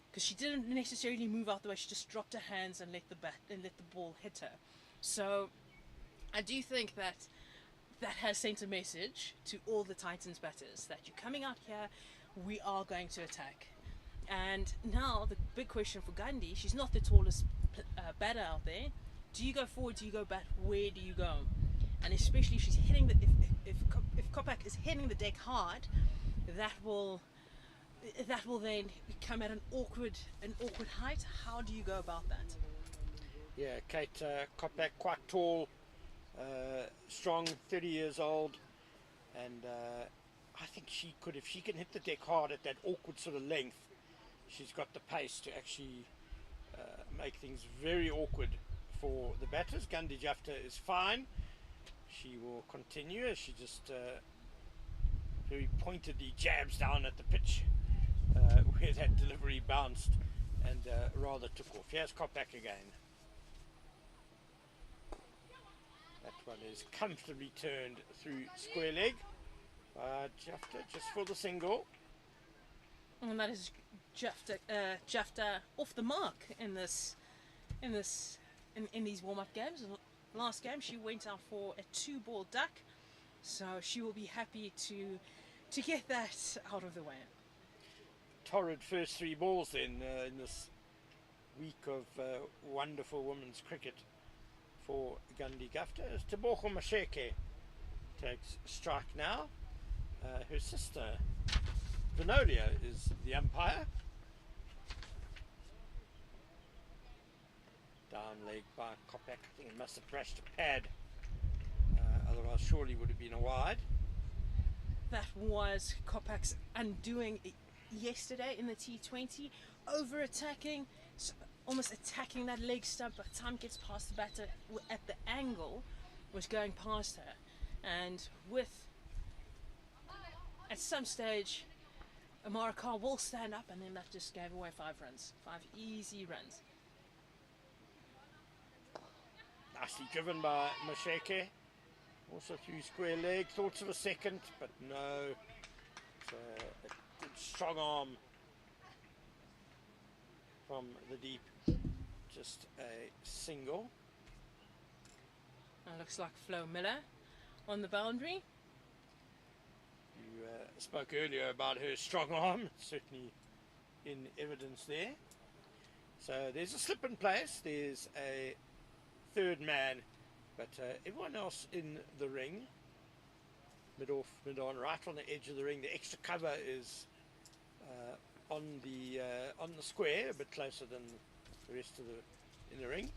because she didn't necessarily move out the way. She just dropped her hands and let the ball hit her. So I do think that has sent a message to all the Titans batters that you're coming out here, we are going to attack. And now the big question for Gandhi, she's not the tallest batter out there. Do you go forward? Do you go back? Where do you go? And especially if she's hitting if Kopak is hitting the deck hard, that will then come at an awkward height. How do you go about that? Yeah, Kate Kopak, quite tall, strong, 30 years old, and I think she could, if she can hit the deck hard at that awkward sort of length, she's got the pace to actually make things very awkward for the batters. Gandhi Jafta is fine. She will continue as she just very pointedly jabs down at the pitch where that delivery bounced and rather took off. Here's Kopak again. That one is comfortably turned through square leg. Jafta just for the single. And that is Jafta off the mark in these warm-up games. Last game she went out for a 2-ball duck, so she will be happy to get that out of the way. Torrid first 3 balls then in this week of wonderful women's cricket for Gandhi Jafta. As Tebogo Masheke takes strike now. Her sister Vinolia is the umpire. Down leg by Kopak. I think it must have crashed a pad. Otherwise surely would have been a wide. That was Kopak's undoing yesterday in the T20. Over-attacking, almost attacking that leg stump. By the time it gets past the batter at the angle, was going past her. And at some stage, Amara Khan will stand up, and then that just gave away 5 runs. 5 easy runs. Nicely driven by Masheke. Also through square leg. Thoughts of a second, but no. It's a good strong arm from the deep. Just a single. It looks like Flo Miller on the boundary. You spoke earlier about her strong arm. Certainly in evidence there. So there's a slip in place. There's a third man, but everyone else in the ring, mid off, mid on, right on the edge of the ring. The extra cover is on the square, a bit closer than the rest of in the ring.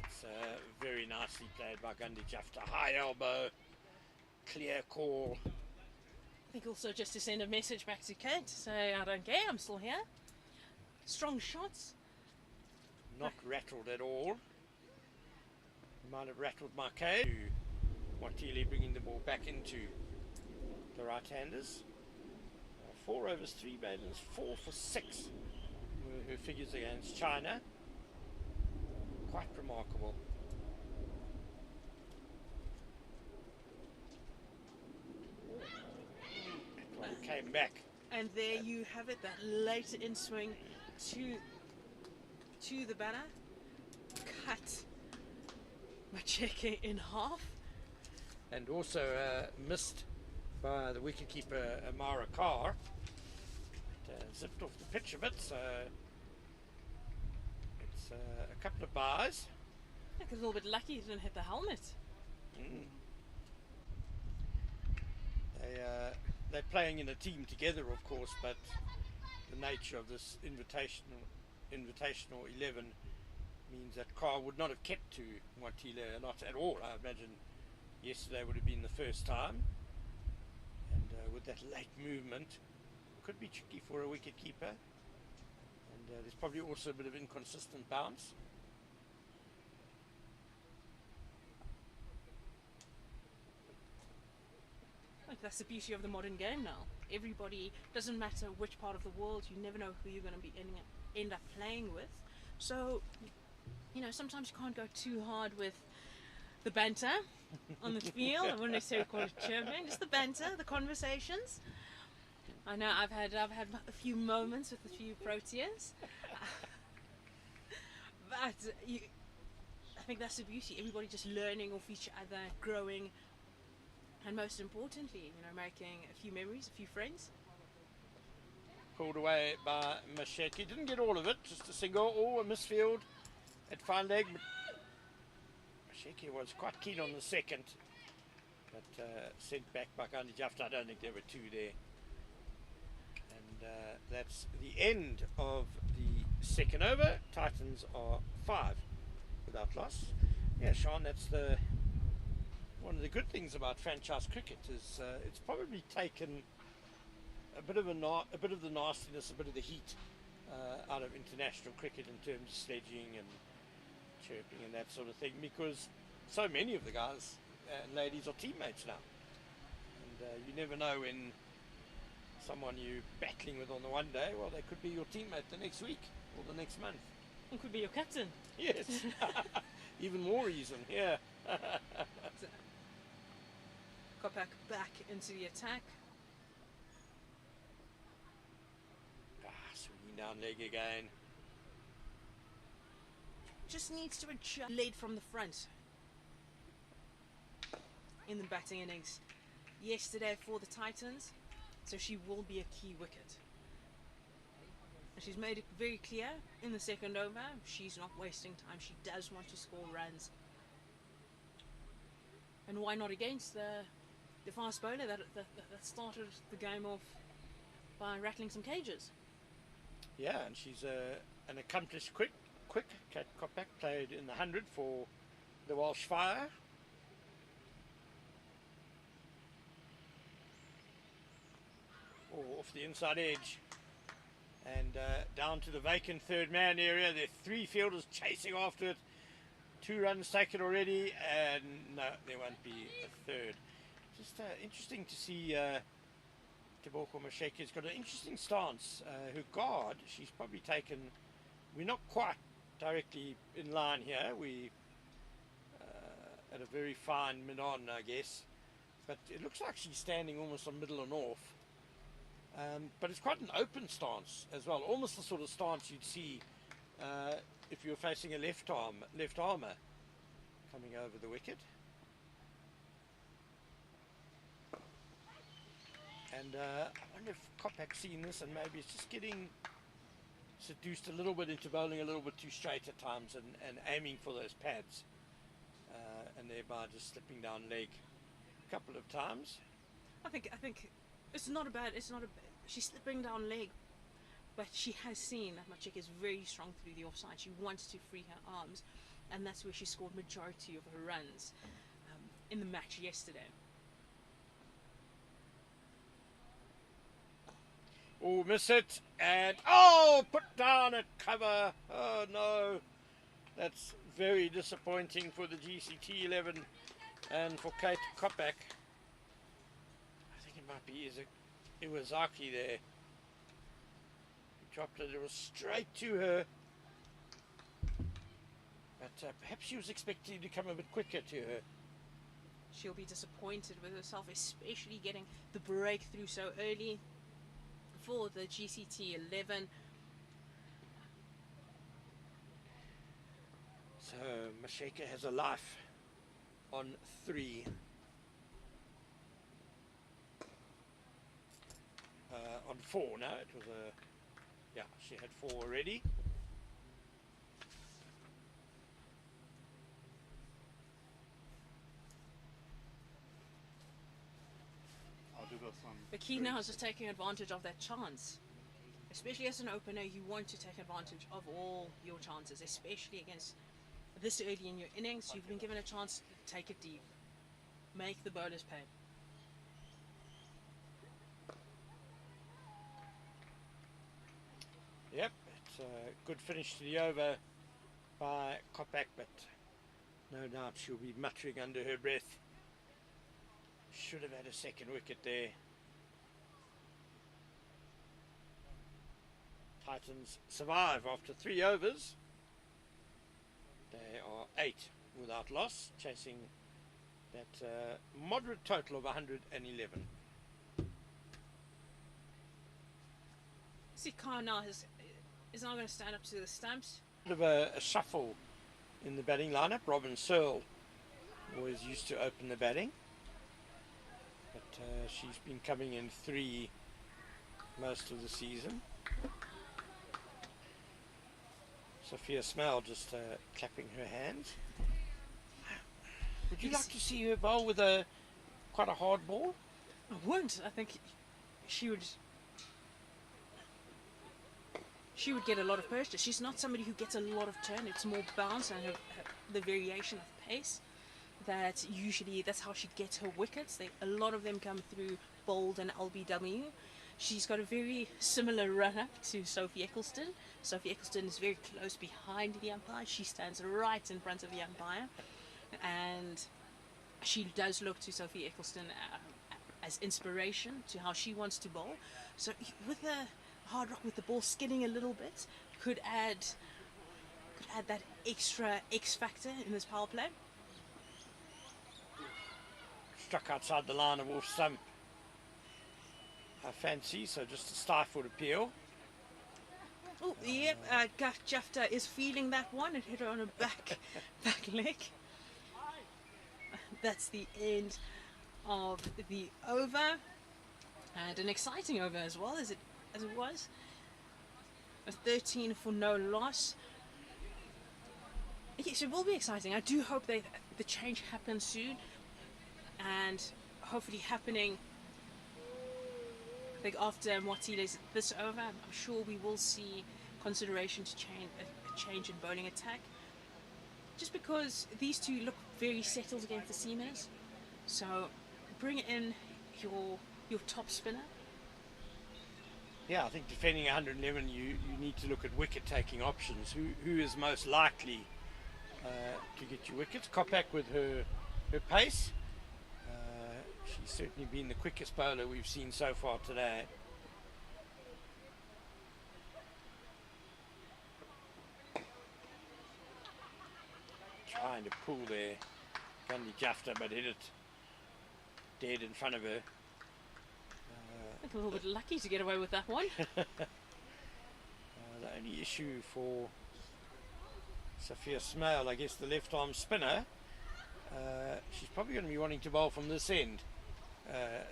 It's very nicely played by Gandhi Jafta. High elbow, clear call. I think also just to send a message back to Kate, say I don't care, I'm still here. Strong shots. Not rattled at all. Might have rattled my cage. Watili bringing the ball back into the right-handers. 4 overs, 3 maidens, 4 for 6 were her figures against China. Quite remarkable. That one came back. And there you have it, that late in swing to the batter. Cut Macheke in half. And also missed by the wicketkeeper Amara Carr. Zipped off the pitch a bit, so it's a couple of bars. I think it was a little bit lucky he didn't hit the helmet. They're playing in a team together, of course, but the nature of this invitational 11 means that Carr would not have kept to Watile, not at all. I imagine yesterday would have been the first time, and with that late movement, could be tricky for a wicket keeper. And there's probably also a bit of inconsistent bounce. Like, that's the beauty of the modern game now. Everybody, doesn't matter which part of the world, you never know who you're going to be end up playing with. So, you know, sometimes you can't go too hard with the banter on the field. I wouldn't necessarily call it chirping, just the banter, the conversations. I know I've had a few moments with a few Proteas, but I think that's the beauty. Everybody just learning off each other, growing, and most importantly, you know, making a few memories, a few friends. Pulled away by Masheke. Didn't get all of it, just a single or a misfield at fine leg. Masheke was quite keen on the second, but sent back by Gandhi Jafta. I don't think there were two there. And that's the end of the second over. Titans are 5 without loss. Yeah, Sean, that's one of the good things about franchise cricket is it's probably taken a bit of the nastiness, a bit of the heat out of international cricket in terms of sledging and chirping and that sort of thing, because so many of the guys and ladies are teammates now, and you never know when someone you're battling with on the one day, well, they could be your teammate the next week or the next month. It could be your captain. Yes. Even more reason, yeah. Got back into the attack. Swinging down leg again. Just needs to adjust lead from the front in the batting innings yesterday for the Titans. So she will be a key wicket. And she's made it very clear in the second over, she's not wasting time. She does want to score runs. And why not against the fast bowler that started the game off by rattling some cages? Yeah, and she's an accomplished quick. Kate Koppak played in the 100 for the Welsh Fire. Off the inside edge and down to the vacant third man area. There are 3 fielders chasing after it. 2 runs taken already, and no, there won't be a third. Just interesting to see Teboko Masheke's got an interesting stance. Her guard, she's probably taken, we're not quite directly in line here. We at a very fine mid-on, I guess, but it looks like she's standing almost on middle and off. But it's quite an open stance as well, almost the sort of stance you'd see if you were facing a left armour coming over the wicket. And I wonder if Kopak's seen this and maybe it's just getting seduced a little bit into bowling a little bit too straight at times and aiming for those pads and thereby just slipping down leg a couple of times. I think it's not a bad. She's slipping down leg, but she has seen that Macheke is very strong through the offside. She wants to free her arms, and that's where she scored majority of her runs in the match yesterday. Oh, miss it, and put down at cover. Oh no, That's very disappointing for the GCT 11 and for Kate Kopak. I think it might be Iwazaki there. He dropped it, it was straight to her. But perhaps she was expecting to come a bit quicker to her. She'll be disappointed with herself, especially getting the breakthrough so early for the GCT 11. So Masheka has a life on 3. On 4 now. It was yeah, she had 4 already. I'll do this one. The key now is just taking advantage of that chance. Especially as an opener, you want to take advantage of all your chances, especially against this early in your innings. You've been given a chance to take it deep. Make the bowlers pay. Yep, it's a good finish to the over by Kopak, but no doubt she'll be muttering under her breath. Should have had a second wicket there. Titans survive after 3 overs. They are 8 without loss, chasing that moderate total of 111. See, Khan now is now going to stand up to the stumps. Bit of a shuffle in the batting lineup. Robin Searle always used to open the batting, but she's been coming in 3 most of the season. Sophia Smell just clapping her hands. Would you like to see her bowl with quite a hard ball? I won't. I think she would get a lot of pressure. She's not somebody who gets a lot of turn. It's more bounce and the variation of pace. That's how she gets her wickets. A lot of them come through bold and LBW. She's got a very similar run-up to Sophie Eccleston. Sophie Eccleston is very close behind the umpire. She stands right in front of the umpire. And she does look to Sophie Eccleston as inspiration to how she wants to bowl. So with the hard rock, with the ball skidding a little bit, could add that extra X factor in this power play. Struck outside the line of off stump. I fancy, so just a stifled appeal. Oh, yep, Jafta is feeling that one. It hit her on her back leg. That's the end of the over, and an exciting over as well as it was. A 13 for no loss. Yes, it will be exciting. I do hope the change happens soon, and hopefully happening. I think after Mwatile's this over, I'm sure we will see consideration to a change in bowling attack. Just because these two look very settled against the seamers, so bring in your top spinner. Yeah, I think defending 111, you need to look at wicket-taking options. Who is most likely to get you wickets? Kopak with her pace. She's certainly been the quickest bowler we've seen so far today. Trying to pull there, Gandhi Jafta, but hit it dead in front of her. I think a little bit lucky to get away with that one. The only issue for Sophia Smale, I guess the left arm spinner, she's probably going to be wanting to bowl from this end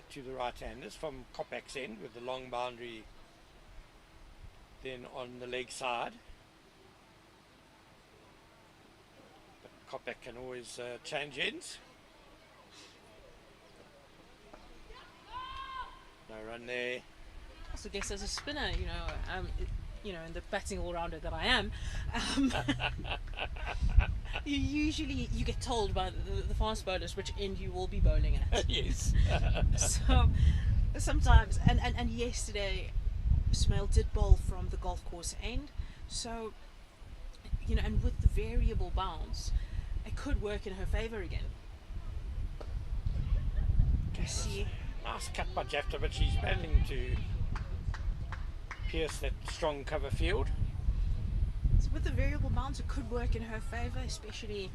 to the right-handers, from Kopak's end with the long boundary then on the leg side. But Kopak can always change ends. No run there. I also guess as a spinner, in the batting all-rounder that I am, you get told by the fast bowlers which end you will be bowling at. Yes. So sometimes, and yesterday, Smale did bowl from the golf course end, so you know, and with the variable bounce, it could work in her favor again. You see, Nice cut by Jafta, but she's managing to pierce that strong cover field. so with the variable bounce, it could work in her favor, especially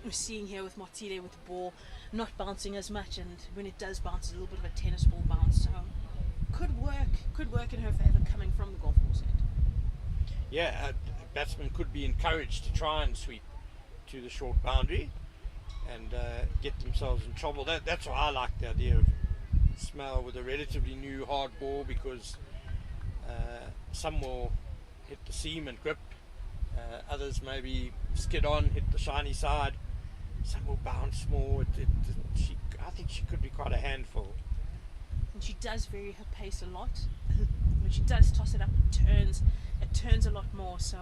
we're seeing here with Martile with the ball not bouncing as much, and when it does bounce, it's a little bit of a tennis ball bounce. So could work in her favor coming from the golf course end. Yeah, a batsman could be encouraged to try and sweep to the short boundary and get themselves in trouble. That's why I like the idea of Smell with a relatively new hard ball, because some will hit the seam and grip, others maybe skid on, hit the shiny side, some will bounce more. I think she could be quite a handful. And she does vary her pace a lot. When she does toss it up, it turns a lot more. So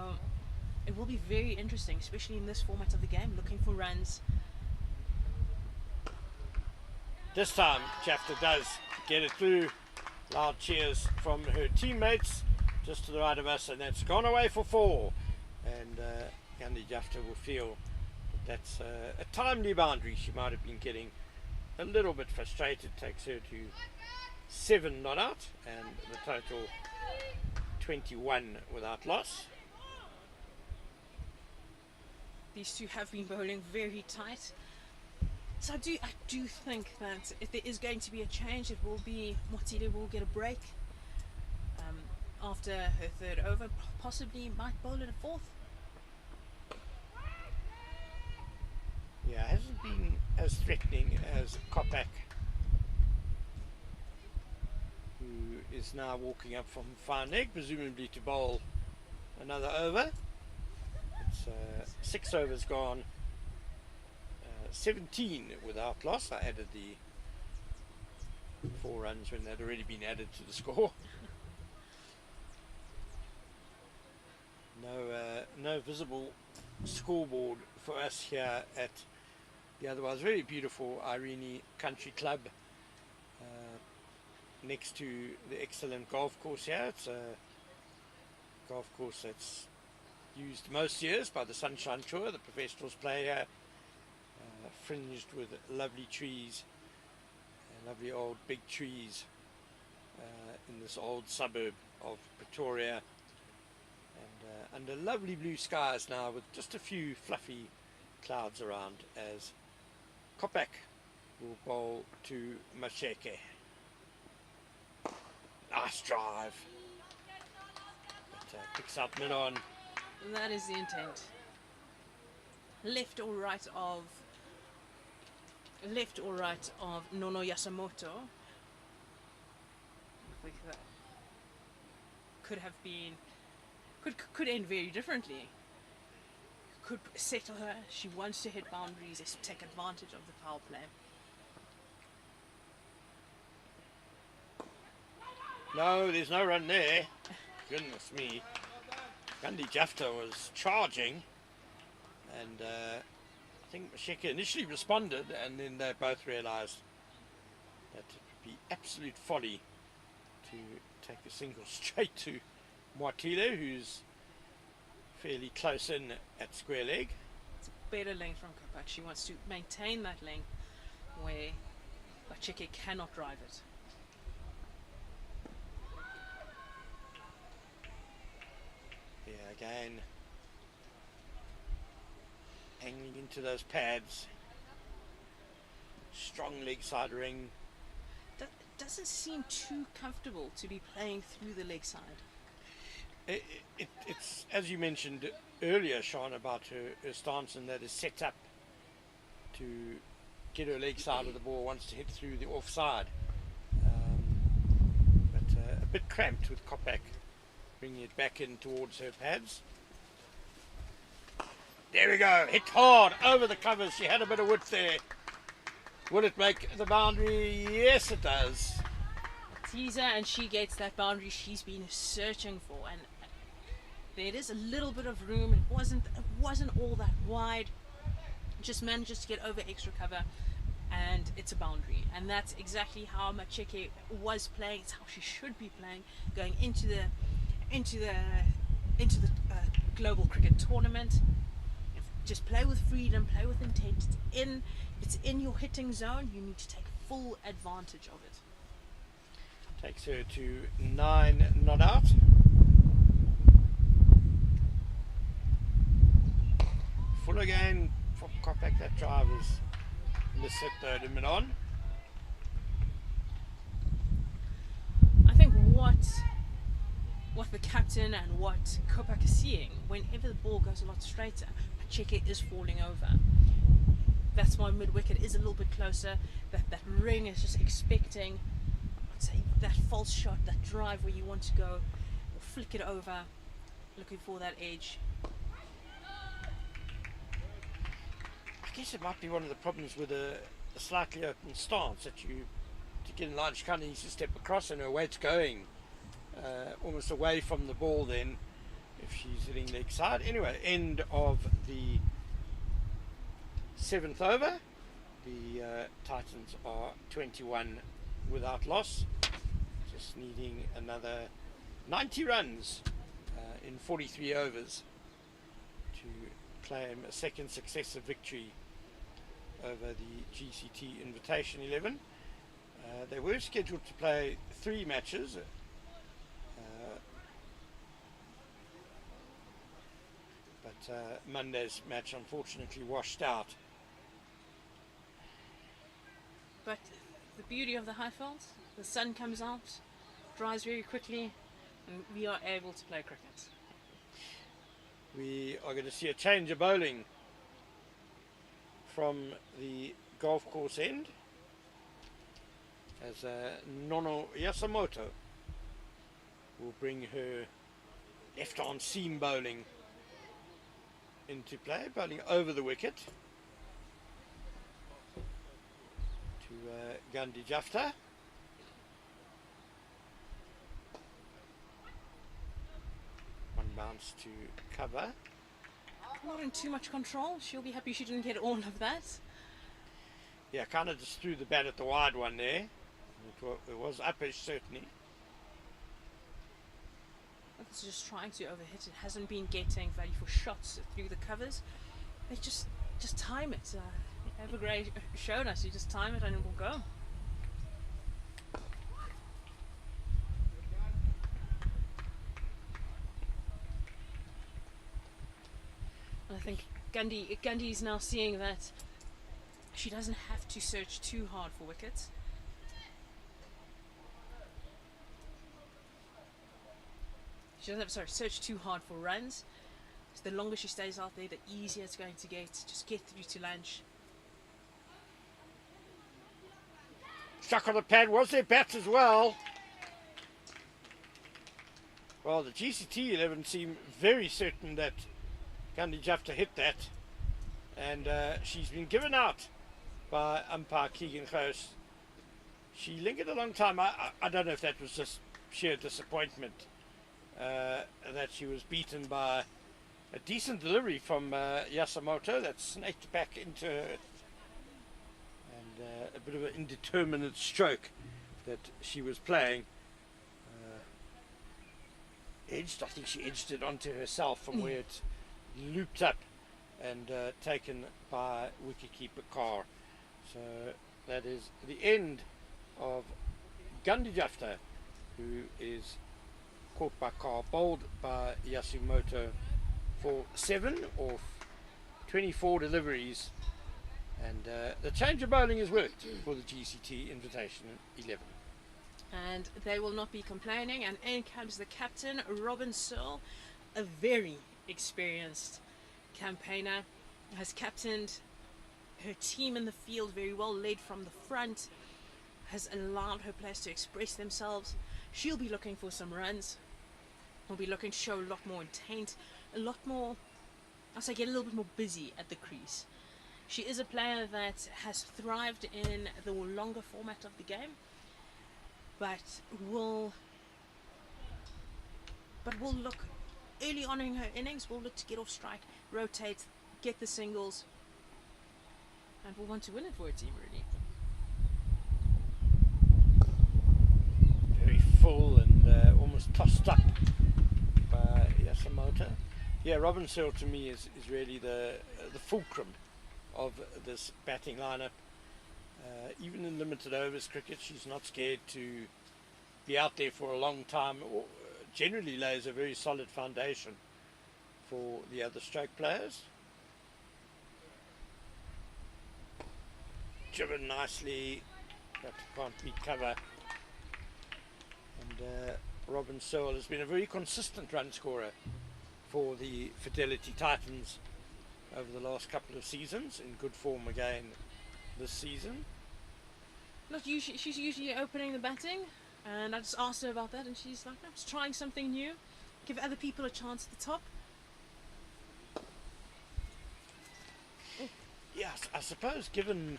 it will be very interesting, especially in this format of the game, looking for runs. This time Jafta does get it through. Loud cheers from her teammates just to the right of us, and that's gone away for 4. And Gandhi Jafta will feel that's a timely boundary. She might have been getting a little bit frustrated. Takes her to 7 not out, and the total 21 without loss. These two have been bowling very tight. So I do think that if there is going to be a change, it will be Martile will get a break after her 3rd over, possibly might bowl at a 4th. Yeah, it hasn't been as threatening as Kopak, who is now walking up from fine leg, presumably to bowl another over. It's 6 overs gone, 17 without loss. I added the 4 runs when they'd already been added to the score. No visible scoreboard for us here at the otherwise very beautiful Irene Country Club, next to the excellent golf course here. It's a golf course that's used most years by the Sunshine Tour. The professionals play here, fringed with lovely trees, lovely old big trees in this old suburb of Pretoria, and under lovely blue skies now, with just a few fluffy clouds around, as Kopak will bowl to Masheke. Nice drive, but picks up mid on. That is the intent. Left or right of Nono Yasumoto. Could have been, could end very differently. Could settle her. She wants to hit boundaries, take advantage of the power play. No, there's no run there. Goodness me. Gandhi Jafta was charging, and I think Masheke initially responded, and then they both realised that it would be absolute folly to take a single straight to Martile, who's fairly close in at square leg. It's a better length from Kopak. She wants to maintain that length where Masheke cannot drive it. Yeah, again, hanging into those pads. Strong leg side ring. That doesn't seem too comfortable to be playing through the leg side. It's, as you mentioned earlier, Sean, about her stance, and that is set up to get her leg side of the ball, wants to hit through the offside. But a bit cramped with Kopak bringing it back in towards her pads. There we go, hit hard over the covers. She had a bit of width there. Will it make the boundary? Yes, it does. Teaser, and she gets that boundary she's been searching for, and there is a little bit of room. It wasn't all that wide. Just manages to get over extra cover, and it's a boundary. And that's exactly how Masheke was playing. It's how she should be playing, going into the global cricket tournament. Just play with freedom, play with intent. It's in your hitting zone. You need to take full advantage of it. Takes her to 9 not out. Full again from Kopak. That drive is missed the limit on. I think what the captain and what Kopak is seeing, whenever the ball goes a lot straighter, Pacheco is falling over. That's why mid-wicket is a little bit closer. That ring is just expecting, I'd say, that false shot, that drive where you want to go, flick it over, looking for that edge. I guess it might be one of the problems with a slightly open stance, that you, to get in line, she kind of needs to step across, and her weight's going almost away from the ball then if she's hitting leg side. Anyway, end of the 7th over. The Titans are 21 without loss, just needing another 90 runs in 43 overs to claim a second successive victory over the GCT Invitation 11. They were scheduled to play 3 matches, but Monday's match unfortunately washed out. But the beauty of the Highveld, the sun comes out, dries very quickly, and we are able to play cricket. We are going to see a change of bowling from the golf course end, as Nono Yasumoto will bring her left arm seam bowling into play, bowling over the wicket to Gandhi Jafta. One bounce to cover. Not in too much control. She'll be happy she didn't get all of that. Yeah, kind of just threw the bat at the wide one there. It was uppish, certainly. It's just trying to overhit it. Hasn't been getting value for shots through the covers. They just time it. Evergrey showed us. You just time it and it will go. And I think Gandhi is now seeing that she doesn't have to search too hard for wickets. She doesn't have to search too hard for runs. So the longer she stays out there, the easier it's going to get. Just get through to lunch. Stuck on the pad was their bats as well. Well, the GCT 11 seem very certain that Gandhi Jafta hit that, and she's been given out by umpire Keegan Close. She lingered a long time. I don't know if that was just sheer disappointment that she was beaten by a decent delivery from Yasumoto that snaked back into her, and a bit of an indeterminate stroke that she was playing. Edged, I think she edged it onto herself from where it looped up and taken by wicketkeeper Carr. So that is the end of Gandhi Jafta, who is caught by Carr, bowled by Yasumoto for 7 or 24 deliveries, and the change of bowling has worked for the GCT Invitation 11. And they will not be complaining, and in comes the captain, Robin Searle, a very experienced campaigner, has captained her team in the field very well, led from the front, has allowed her players to express themselves. She'll be looking for some runs. Will be looking to show a lot more intent, a lot more, I'll say, get a little bit more busy at the crease. She is a player that has thrived in the longer format of the game, but will look early on in her innings, will look to get off strike, rotate, get the singles, and will want to win it for her team, really. Very full and almost tossed up by Yasumoto. Yeah, Robin Searle to me is really the fulcrum of this batting lineup. Even in limited overs cricket, she's not scared to be out there for a long time, or generally lays a very solid foundation for the other stroke players. Driven nicely, but can't beat cover. And Robin Searle has been a very consistent run scorer for the Fidelity Titans over the last couple of seasons, in good form again this season. She's usually opening the batting, and I just asked her about that, and she's like, I'm just trying something new, give other people a chance at the top. Yes, I suppose given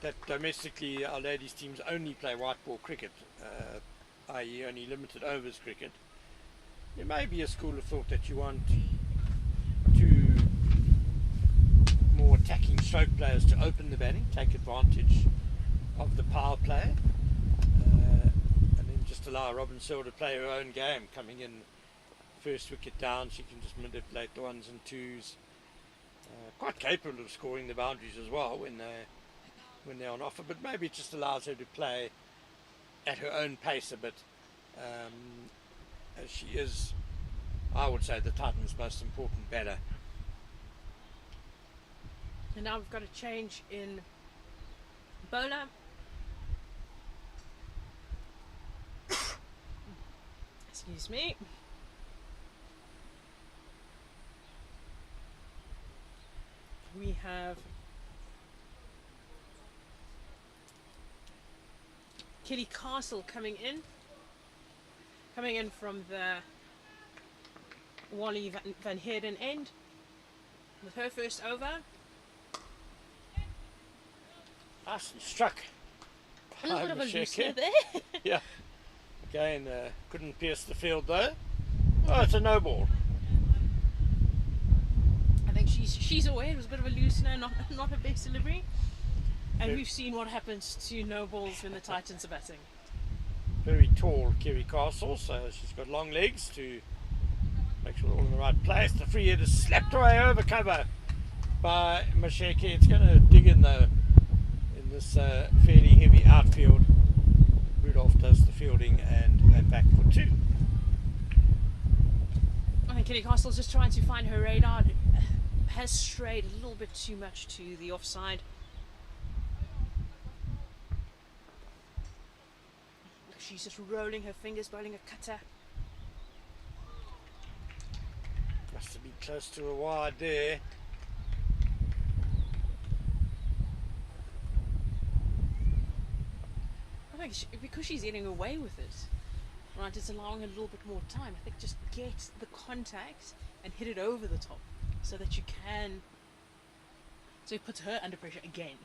that domestically our ladies teams only play white ball cricket, i.e. only limited overs cricket, there may be a school of thought that you want two more attacking stroke players to open the batting, take advantage of the power play, and then just allow Robin Searle to play her own game, coming in first wicket down. She can just manipulate the ones and twos. Quite capable of scoring the boundaries as well when they're on offer, but maybe it just allows her to play at her own pace a bit, as she is, I would say, the Titans' most important batter. And now we've got a change in bowler. Excuse me. We have Kelly Castle coming in from the Wally Van Heerden end with her first over. Nicely struck. A little bit of a Masheke. loosener there. Yeah. Again, couldn't pierce the field though. Oh, it's a no ball. I think she's aware it was a bit of a loosener, not her best delivery. And we've seen what happens to no balls when the Titans are batting. Very tall Kerry Castle, so she's got long legs to make sure they're all in the right place. The free hit is slapped away over cover by Masheke. It's going to dig in though in this fairly heavy outfield. Rudolph does the fielding and back for two. I think Kelly Castle's just trying to find her radar. Has strayed a little bit too much to the offside. She's just rolling her fingers, bowling a cutter. Must have been close to a wide there. I think because she's getting away with it, right, it's allowing her a little bit more time. I think just get the contact and hit it over the top so that you can, so it puts her under pressure again.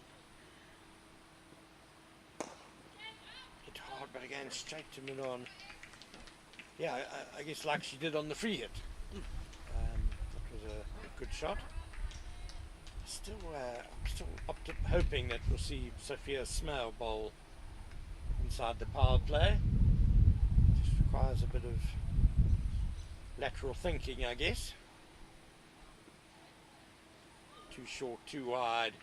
Hit hard, but again straight to mid-on. Yeah, I guess like she did on the free hit. That was a good shot. I'm still hoping that we'll see Sophia Smale bowl inside the power play. Just requires a bit of lateral thinking, I guess. Too short, too wide.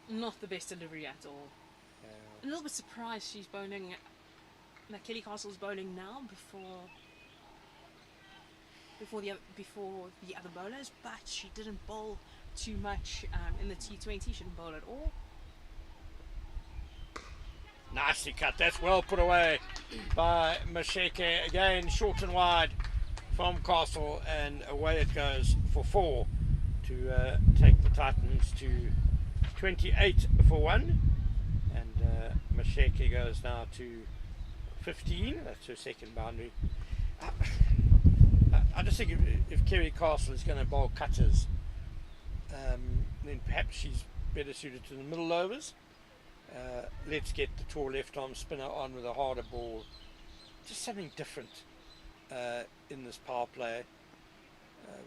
Not the best delivery at all. A little bit surprised she's bowling, that Kelly Castle's bowling now before the other bowlers, but she didn't bowl too much in the T20. She didn't bowl at all. Nicely cut. That's well put away by Masheke. Again, short and wide from Castle, and away it goes for 4 to take the Titans to 28 for 1. And Masheke goes now to 15. That's her second boundary. I just think if Kerry Castle is going to bowl cutters, then perhaps she's better suited to the middle overs. Let's get the tall left arm spinner on with a harder ball. Just something different in this power play.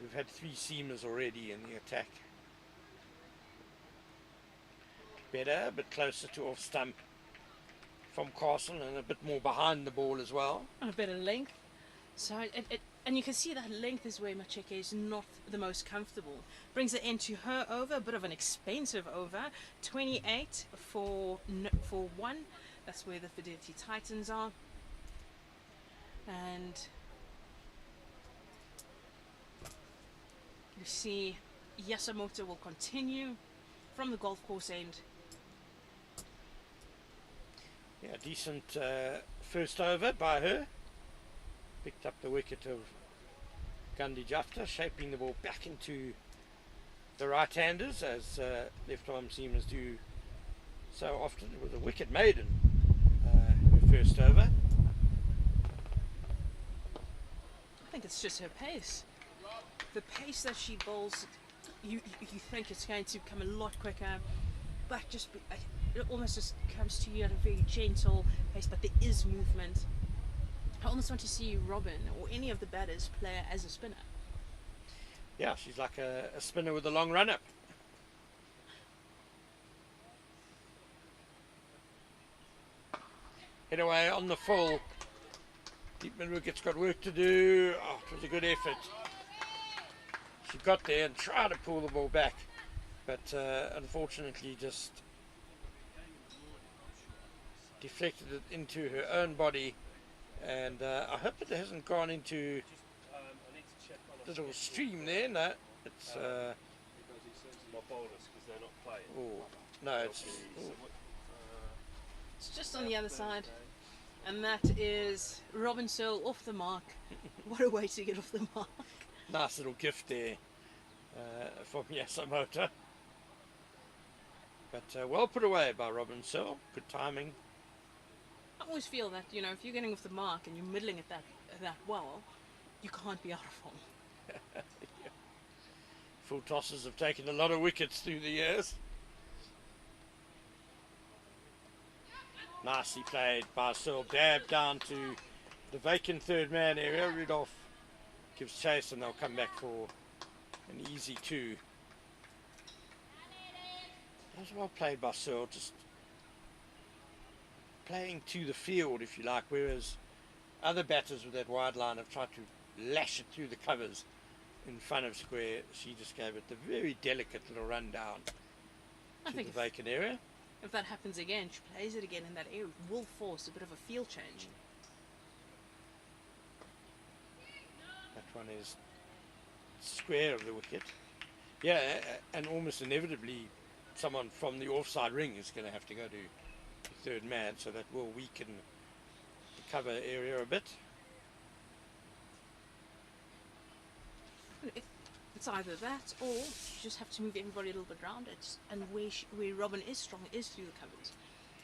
We've had 3 seamers already in the attack. Better, but closer to off stump. from Castle and a bit more behind the ball as well. And a bit of length. So and you can see that length is where Macheke is not the most comfortable. Brings it into her over, a bit of an expensive over. 28 for one. That's where the Fidelity Titans are. And you see Yasamoto will continue from the golf course end. Yeah, decent first over by her. Picked up the wicket of Gandhi Jafta, shaping the ball back into the right-handers, as left-arm seamers do so often. It was a wicket maiden, her first over. I think it's just her pace. The pace that she bowls, you think it's going to come a lot quicker, but it almost just comes to you at a very gentle pace, but there is movement. I almost want to see Robin or any of the batters play as a spinner. Yeah, she's like a spinner with a long run-up. Head away on the full. Deep mid-wicket's got work to do. Oh, it was a good effort. She got there and tried to pull the ball back, but unfortunately just deflected it into her own body. And I hope it hasn't gone into the little stream there. No, it's oh, no, it's just on the other side, and that is Robin Searle off the mark. What a way to get off the mark. Nice little gift there from Yasamoto, but well put away by Robin Searle. Good timing. I always feel that, you know, if you're getting off the mark and you're middling it that well, you can't be out of form. Yeah. Full tosses have taken a lot of wickets through the years. Nicely played by Searle. Dab down to the vacant third man area. Rudolph gives chase and they'll come back for an easy 2. That was well played by Searle. Just playing to the field, if you like, whereas other batters with that wide line have tried to lash it through the covers in front of square. She just gave it the very delicate little run down to the vacant area. If that happens again, she plays it again in that area, it will force a bit of a field change. That one is square of the wicket. Yeah, and almost inevitably someone from the offside ring is going to have to go to third man, so that will weaken the cover area a bit. It's either that, or you just have to move everybody a little bit around it. And where Robin is strong is through the covers.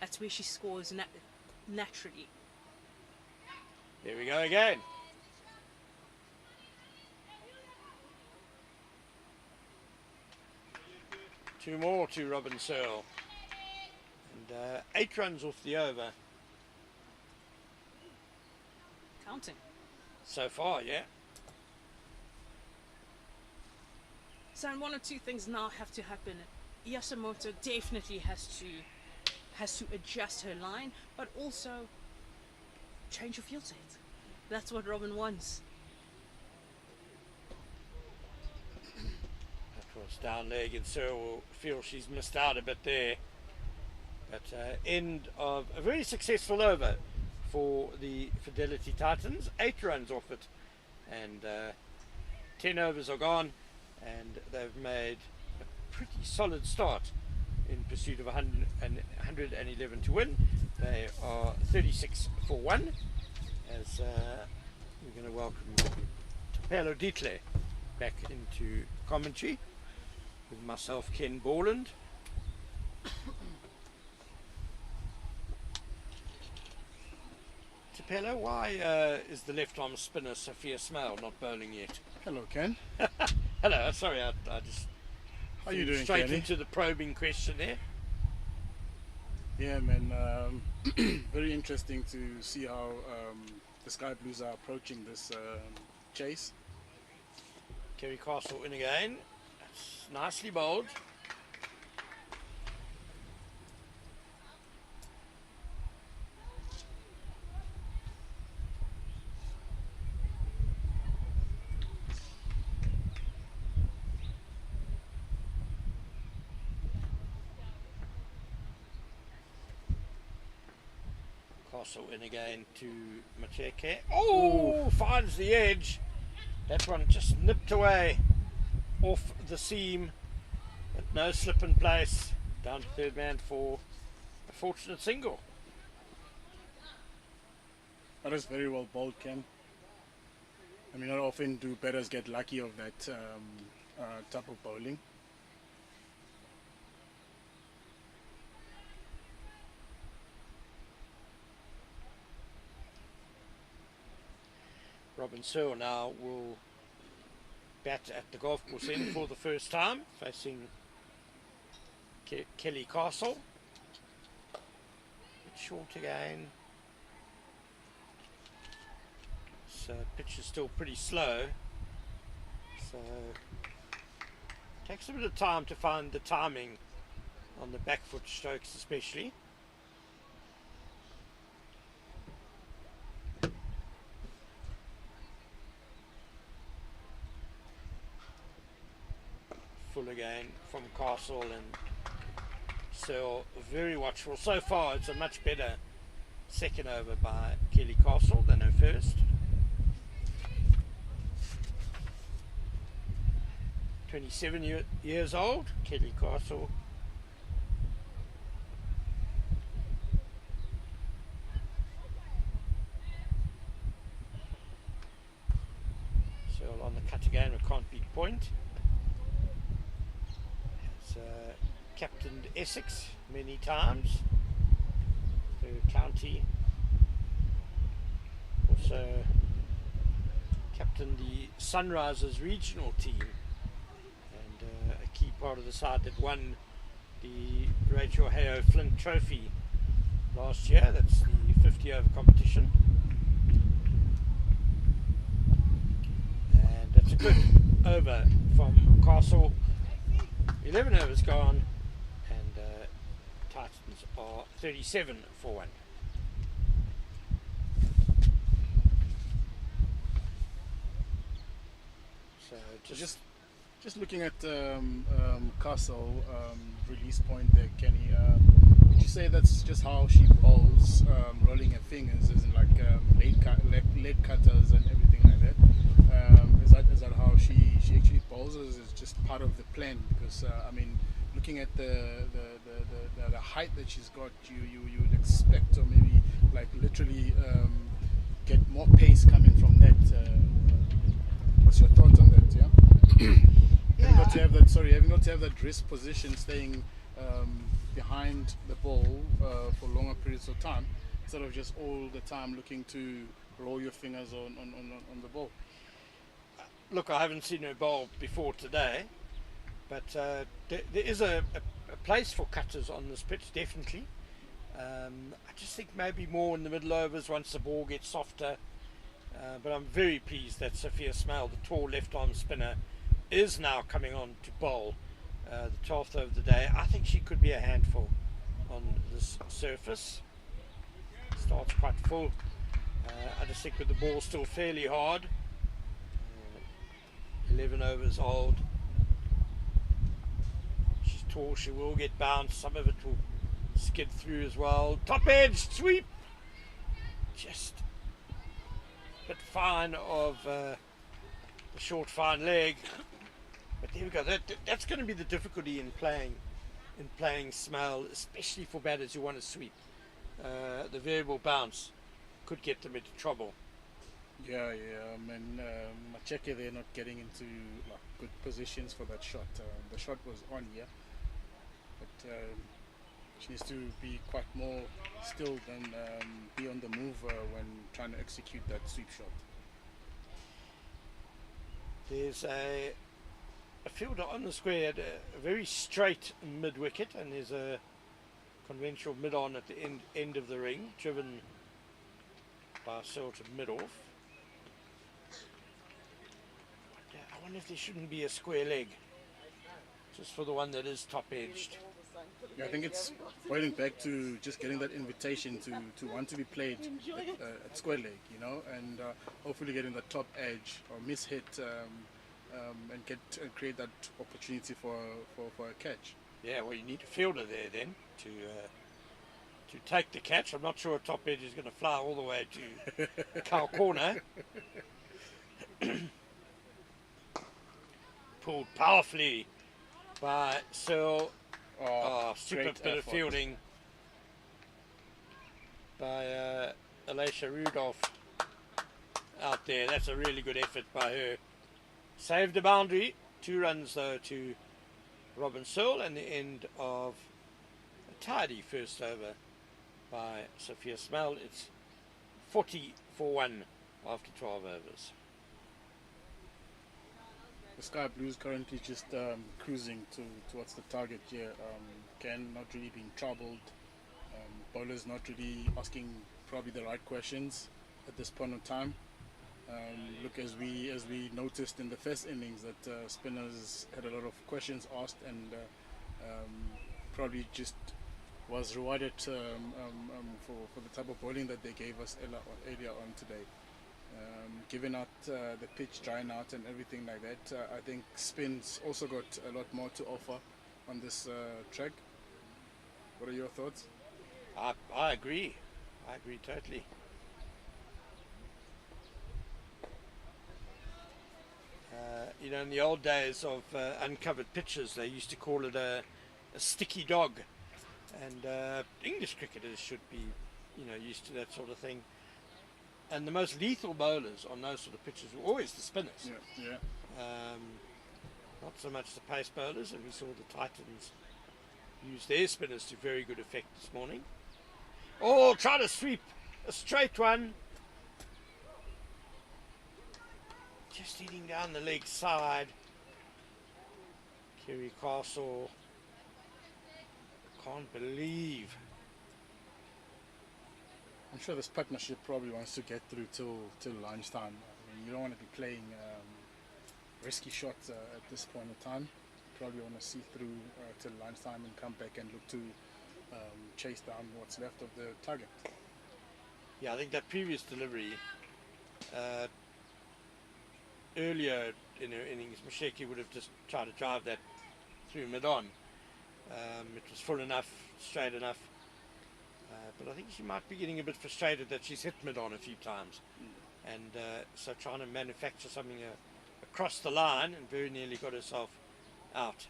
That's where she scores naturally. There we go again. Two more to Robin Searle. And 8 runs off the over. Counting. So far, yeah. So one or two things now have to happen. Yasamoto definitely has to adjust her line, but also change her field set. That's what Robin wants. That was down leg, and Searle will feel she's missed out a bit there. But end of a very successful over for the Fidelity Titans. 8 runs off it, and 10 overs are gone, and they've made a pretty solid start in pursuit of 111 to win. They are 36 for 1, as we're going to welcome Tapelo Ditle back into commentary with myself, Ken Borland. Tapelo, why is the left arm spinner Sophia Smale not bowling yet? Hello, Ken. Hello, sorry, I just How you doing, straight Kenny? into the probing question there. Yeah, man. Very interesting to see how the Sky Blues are approaching this chase. Kerry Castle in again. That's nicely bowled. Castle in again to Macheke. Oh, finds the edge. That one just nipped away off the seam, but no slip in place. Down to third man for a fortunate single. That is very well bowled, Ken. I mean, not often do batters get lucky of that type of bowling. Robin Searle now will bat at the golf course end for the first time, facing Kelly Castle. Bit short again. So pitch is still pretty slow. So takes a bit of time to find the timing on the back foot strokes especially. Full again from Castle, and so very watchful. So far it's a much better second over by Kelly Castle than her first. 27 years old, Kelly Castle. So on the cut again, we can't beat point. Has captained Essex many times for county. Also captained the Sunrisers regional team, and a key part of the side that won the Rachel Hayo Flint Trophy last year. That's the 50 over competition, and that's a good over from Castle. 11 overs gone, and Titans are 37 for 1. So Just looking at Castle release point there, Kenny. Would you say that's just how she bowls, rolling her fingers, as in like leg cutters and everything like that? Is that how she actually bowls, or is it just part of the plan? Because I mean, looking at the height that she's got, you would expect, or maybe like literally get more pace coming from that. What's your thought on that? Yeah. Having got to have that wrist position, staying behind the ball for longer periods of time, instead of just all the time looking to roll your fingers on the ball. Look, I haven't seen her bowl before today, but there is a place for cutters on this pitch, definitely. I just think maybe more in the middle overs once the ball gets softer. But I'm very pleased that Sophia Smale, the tall left-arm spinner, is now coming on to bowl the 12th over the day. I think she could be a handful on this surface. Starts quite full. I just think with the ball still fairly hard. 11 overs old. She's tall, she will get bounced. Some of it will skid through as well. Top edge sweep. Just a bit fine of the short fine leg. But there we go. That's going to be the difficulty in playing Smale, especially for batters who want to sweep. The variable bounce could get them into trouble. Yeah. I mean, Macheke, they're not getting into like good positions for that shot. The shot was on, yeah, but she needs to be quite more still than be on the move when trying to execute that sweep shot. There's a fielder on the square at a very straight mid wicket, and there's a conventional mid on at the end of the ring, driven by sort of mid off. I wonder if there shouldn't be a square leg, just for the one that is top edged. Yeah, I think it's pointing back to just getting that invitation to want to be played at square leg, you know, and hopefully getting the top edge or miss hit and create that opportunity for a catch. Yeah, well, you need a fielder there then to to take the catch. I'm not sure top edge is going to fly all the way to cow corner. Pulled powerfully by Searle. Super great bit of effort. fielding by Alicia Rudolph out there. That's a really good effort by her. Saved a boundary. 2 runs though to Robin Searle, and the end of a tidy first over by Sophia Smell. It's 40 for 1 after 12 overs. The Sky Blues currently just cruising towards the target here. Ken not really being troubled. Bowlers not really asking probably the right questions at this point in time. Look, as we noticed in the first innings, that spinners had a lot of questions asked, and probably just was rewarded for the type of bowling that they gave us earlier on today. Given out the pitch drying out and everything like that, I think spins also got a lot more to offer on this track. What are your thoughts? I agree. I agree totally. You know, in the old days of uncovered pitches, they used to call it a sticky dog, and English cricketers should be, you know, used to that sort of thing. And the most lethal bowlers on those sort of pitches were always the spinners. Yeah. Not so much the pace bowlers, and we saw the Titans use their spinners to very good effect this morning. Oh, try to sweep a straight one. Just hitting down the leg side. Kerry Castle. Can't believe. I'm sure this partnership probably wants to get through till lunchtime. I mean, you don't want to be playing risky shots at this point in time. Probably want to see through till lunchtime and come back and look to chase down what's left of the target. Yeah, I think that previous delivery earlier in her innings, Masheki would have just tried to drive that through mid-on. It was full enough, straight enough. But I think she might be getting a bit frustrated that she's hit mid-on a few times. And so trying to manufacture something across the line, and very nearly got herself out.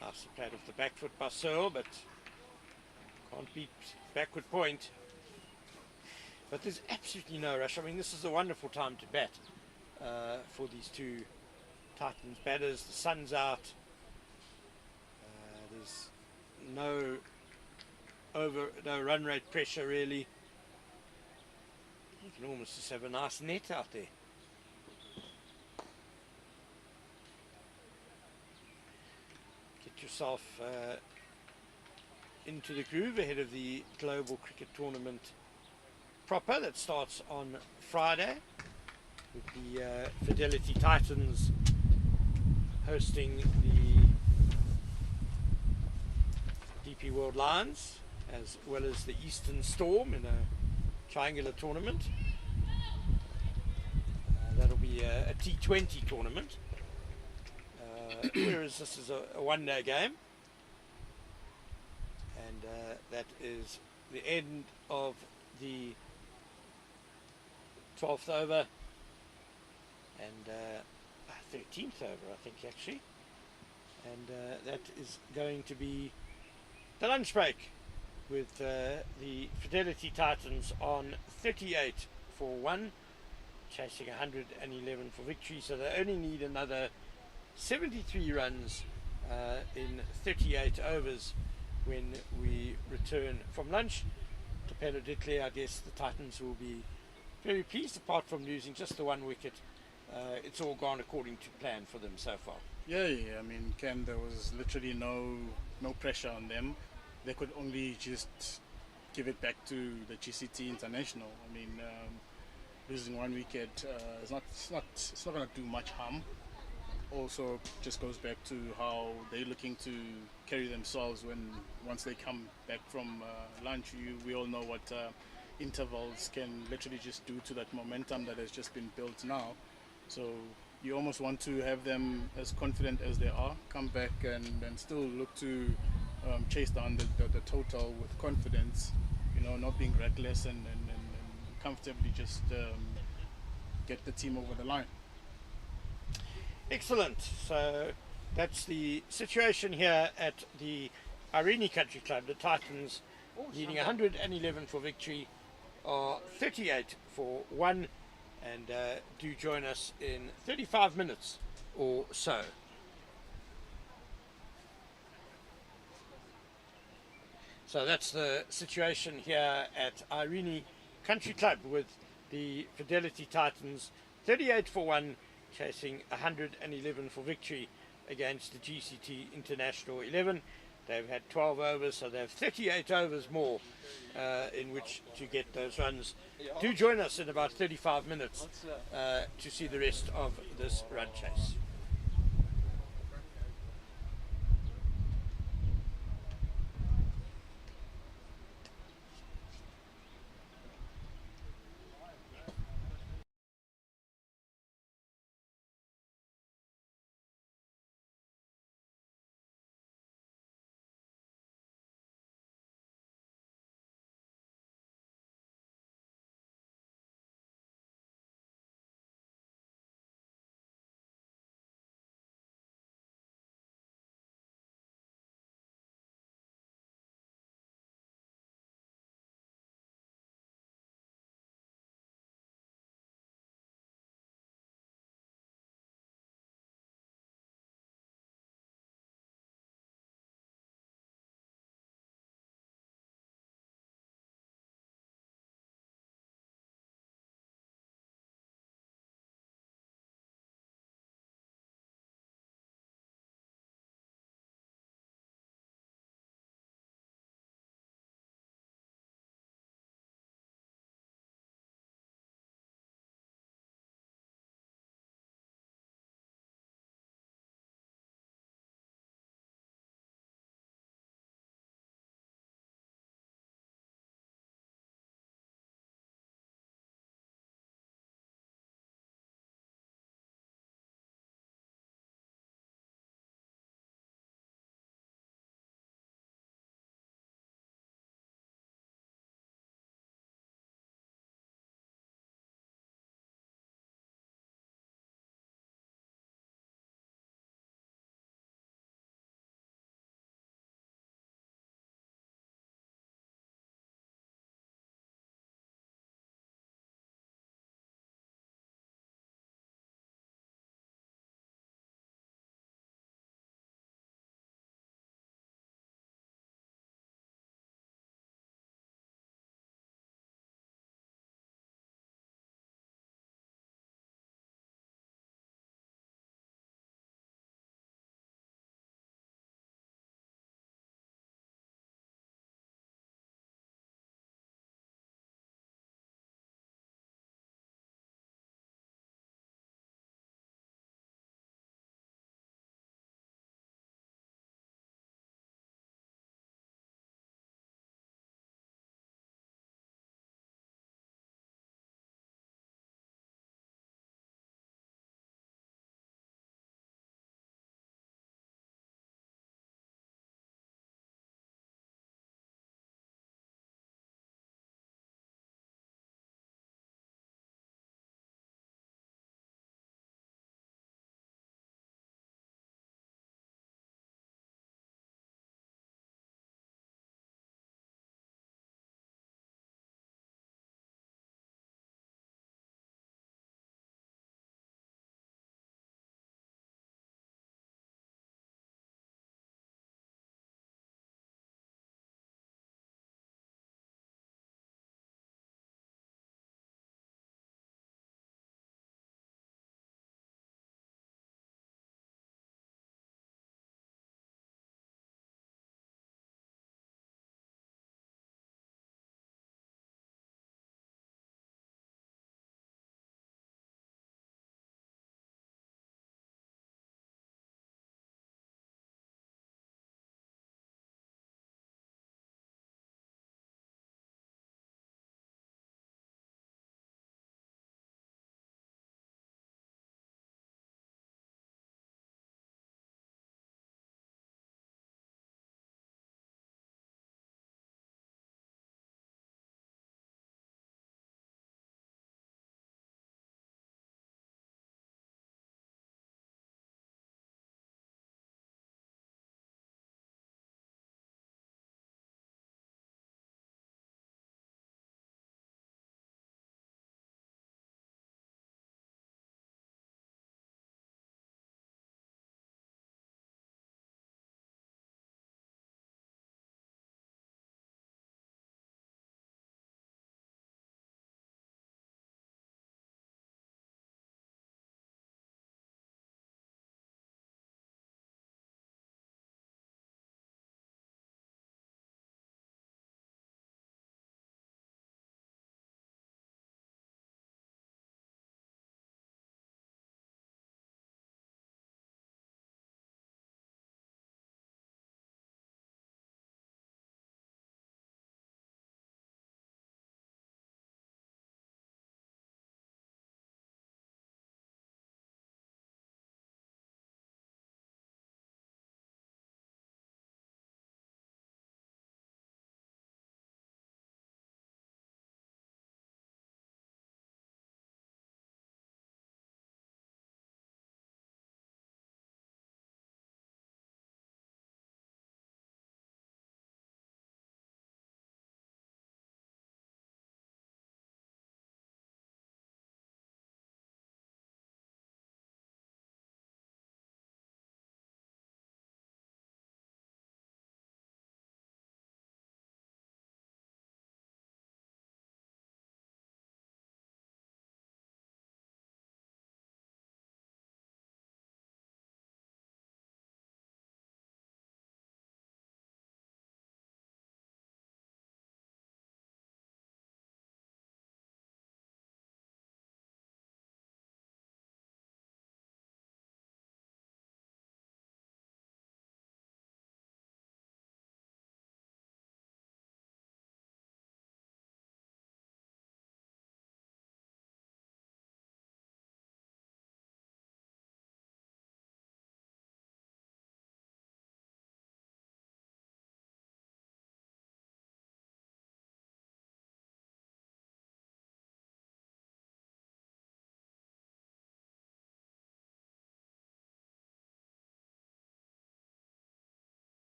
Nicely played off the back foot by Searle, but can't beat backward point. But there's absolutely no rush. I mean, this is a wonderful time to bat for these two Titans batters. The sun's out. There's no run rate pressure really. You can almost just have a nice net out there. Get yourself into the groove ahead of the Global Cricket Tournament proper that starts on Friday, with the Fidelity Titans hosting the DP World Lions, as well as the Eastern Storm in a triangular tournament. That'll be a T20 tournament, whereas this is a one-day game, and that is the end of the 12th over and 13th over, I think, actually, and that is going to be the lunch break with the Fidelity Titans on 38 for 1, chasing 111 for victory, so they only need another 73 runs in 38 overs when we return from lunch. To Pedro Ditley, I guess the Titans will be very pleased, apart from losing just the 1 wicket. It's all gone according to plan for them so far. Yeah. I mean, Ken, there was literally no pressure on them. They could only just give it back to the GCT International. I mean, losing 1 wicket it's not going to do much harm. Also, just goes back to how they're looking to carry themselves once they come back from lunch. We all know what intervals can literally just do to that momentum that has just been built now. So you almost want to have them as confident as they are, come back and still look to chase down the total with confidence, you know, not being reckless and comfortably just get the team over the line. Excellent. So that's the situation here at the Irene Country Club. The Titans leading 111 for victory, are 38 for 1, and do join us in 35 minutes or so. So that's the situation here at Irene Country Club, with the Fidelity Titans 38 for 1, chasing 111 for victory against the GCT International 11. They've had 12 overs, so they have 38 overs more in which to get those runs. Do join us in about 35 minutes to see the rest of this run chase.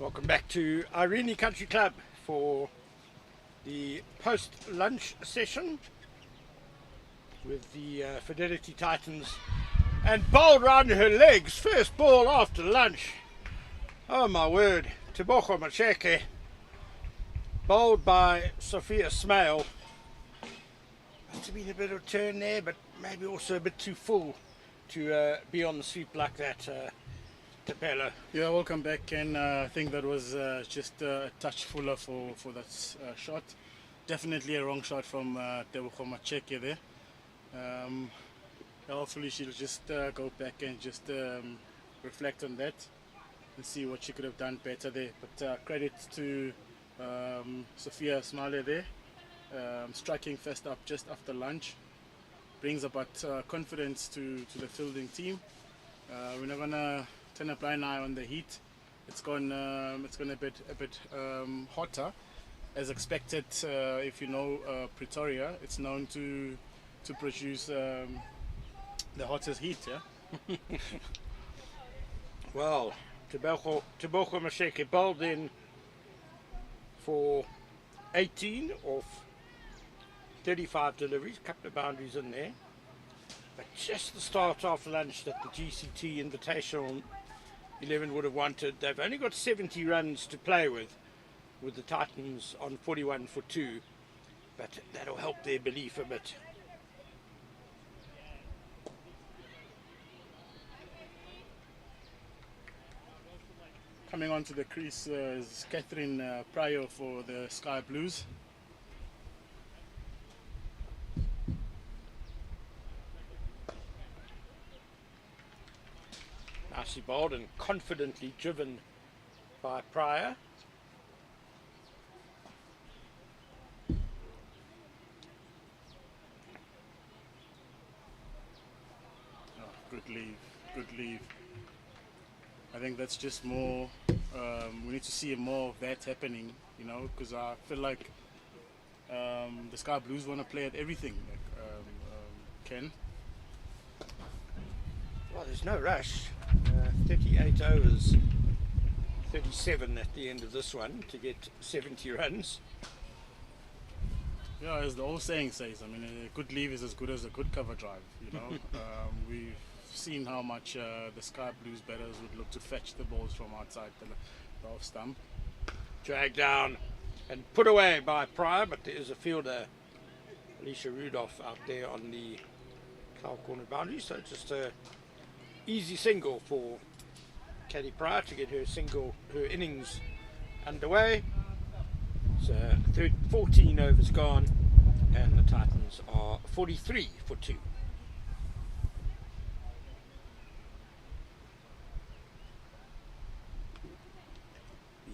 Welcome back to Irene Country Club for the post-lunch session with the Fidelity Titans. And bowled round her legs, first ball after lunch. Oh my word, Tebogo Masheke, bowled by Sophia Smale. Must have been a bit of a turn there, but maybe also a bit too full to be on the sweep like that, Tapelo. Yeah, welcome back, Ken. I think that was just a touch fuller for that shot. Definitely a wrong shot from Tebogo Masheke there. Hopefully she'll just go back and just reflect on that and see what she could have done better there. But credit to Sophia Smale there, striking first up just after lunch. Brings about confidence to the fielding team. We're not gonna turn a blind eye on the heat. It's gone a bit hotter, as expected. If you know Pretoria, it's known to produce the hottest heat, yeah? Well, Tebogo Masheke bowled in for 18 of 35 deliveries, a couple of boundaries in there. But just the start after lunch that the GCT Invitational 11 would have wanted. They've only got 70 runs to play with the Titans on 41 for 2. But that'll help their belief a bit. Coming onto the crease is Catherine Pryor for the Sky Blues. Nicely bowled and confidently driven by Pryor. Oh, good leave. I think that's just more, we need to see more of that happening, you know, because I feel like the Sky Blues want to play at everything, like Ken. Well, there's no rush. 38 overs, 37 at the end of this one to get 70 runs. Yeah, as the old saying says, I mean, a good leave is as good as a good cover drive, you know. We've seen how much the Sky Blues batters would look to fetch the balls from outside the off stump. Dragged down and put away by Pryor, but there is a fielder, Alicia Rudolph, out there on the cow corner boundary, so just a easy single for Caddy Pryor to get her innings underway. So 14 overs gone and the Titans are 43 for 2.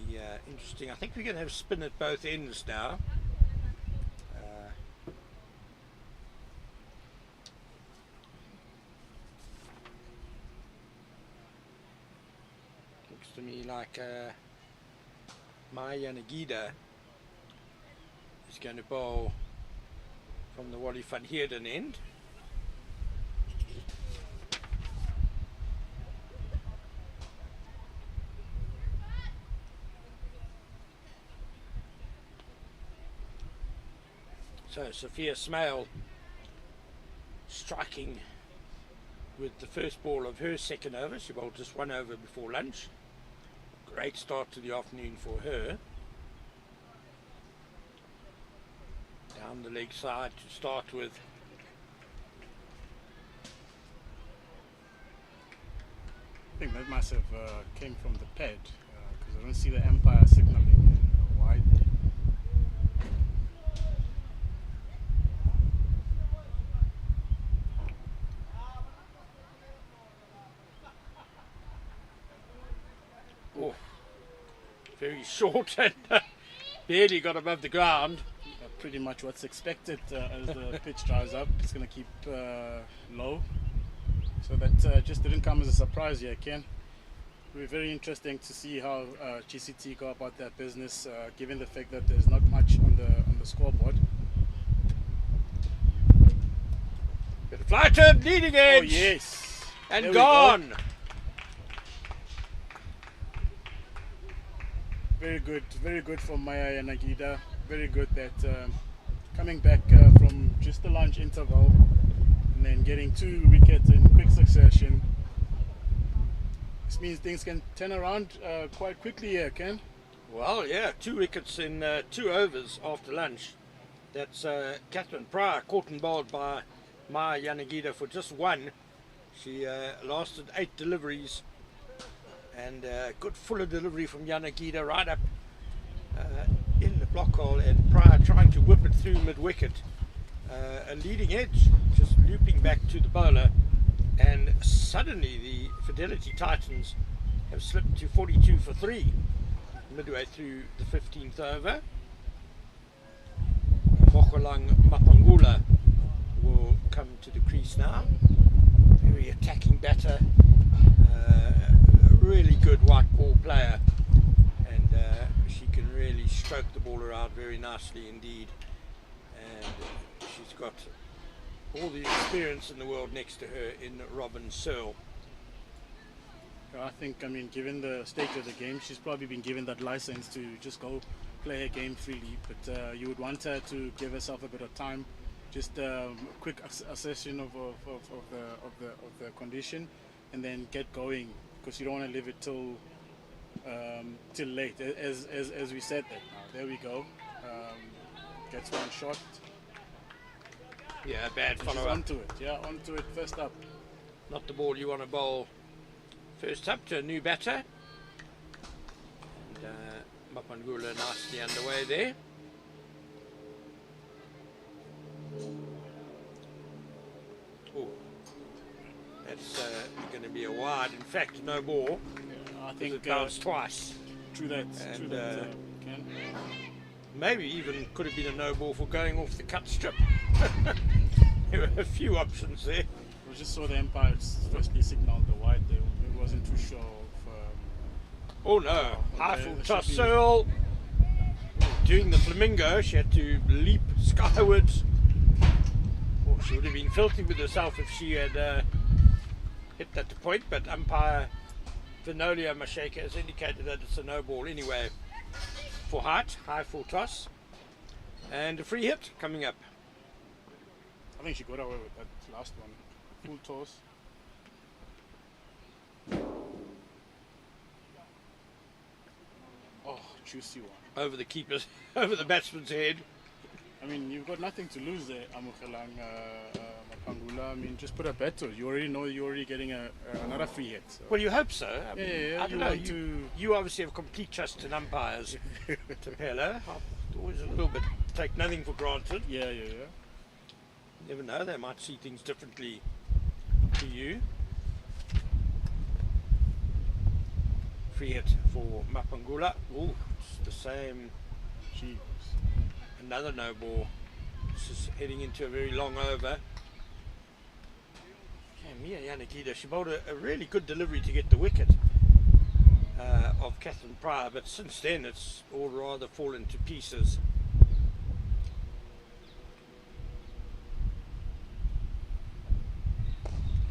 Be interesting. I think we're going to have spin at both ends now. Looks to me like Maya Nagida is going to bowl from the Wally van Heerden end. So Sophia Smale striking with the first ball of her second over. She bowled just one over before lunch. Great start to the afternoon for her. Down the leg side to start with. I think that must have came from the pad, because I don't see the umpire signalling wide. Oh, very short and barely got above the ground. Pretty much what's expected as the pitch dries up. It's going to keep low. So that just didn't come as a surprise yet, Ken. It'll be very interesting to see how GCT go about their business, given the fact that there's not much on the scoreboard. Bit of flighted, leading edge. Oh yes, and there gone. very good from Maya Yanagida. Very good that coming back from just the lunch interval and then getting 2 wickets in quick succession. This means things can turn around quite quickly here, Ken. Well, yeah, 2 wickets in 2 overs after lunch. That's Catherine Pryor caught and bowled by Maya Yanagida for just 1. She lasted 8 deliveries, and good fuller delivery from Yanagida right up in the block hole, and Pryor trying to whip it through mid-wicket. A leading edge, just looping back to the bowler, and suddenly the Fidelity Titans have slipped to 42 for 3 midway through the 15th over. Mokolang Mapangula will come to the crease now. Very attacking batter, a really good white ball player, and she can really stroke the ball around very nicely indeed, and she's got all the experience in the world next to her in Robin Searle. I think, I mean, given the state of the game, she's probably been given that license to just go play her game freely. But you would want her to give herself a bit of time, just a quick assessment of the condition, and then get going, because you don't want to leave it till late. As we said that now, there we go. Gets 1 shot. Yeah, bad She's follow-up. onto it. Yeah, onto it. First up. Not the ball you want to bowl first up to a new batter. And Mapangula nicely underway there. Oh, that's going to be a wide. In fact, no ball. I It think bounced twice. true that. And, True that. Ken. Maybe even could have been a no ball for going off the cut strip. There were a few options there. We just saw the umpires firstly signal the wide. They wasn't too sure of. Oh no, okay, high full there toss. should be- Searle doing the flamingo. She had to leap skywards. Well, she would have been filthy with herself if she had hit that point, but umpire Vinolia Masheka has indicated that it's a no ball anyway for height, high full toss. And a free hit coming up. I think she got away with that last one. Full toss. Oh, juicy one. Over the keeper's, over the batsman's head. I mean, you've got nothing to lose there, Amukelang Mapangula. I mean, just put a bet to it. You already know you're already getting another free hit. So. Well, you hope so. I mean, Yeah, I you don't know. want to- You obviously have complete trust in umpires, Tapela. Always a little bit take nothing for granted. Yeah. You never know, they might see things differently to you. Free hit for Mapangula. Oh, it's the same. Jeez. Another no ball. This is heading into a very long over. Okay, Mia Yanagida, she bowled a really good delivery to get the wicket of Catherine Pryor, but since then it's all rather fallen to pieces.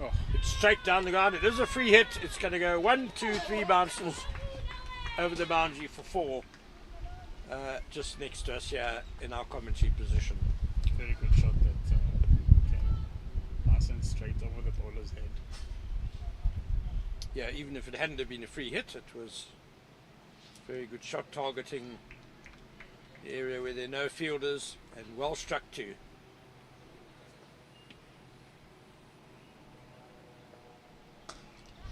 Oh, It's straight down the ground. It is a free hit. It's going to go 1, 2, 3 bounces over the boundary for 4. Just next to us here in our commentary position. very good shot that came nice and straight over the bowler's head. Yeah, even if it hadn't have been a free hit, it was a very good shot targeting the area where there are no fielders, and well struck too.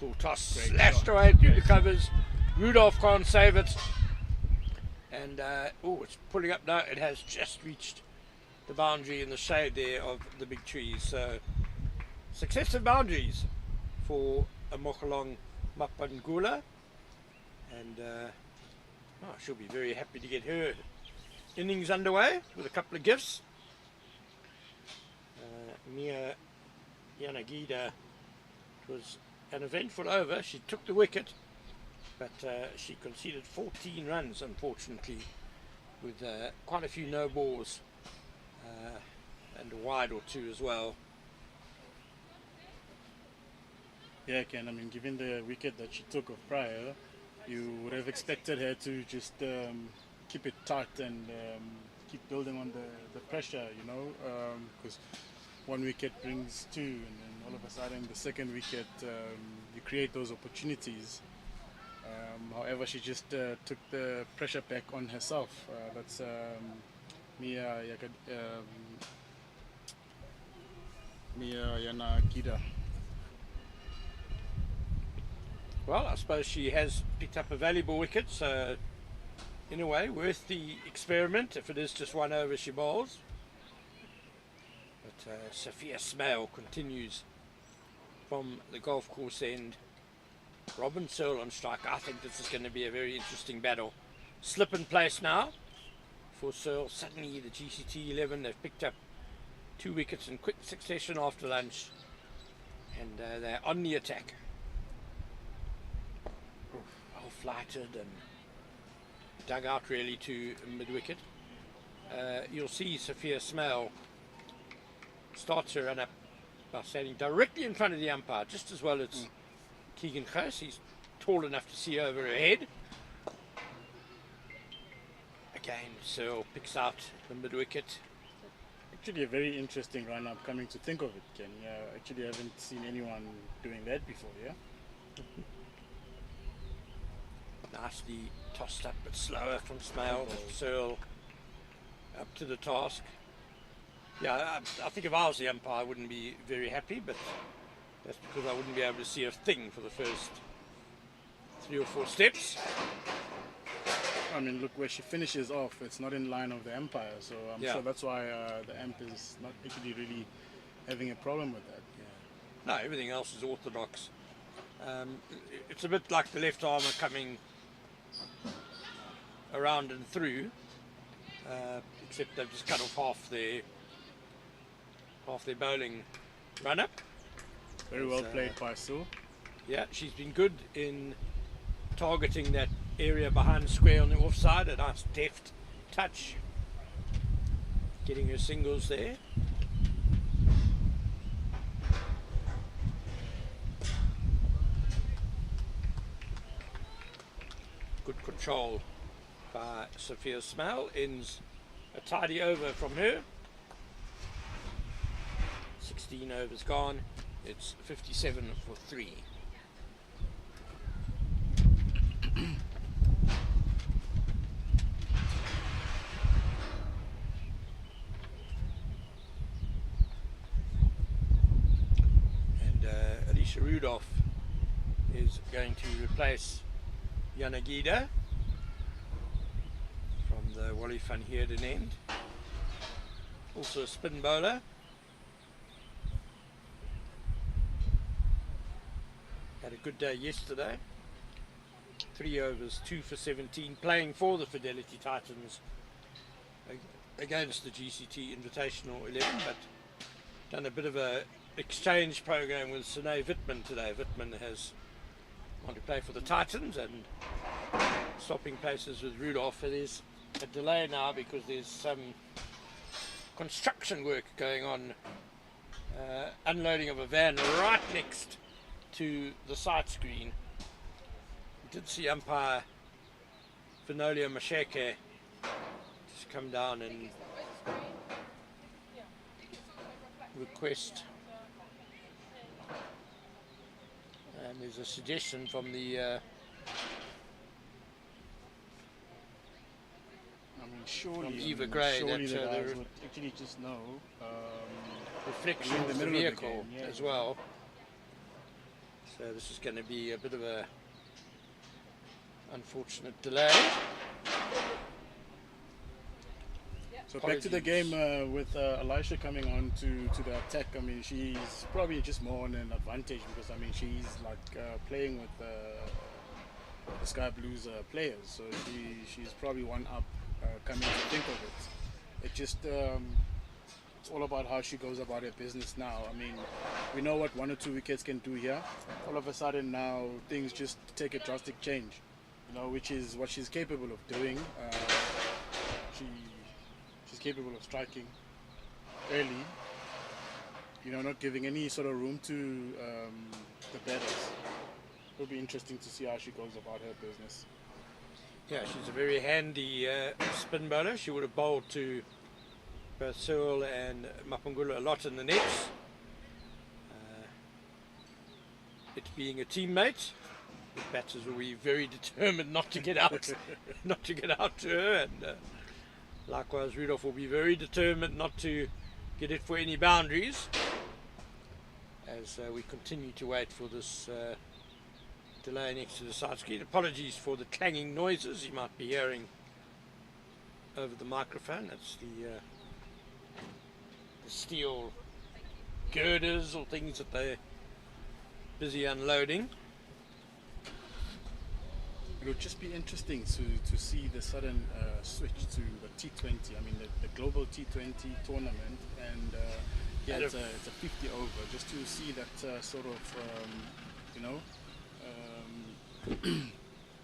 Full toss, Great slashed shot. away through the Great. covers. Rudolph can't save it. And, it's pulling up now. It has just reached the boundary in the shade there of the big trees. So, successive boundaries for Mokolang Mapangula. And, she'll be very happy to get her innings underway with a couple of gifts. Mia Yanagida, it was an eventful over. She took the wicket, but she conceded 14 runs, unfortunately, with quite a few no balls and a wide or two as well. Yeah, Ken, I mean, given the wicket that she took of Pryor, you would have expected her to just keep it tight and keep building on the pressure, you know, because one wicket brings two, and then all of a sudden the second wicket, you create those opportunities. However, she just took the pressure back on herself. That's Mia Yanagida. Well, I suppose she has picked up a valuable wicket, so in a way worth the experiment if it is just one over she bowls. But Sophia Smale continues from the golf course end. Robin Searle on strike. I think this is going to be a very interesting battle. Slip in place now for Searle. Suddenly the GCT 11, they've picked up 2 wickets in quick succession after lunch, and they're on the attack. Well flighted and dug out really to mid-wicket. You'll see Sophia Smale starts her run up by standing directly in front of the umpire, just as well as Keegan Gous. He's tall enough to see over her head. Again, Searle picks out the mid-wicket. Actually, a very interesting run-up, coming to think of it, Ken. Actually, I haven't seen anyone doing that before, yeah? Nicely tossed up, but slower from Smale. Searle up to the task. Yeah, I think if I was the umpire, I wouldn't be very happy, but that's because I wouldn't be able to see a thing for the first 3 or 4 steps. I mean, look, where she finishes off, it's not in line of the umpire, so I'm sure that's why the ump is not actually really having a problem with that. No, everything else is orthodox. It's a bit like the left armour coming around and through, except they've just cut off half their bowling run-up. Very well played by Sue. Yeah, she's been good in targeting that area behind square on the offside. A nice deft touch, getting her singles there. Good control by Sophia Smale. Ends a tidy over from her. 16 overs gone. It's 57 for 3. And Alicia Rudolph is going to replace Yanagida from the Wally Van Heerden end. Also a spin bowler. Had a good day yesterday. 3 overs, 2 for 17, playing for the Fidelity Titans against the GCT Invitational 11, but done a bit of a exchange program with Sine Wittmann today. Wittmann has gone to play for the Titans and swapping places with Rudolph. It is a delay now because there's some construction work going on, unloading of a van right next to the sight screen. We did see umpire Finolia Masheke just come down and request, and there's a suggestion from the I mean, surely Eva Gray surely that the guys the would actually just know reflection in of the middle of the vehicle game, yeah. as well. So this is going to be a bit of a unfortunate delay. So back to the game with Elisha coming on to the attack. I mean, she's probably just more on an advantage because I mean she's like playing with the Sky Blues players, so she's probably one up coming to think of it. It just it's all about how she goes about her business now. I mean, we know what 1 or 2 wickets can do here. All of a sudden now things just take a drastic change, you know, which is what she's capable of doing. She's capable of striking early, you know, not giving any sort of room to the batters. it'll be interesting to see how she goes about her business. Yeah, she's a very handy spin bowler. She would have bowled to both Searle and Mapungula a lot in the nets. It being a teammate, the batters will be very determined not to get out, not to get out to her, and likewise Rudolph will be very determined not to get it for any boundaries as we continue to wait for this delay next to the side screen. Apologies for the clanging noises you might be hearing over the microphone. That's the steel girders or things that they're busy unloading. It would just be interesting to see the sudden switch to the T20. I mean, the global T20 tournament, and yeah, it's a 50 over. Just to see that sort of, you know,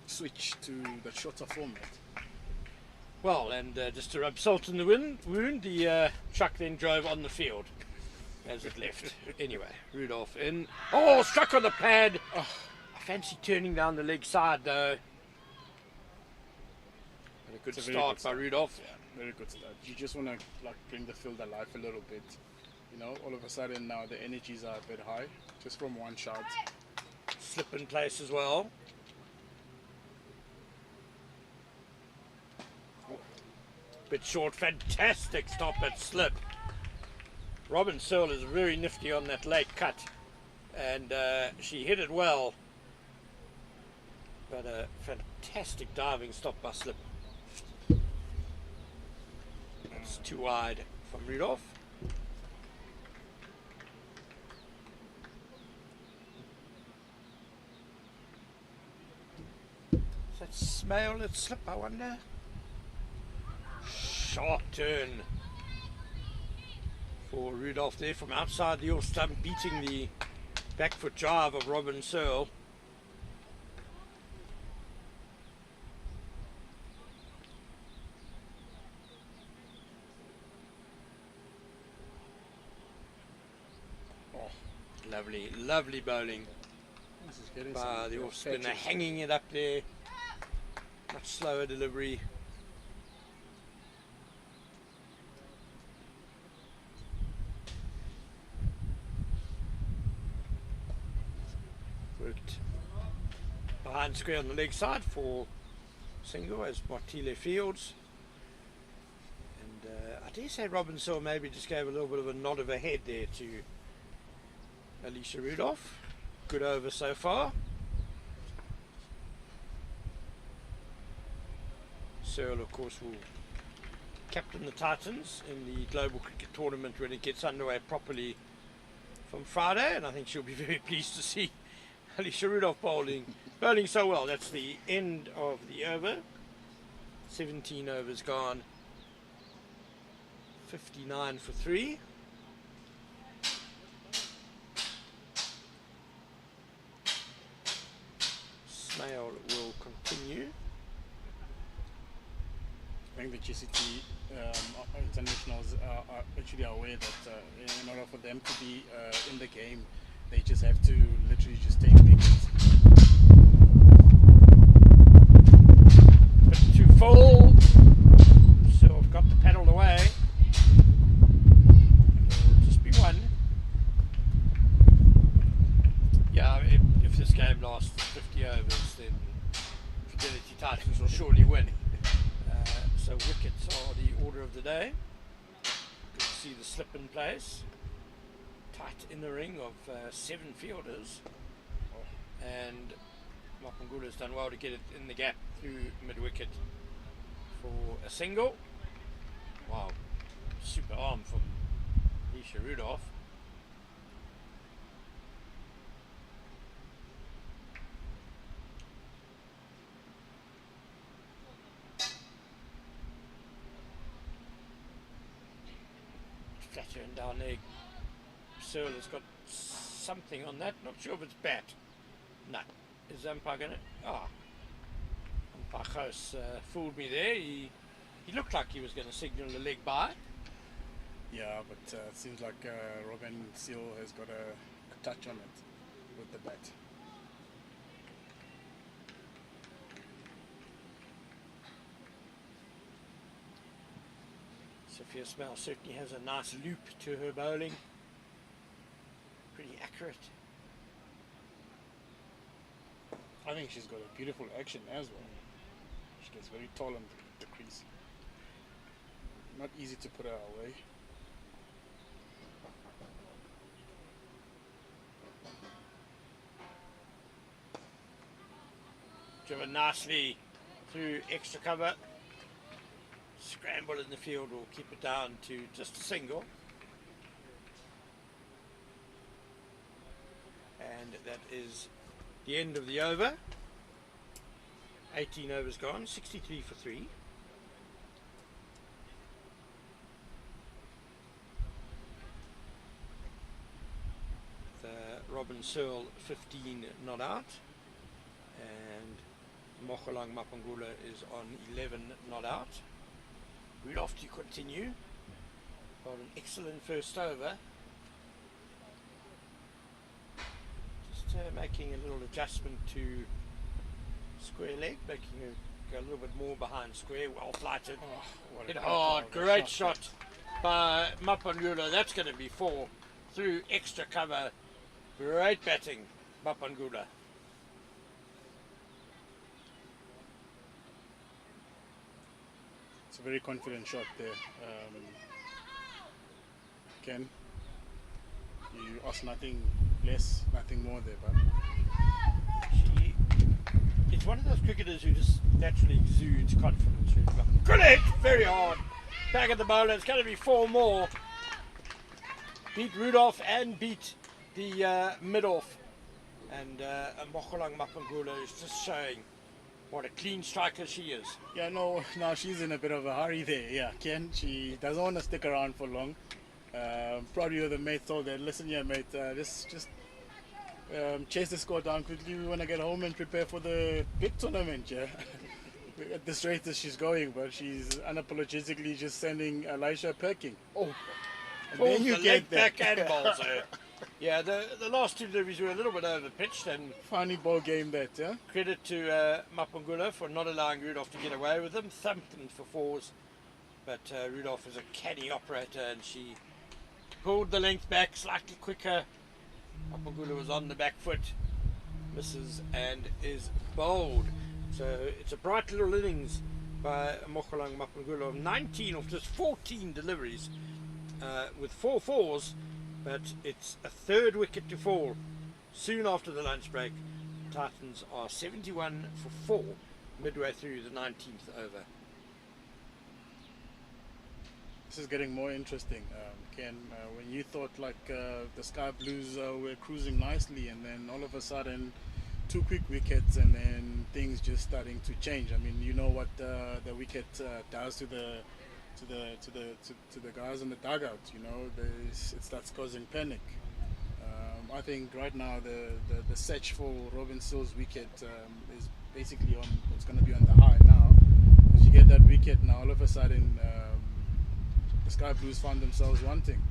switch to the shorter format. Well, and just to rub salt in the wound, the truck then drove on the field as it left. Anyway, Rudolph in. Oh, struck on the pad. Oh, I fancy turning down the leg side though. And a good start by Rudolph. Yeah, very good start. You just want to like bring the field alive a little bit. You know, all of a sudden now the energies are a bit high just from one shot. Slip in place as well. Bit short, fantastic stop at slip. Robin Searle is very nifty on that late cut, and she hit it well, but a fantastic diving stop by slip. That's too wide from Rudolph. Is that Smale at slip, I wonder? Sharp turn for Rudolph there from outside the off stump, beating the back foot drive of Robin Searle. Oh, lovely, lovely bowling by the off spinner, hanging it up there. Much slower delivery. Worked behind square on the leg side for single as Martile fields. And I dare say Robin Searle maybe just gave a little bit of a nod of her head there to Alicia Rudolph. Good over so far. Searle, of course, will captain the Titans in the Global Cricket Tournament when it gets underway properly from Friday, and I think she'll be very pleased to see Alicia Rudolph bowling so well. That's the end of the over. 17 overs gone. 59 for 3. Smale will continue. I think the GCT internationals are actually aware that in order for them to be in the game, they just have to literally just take wickets. Bit too full. So I've got the paddle away. It'll just be one. Yeah, if this game lasts 50 overs, then Fidelity Titans will surely win. So wickets are the order of the day. Good to see the slip in place. Tight in the ring of 7 fielders. And Mapungula's done well to get it in the gap through mid-wicket for a single. Wow, super arm from Alicia Rudolph. Flatter and down there. Searle has got something on that. Not sure if it's bat. No. Is umpire going to... Ah. Umpire Gous fooled me there. He looked like he was going to signal the leg by. Yeah, but it seems like Robin Searle has got a touch on it with the bat. Sophia Smell certainly has a nice loop to her bowling. Pretty accurate. I think she's got a beautiful action as well. She gets very tall on the crease. Not easy to put her away. Driven nicely through extra cover. Scramble in the field will keep it down to just a single. And that is the end of the over. 18 overs gone, 63 for 3. Robin Searle 15 not out, and Mogolang Mapangula is on 11 not out. Rudolph to continue. Got an excellent first over. Just making a little adjustment to square leg, making her go a little bit more behind square. Well flighted. Oh, Hit hard. Great shot by Mapangula. That's going to be 4 through extra cover. Great batting, Mapangula. It's a very confident shot there. Ken, you ask nothing less, nothing more there, but It's one of those cricketers who just naturally exudes confidence. Good hit, very hard. Back at the bowler, it's going to be 4 more. Beat Rudolph and beat the mid-off. And Mogolang Mapangula is just showing what a clean striker she is. yeah, no, now she's in a bit of a hurry there. Yeah, Ken, she doesn't want to stick around for long. Probably the mate told her, listen here mate, just chase the score down quickly. We want to get home and prepare for the big tournament, yeah. At this rate that she's going, but she's unapologetically just sending Elisha pecking. Oh, And then you the get leg that. backhand balls her. Yeah, the last 2 deliveries were a little bit over pitched, and Funny ball game that, yeah. credit to Mapangula for not allowing Rudolph to get away with them. Thumped them for 4s, but Rudolph is a canny operator, and she pulled the length back slightly quicker. Mapangula was on the back foot, misses and is bowled. So it's a bright little innings by Mogolang Mapangula of 19 of just 14 deliveries with 4 4s, but it's a 3rd wicket to fall soon after the lunch break. Titans are 71 for 4 midway through the 19th over. This is getting more interesting, Ken. When you thought like the Sky Blues were cruising nicely, and then all of a sudden 2 quick wickets, and then things just starting to change. I mean, you know what the wicket does to the guys in the dugout. You know, it starts causing panic. I think right now the search for Robin Searle's wicket is basically on. It's going to be on the high now. Because you get that wicket now, all of a sudden the Sky Blues found themselves wanting.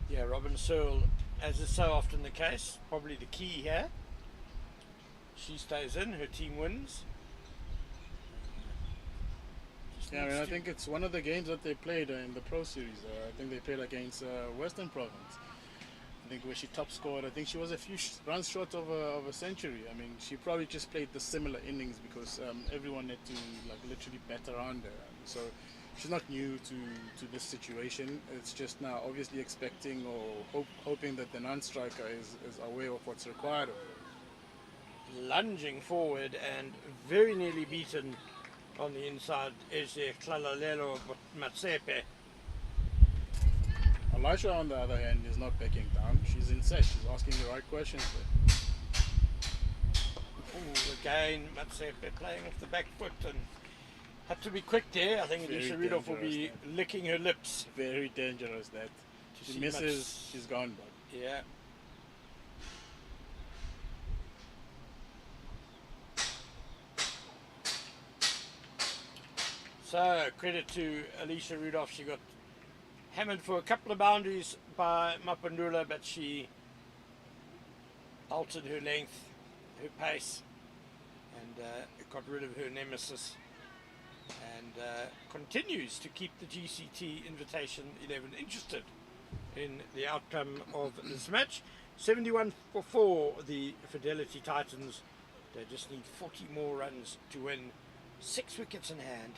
Yeah, Robin Searle, as is so often the case, probably the key here. She stays in, her team wins. Yeah, I mean, I think it's one of the games that they played in the Pro Series. I think they played against Western Province. I think where she top scored. I think she was a few runs short of a century. I mean, she probably just played the similar innings because everyone had to like literally bat around her. So she's not new to this situation. It's just now obviously expecting or hoping that the non-striker is aware of what's required of her. Lunging forward and very nearly beaten on the inside edge there, Tlalalelo Matsepe. Elisha, on the other hand, is not backing down. She's in set. She's asking the right questions there. Ooh, again, Matsepe playing off the back foot and had to be quick there. I think Very Alicia Rudolph will be dangerous, licking her lips. Very dangerous that. To She see misses, much- she's gone, but Yeah. So, credit to Alicia Rudolph. She got hammered for a couple of boundaries by Mapangula, but she altered her length, her pace, and got rid of her nemesis. and continues to keep the GCT Invitation 11 interested in the outcome of this match. 71 for 4, the Fidelity Titans. They just need 40 more runs to win. 6 wickets in hand.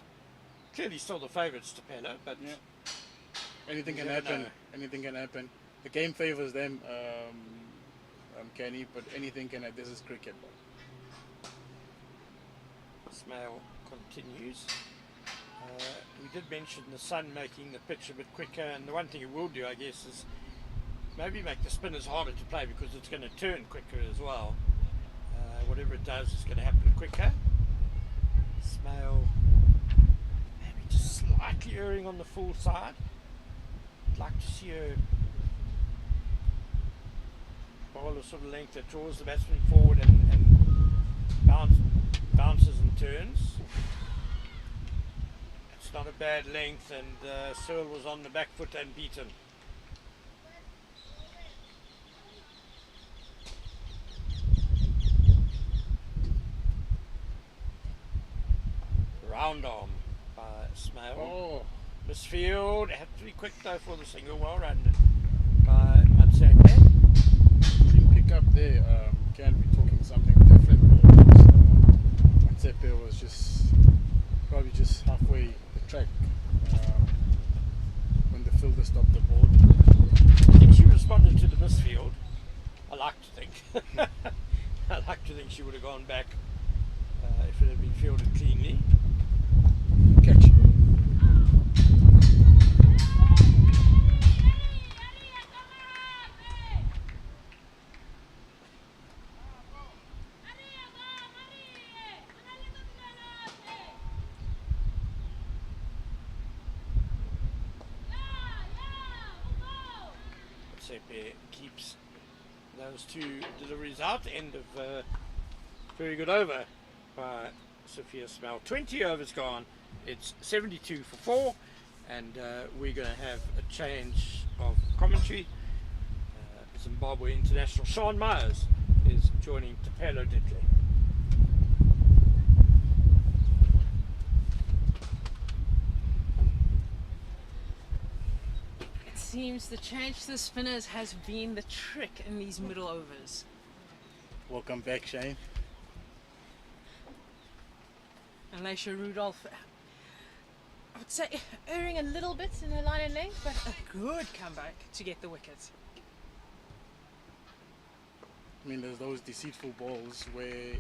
Clearly still the favourites to Pella, but Yeah. Anything you can never happen. know. Anything can happen. The game favours them, Kenny, but anything can happen. This is cricket. Smale continues. We did mention the sun making the pitch a bit quicker, and the one thing it will do, I guess, is maybe make the spinners harder to play because it's going to turn quicker as well. Whatever it does is going to happen quicker. Smale maybe just slightly erring on the full side. I'd like to see her bowl a sort of length that draws the batsman forward and bounces and turns. It's not a bad length, and Searle was on the back foot and beaten. Round arm by Smale. Oh, Misfield, had to be quick though for the single, well run by Matsepe. didn't pick up there. Can be talking something different. Matsepe was just probably just halfway the track when the fielder stopped the ball. I think she responded to the misfield. I like to think. I like to think she would have gone back if it had been fielded cleanly. Catch. Matsepe keeps those 2 deliveries out. End of very good over by Sophia Smale. 20 overs gone. It's 72 for 4, and we're going to have a change of commentary. Zimbabwe international Sean Myers is joining Tapelo Ditley. It seems the change to the spinners has been the trick in these middle overs. Welcome back, Shane. And Leisha Rudolph, I would say, erring a little bit in her line and length, but a good comeback to get the wicket. I mean, there's those deceitful balls where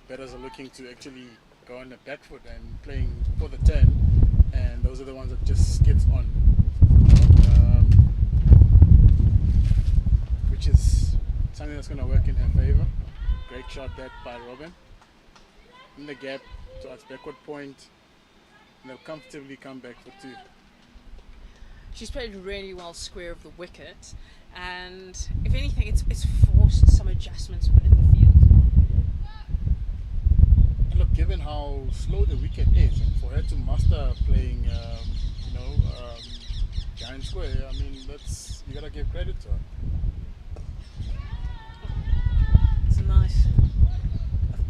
batters are looking to actually go on the back foot and playing for the turn, and those are the ones that just skids on, which is something that's going to work in her favour. Great shot that by Robin. In the gap towards backward point, and they'll comfortably come back for 2. She's played really well square of the wicket, and if anything, it's forced some adjustments within the field. And look, given how slow the wicket is, and for her to master playing, giant square, I mean, you gotta give credit to her. It's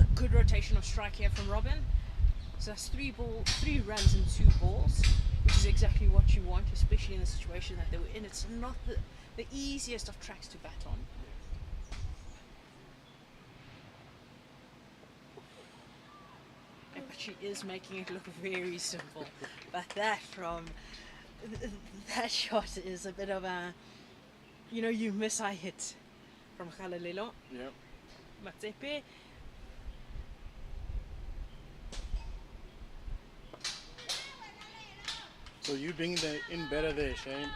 a good rotation of strike here from Robin. So that's 3 runs and 2 balls, which is exactly what you want, especially in the situation that they were in. It's not the easiest of tracks to bat on. But she is making it look very simple. But that shot is a bit of a, you miss, I hit from Khalalelo. Yep. Matsepe. So you being in better there, Shane.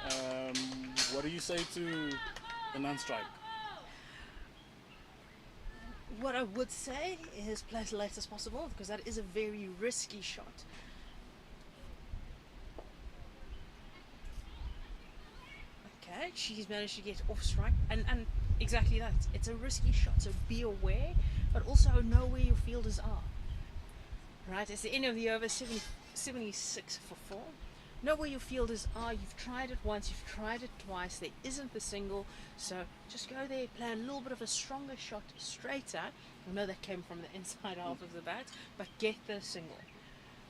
What do you say to the non-strike? What I would say is play as late as possible, because that is a very risky shot. Okay, she's managed to get off strike, and exactly that. It's a risky shot, so be aware, but also know where your fielders are. Right, it's the end of the over, 76 for 4. Know where your fielders are. You've tried it once, you've tried it twice, there isn't the single, so just go there, play a little bit of a stronger shot straighter. I know that came from the inside half of the bat, but get the single.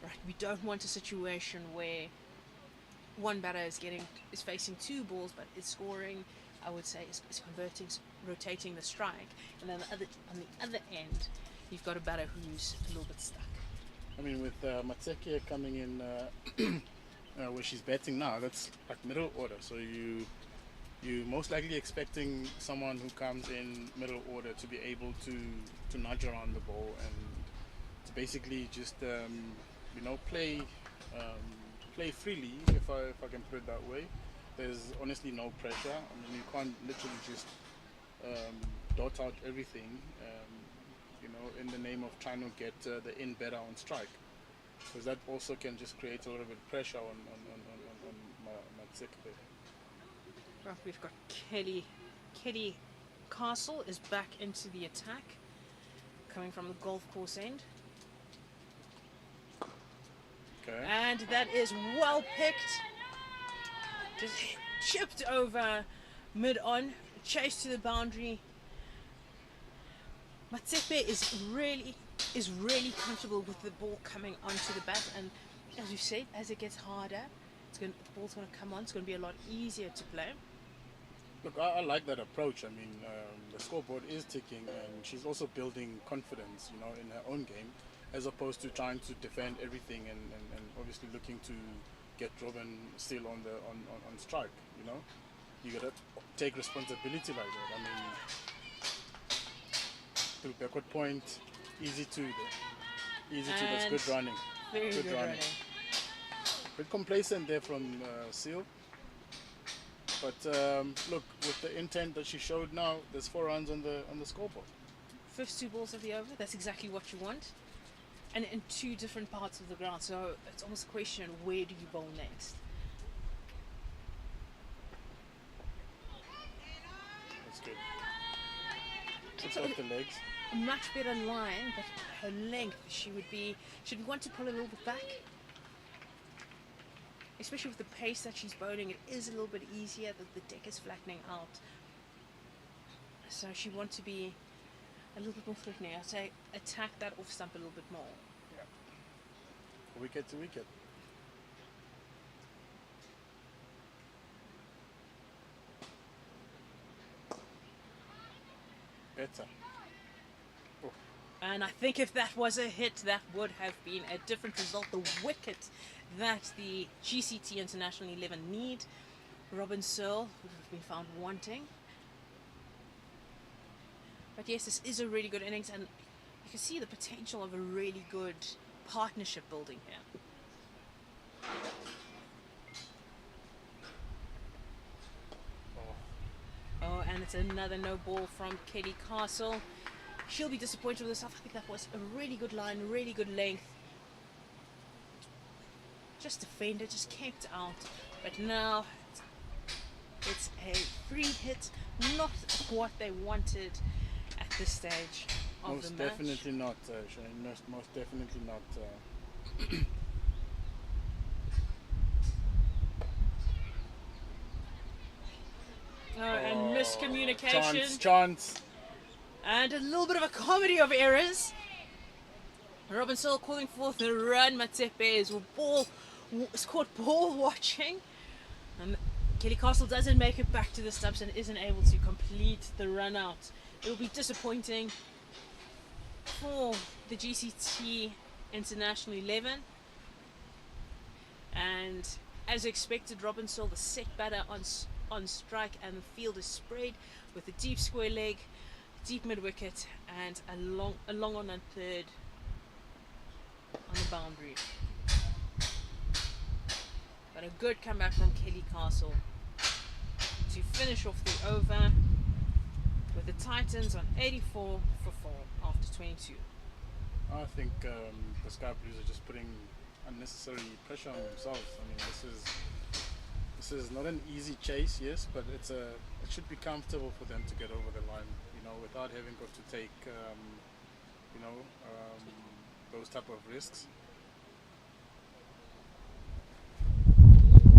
Right, we don't want a situation where one batter is facing two balls but is scoring. I would say is converting, rotating the strike, and then on the other end, you've got a batter who's a little bit stuck. I mean, with Matseke coming in where she's batting now, that's like middle order. So you most likely expecting someone who comes in middle order to be able to nudge around the ball and to basically just play freely, if I can put it that way. There's honestly no pressure. I mean, you can't literally just dot out everything, in the name of trying to get the in better on strike, because that also can just create a little bit of pressure on Matseke. Right, we've got Kelly Castle is back into the attack, coming from the golf course end. Okay. And that is well picked. Just chipped over mid on, chased to the boundary. Matsepe is really comfortable with the ball coming onto the bat, and as you said, as it gets harder, the ball's going to come on. It's going to be a lot easier to play. Look, I like that approach. I mean, the scoreboard is ticking, and she's also building confidence, in her own game, as opposed to trying to defend everything and obviously looking to get Robin still on strike. You gotta take responsibility like that. I mean, through backward point, easy two there, that's good running, Very good running. Bit complacent there from Seal. But look, with the intent that she showed now, there's 4 runs on the scoreboard. First 2 balls of the over, that's exactly what you want. And in 2 different parts of the ground, so it's almost a question, where do you bowl next? That's good. Puts off the legs. A much better line, but her length, should we want to pull a little bit back? Especially with the pace that she's bowling, it is a little bit easier that the deck is flattening out. So she wants to be a little bit more threatening. I'd say attack that off stump a little bit more. Yeah. Wicket to wicket. Better. Oh. And I think if that was a hit, that would have been a different result. The wicket that the GCT International 11 need, Robin Searle would have been found wanting. But yes, this is a really good innings, and you can see the potential of a really good partnership building here. Oh, and it's another no ball from Kelly Castle. She'll be disappointed with herself. I think that was a really good line, really good length. Just defended, just kept out. But now it's a free hit, not what they wanted at this stage of the match. Most definitely not, Shane. Most definitely not. And miscommunication. Chance. And a little bit of a comedy of errors. Robin Searle calling forth the run. Matsepe is caught ball watching. And Kelly Castle doesn't make it back to the stumps and isn't able to complete the run out. It will be disappointing for the GCT International 11. And as expected, Robin Searle, the set batter on strike, and the field is sprayed with a deep square leg, deep mid wicket, and a long on and third on the boundary. But a good comeback from Kelly Castle to finish off the over with the Titans on 84 for 4 after 22. I think the Sky Blues are just putting unnecessary pressure on themselves. I mean, this is not an easy chase, yes, but it should be comfortable for them to get over the line, without having got to take, those type of risks.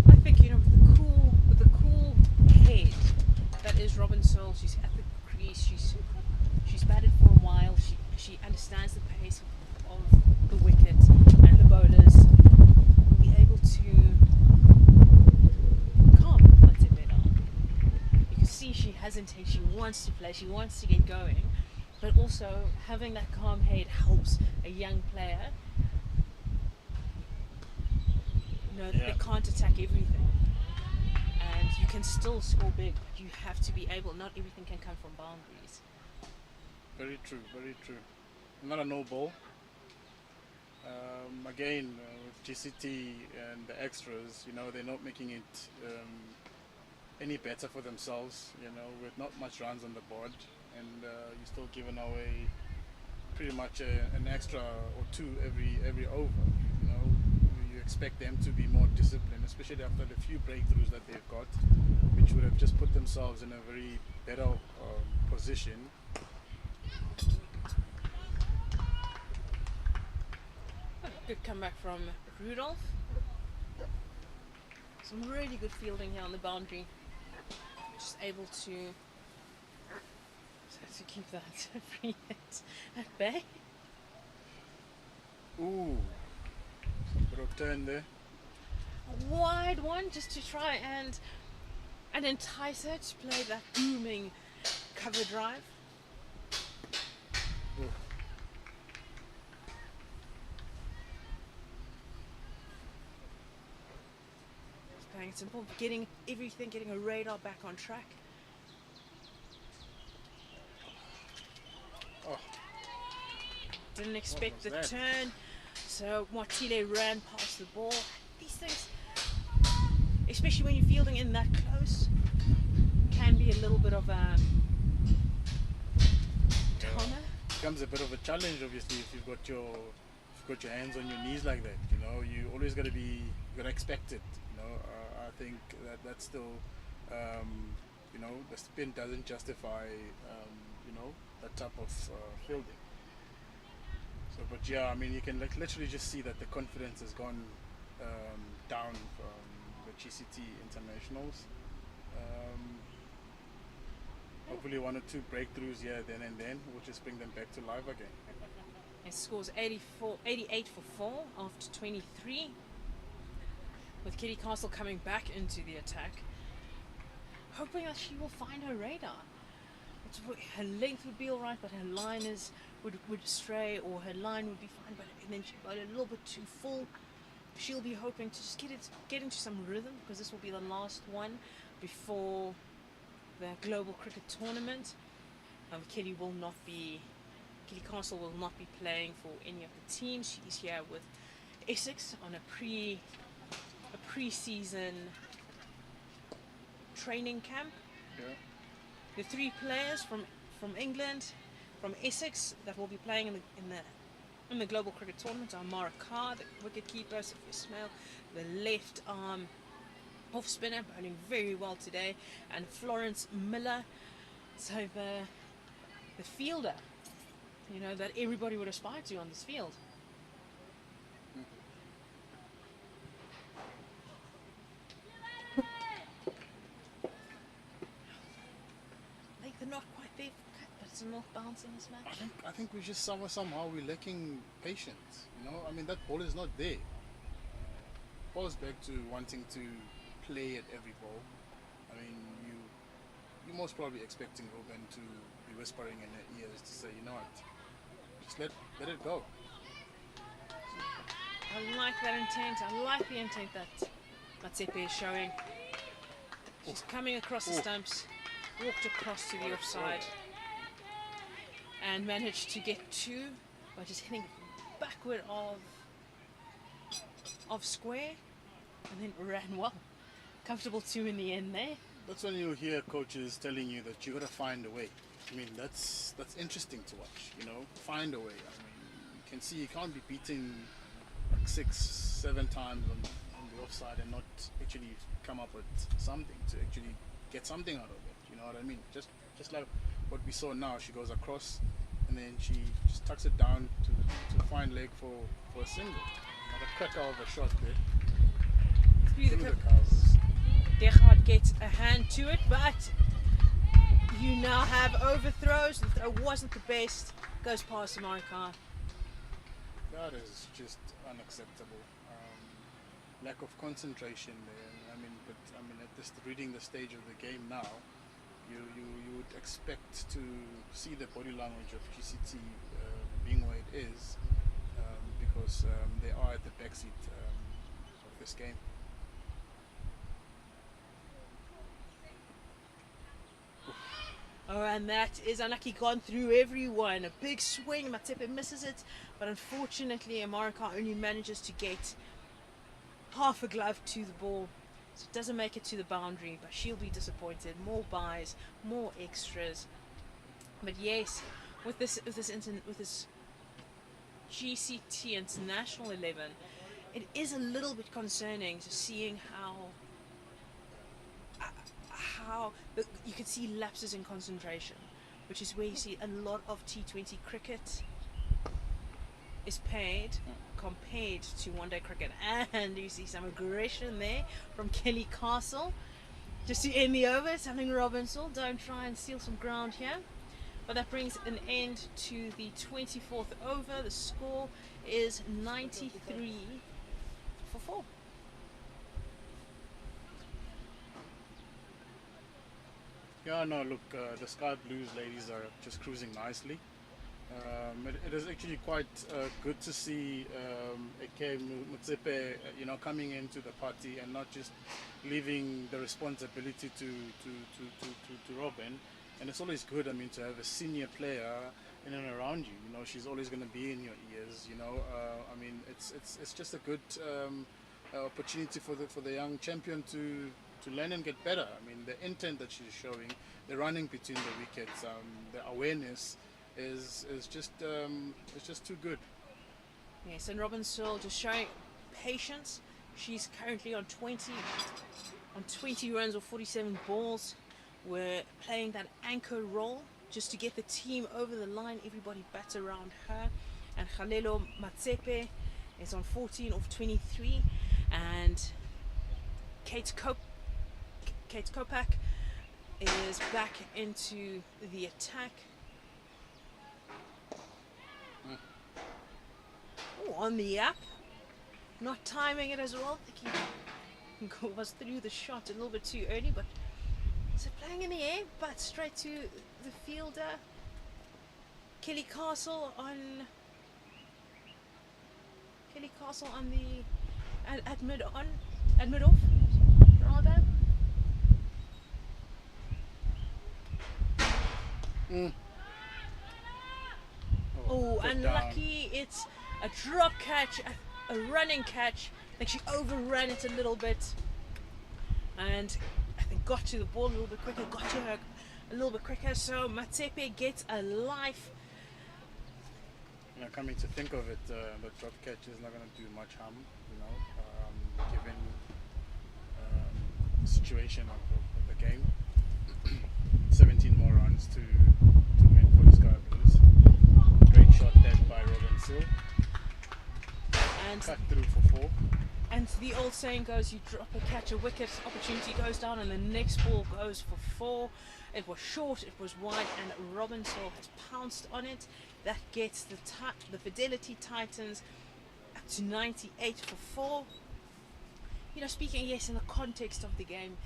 I think with the cool head that is Robin Searle. She's at the crease. She's batted for a while. She understands the pace of the wicket and the bowlers. play. She wants to get going, but also having that calm head helps a young player know that they can't attack everything, and you can still score big, but you have to be able. Not everything can come from boundaries. Very true, very true. Not a no ball. Again, with GCT and the extras, you know, they're not making it any better for themselves, you know, with not much runs on the board, and you're still giving away pretty much an extra or two every over. You know, you expect them to be more disciplined, especially after the few breakthroughs that they've got, which would have just put themselves in a very better position. Good comeback from Rudolph. Some really good fielding here on the boundary. Just able to keep that free hit at bay. Ooh, bit of turn there. A wide one just to try and entice her to play that booming cover drive. Ooh. Playing it simple, getting a radar back on track. Oh. Didn't expect the What was that? turn, so Martile ran past the ball. These things, especially when you're fielding in that close, can be a little bit of a downer. Becomes a bit of a challenge, obviously, if you've got your hands on your knees like that. You know, you always got to expect it. You know, I think that's still, you know, the spin doesn't justify, you know, that type of fielding. So, but yeah, I mean, you can literally just see that the confidence has gone down from the GCT internationals. Hopefully 1 or 2 breakthroughs here, then and then, will just bring them back to life again. It scores 88 for 4 after 23. With Kitty Castle coming back into the attack, hoping that she will find her radar. Her length would be alright, but her line would stray, or her line would be fine, but then she got a little bit too full. She'll be hoping to just get into some rhythm, because this will be the last one before the global cricket tournament. Kitty Castle will not be playing for any of the teams. She's here with Essex on a pre-season training camp. Yeah. The 3 players from England, from Essex, that will be playing in the global cricket tournament are Mara Carr, the wicketkeeper, Sophia Ismail, the left arm off spinner, bowling very well today, and Florence Miller, so the fielder, you know, that everybody would aspire to on this field. Like they're not quite there for cut, but it's not bouncing as much. I think we just somehow we're lacking patience. You know, I mean, that ball is not there. Falls back to wanting to play at every ball. I mean, you're most probably expecting Ruben to be whispering in her ears to say, you know what, just let it go. I like that intent. I like the intent that Matsepe is showing. She's coming across the stumps, walked across to the offside, and managed to get 2 by just hitting backward of square, and then ran well. Comfortable 2 in the end there. That's when you hear coaches telling you that you gotta find a way. I mean, that's interesting to watch. You know, find a way. I mean, you can see you can't be beaten like 6, 7 times on the offside and not actually come up with something to actually get something out of it. You know what I mean? Just like what we saw now. She goes across and then she just tucks it down to find leg for a single. Another cracker of a shot there. Through the covers. Dechard gets a hand to it, but you now have overthrows. The throw wasn't the best. Goes past Marika. That is just unacceptable. Lack of concentration there. I mean, at this reading the stage of the game now, You would expect to see the body language of GCT being where it is, because they are at the backseat of this game. Oh, and that is unlucky, gone through everyone. A big swing, Matsepe misses it, but unfortunately America only manages to get half a glove to the ball, so it doesn't make it to the boundary, but she'll be disappointed. More buys, more extras. But yes, with this GCT International 11, it is a little bit concerning to seeing how you can see lapses in concentration, which is where you see a lot of T20 cricket is paid compared to one-day cricket. And you see some aggression there from Kelly Castle just to end the over, telling Robinson, don't try and steal some ground here. But that brings an end to the 24th over. The score is 93 for 4. Yeah, no, look, the Sky Blues ladies are just cruising nicely. It is actually quite good to see Eke Mutsepe, coming into the party and not just leaving the responsibility to Robin. And it's always good, to have a senior player in and around you. She's always going to be in your ears. It's just a good opportunity for the young champion to learn and get better. The intent that she's showing, the running between the wickets, the awareness is just too good. Yes, and Robin Searle just showing patience. She's currently on 20 runs or 47 balls. We're playing that anchor role just to get the team over the line. Everybody bats around her. And Khalelo Matsepe is on 14 of 23. And Kate Kopak is back into the attack. Ooh, on the up. Not timing it as well. I think he was through the shot a little bit too early, but so playing in the air, but straight to the fielder. Kelly Castle on the at mid off rather. Oh, unlucky! It's a drop catch, a running catch. I think she overran it a little bit, and I think got to the ball a little bit quicker, got to her a little bit quicker, so Matsepe gets a life. Coming to think of it, the drop catch is not going to do much harm, given the situation of the game. 17 more runs to win for the Sky Blues. Great shot there by Robin Searle. And cut through for 4. And the old saying goes, you drop a catch, a wicket, opportunity goes down, and the next ball goes for 4. It was short, it was wide, and Robin Searle has pounced on it. That gets the Fidelity Titans up to 98 for 4. Speaking, yes, in the context of the game,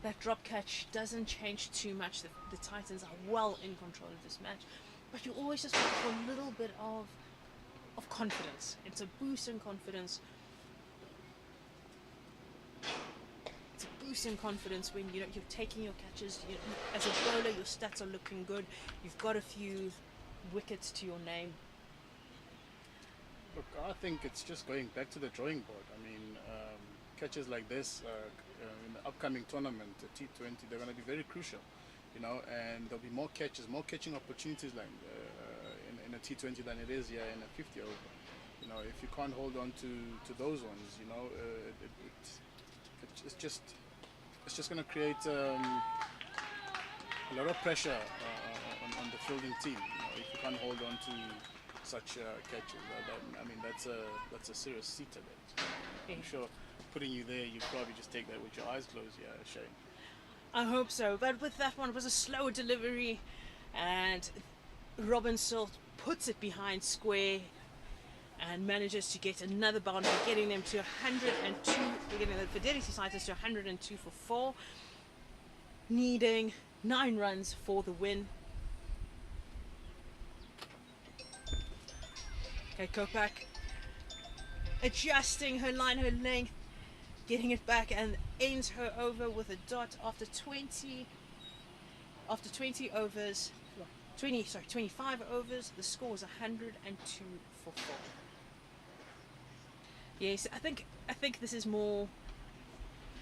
that drop catch doesn't change too much. The Titans are well in control of this match, but you always just look for a little bit of confidence. It's a boost in confidence. It's a boost in confidence when you're taking your catches. As a bowler, your stats are looking good. You've got a few wickets to your name. Look, I think it's just going back to the drawing board. Catches like this in the upcoming tournament, the T20, they're going to be very crucial, and there'll be more catching opportunities like in a T20 than it is here in a 50 over. If you can't hold on to those ones, it's just going to create a lot of pressure on the fielding team. If you can't hold on to such catches, that's a serious seat to it. I'm sure putting you there, you probably just take that with your eyes closed. Yeah, Shane. I hope so. But with that one, it was a slower delivery, and Robin Searle puts it behind square and manages to get another boundary, getting them to 102. We're getting the Fidelity Titans to 102 for 4, needing 9 runs for the win. Okay, Kopak adjusting her line, her length, getting it back, and ends her over with a dot after 20 overs. 25 overs. The score is 102 for 4. Yes, I think this is more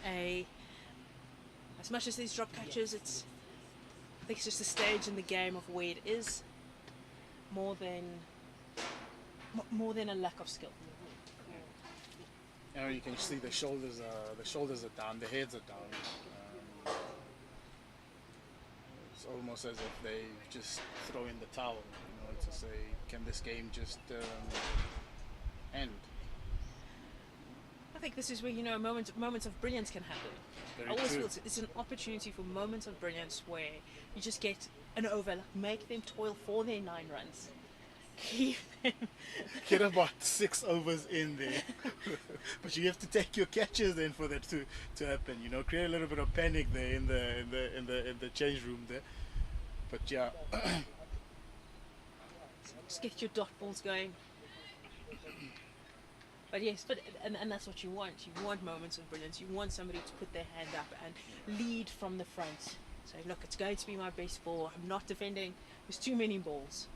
as much as these drop catches, I think it's just a stage in the game of where it is more than a lack of skill. You know, you can see the shoulders are down, the heads are down. It's almost as if they just throw in the towel, you know, to say, can this game just end? I think this is where, you know, moments of brilliance can happen. Very I always true. feel it's an opportunity for moments of brilliance where you just get an over, like make them toil for their 9 runs. Keep them. Get about 6 overs in there, but you have to take your catches then for that to happen. You know, create a little bit of panic there in the change room there. But yeah, Just get your dot balls going. But yes, and that's what you want. You want moments of brilliance. You want somebody to put their hand up and lead from the front. Say, look, it's going to be my best ball. I'm not defending. There's too many balls.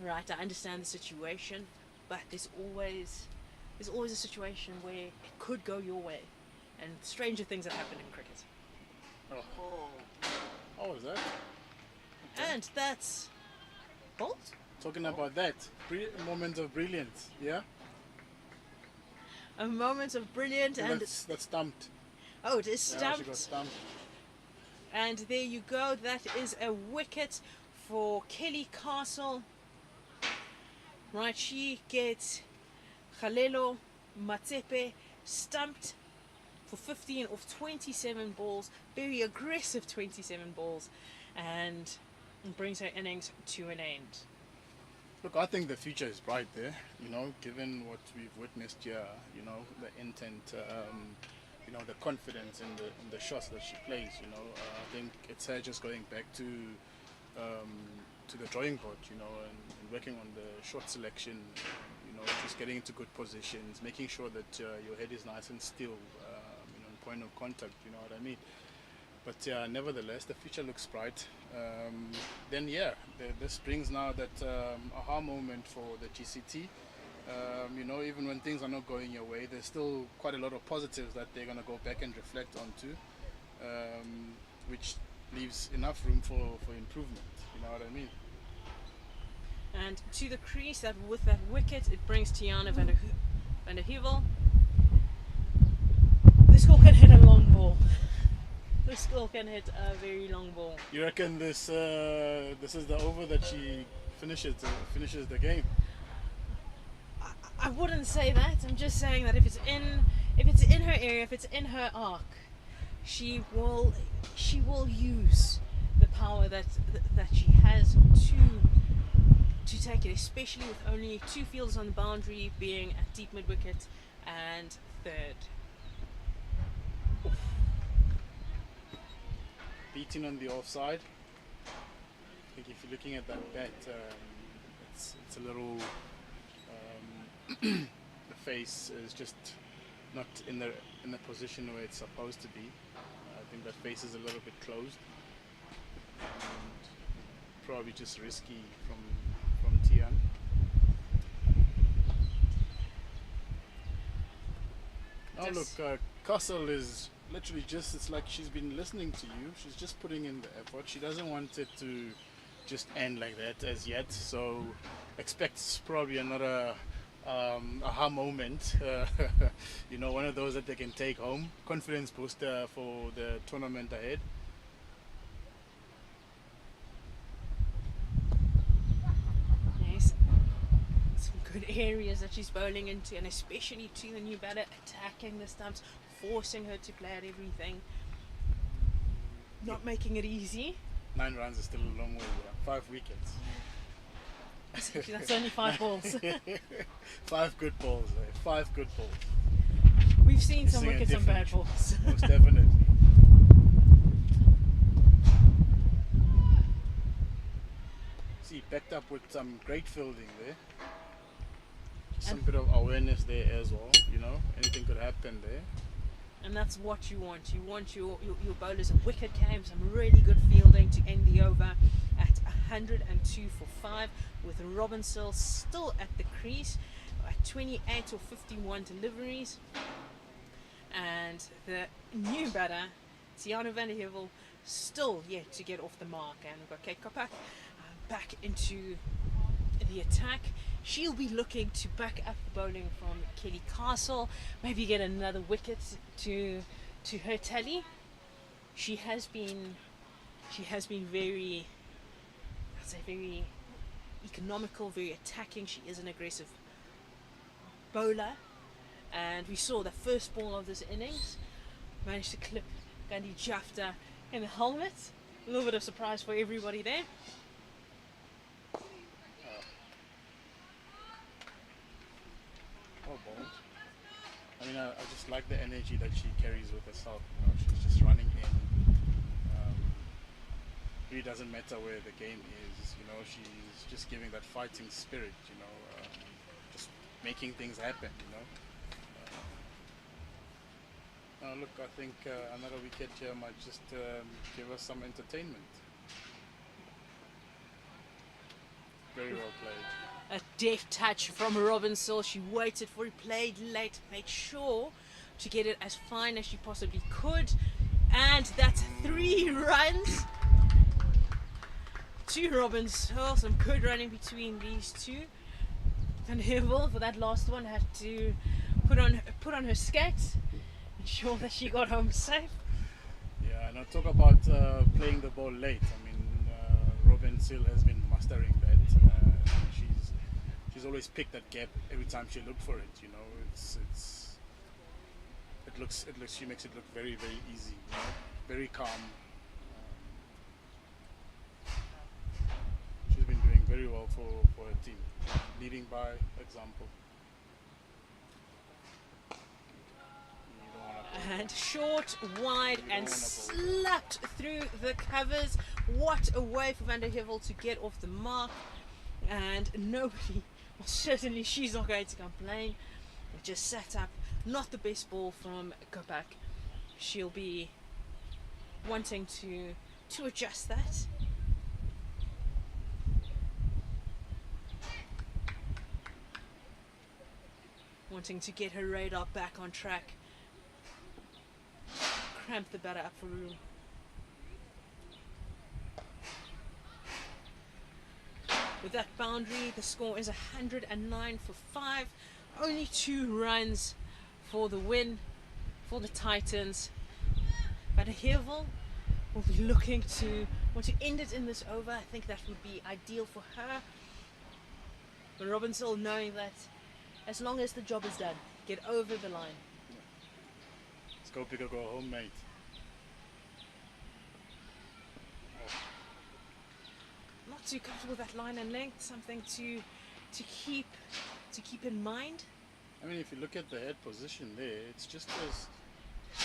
Right, I understand the situation, but there's always a situation where it could go your way, and stranger things have happened in cricket. oh, is that? And that's bolt. Talking about that moment of brilliance, yeah. A moment of brilliant, and that's stumped. oh, it is Yeah, she stumped. got stumped. And there you go. That is a wicket for Kelly Castle. Right, she gets Khalelo Matsepe stumped for 15 off 27 balls. Very aggressive 27 balls, and brings her innings to an end. Look, I think the future is bright there. You know, given what we've witnessed here, you know, the intent, you know, the confidence in the shots that she plays. You know, I think it's her just going back to the drawing board. You know, and working on the shot selection. You know, just getting into good positions, making sure that your head is nice and still. You know, in point of contact. You know what I mean. But nevertheless, the future looks bright. Then yeah, this brings now that aha moment for the GCT. You know, even when things are not going your way, there's still quite a lot of positives that they're going to go back and reflect onto, which leaves enough room for improvement. You know what I mean? And to the crease, that with that wicket, it brings Tiana van der Heuvel. This ball can hit a long ball. This girl can hit a very long ball. You reckon this is the over that she finishes the game? I wouldn't say that. I'm just saying that if it's in her area, if it's in her arc, she will use the power that she has to take it, especially with only 2 fielders on the boundary, being at deep mid wicket and third. Beating on the offside. I think if you're looking at that bat, it's a little. The face is just not in the position where it's supposed to be. I think that face is a little bit closed, and probably just risky from Tian. Oh look, Castle is literally just, it's like she's been listening to you. She's just putting in the effort. She doesn't want it to just end like that as yet. So expect probably another aha moment. You know, one of those that they can take home. Confidence booster for the tournament ahead. Nice. Some good areas that she's bowling into, and especially to the new batter, attacking the stumps, forcing her to play at everything, not making it easy. 9 runs is still a long way. 5 wickets. That's only 5 balls. 5 good balls. 5 good balls. We've seen some Seeing a wickets and bad difference. balls. Most definitely. backed up with some great fielding there. Some bit of awareness there as well, you know, anything could happen there. And that's what you want. You want your bowlers a wicket game, some really good fielding to end the over at 102 for 5, with Robin Searle still at the crease at 28 or 51 deliveries. And the new batter, Tiana van der Hevel, still yet to get off the mark. And we've got Kate Kopak back into the attack. She'll be looking to back up the bowling from Kelly Castle, maybe get another wicket to her tally. She has been very, I'd say, very economical, very attacking. She is an aggressive bowler, and we saw the first ball of this innings managed to clip Gandhi Jafta in the helmet. A little bit of surprise for everybody there. Oh, bold. I mean, I just like the energy that she carries with herself. You know, she's just running in. Really doesn't matter where the game is. You know, she's just giving that fighting spirit. You know, just making things happen. You know. Look, I think another wicket here might just give us some entertainment. Very well played. A deft touch from Robin Searle. She waited for it, played late, made sure to get it as fine as she possibly could. And that's 3 runs to Robin Searle. Some good running between these two. Van Hevel, for that last one, had to put on her skates, ensure that she got home safe. Yeah, and I'll talk about playing the ball late. I mean, Robin Searle has been mastering that. She's always picked that gap every time she looked for it. You know, she makes it look very, very easy. You know, very calm. She's been doing very well for her team, leading by example. And short, wide, and slapped through the covers. What a way for Van der Hevel to get off the mark. And nobody, well, certainly she's not going to complain. It just sat up. Not the best ball from Kopak. She'll be wanting to adjust that. Wanting to get her radar back on track. Cramp the batter up for room. With that boundary, the score is 109 for 5. Only 2 runs for the win for the Titans. Van der Hevel will be looking to want to end it in this over. I think that would be ideal for her. But Robin Searle knowing that as long as the job is done, get over the line. Let's go big or go home, mate. Not too comfortable with that line and length. Something to keep in mind. I mean, if you look at the head position there, it's just as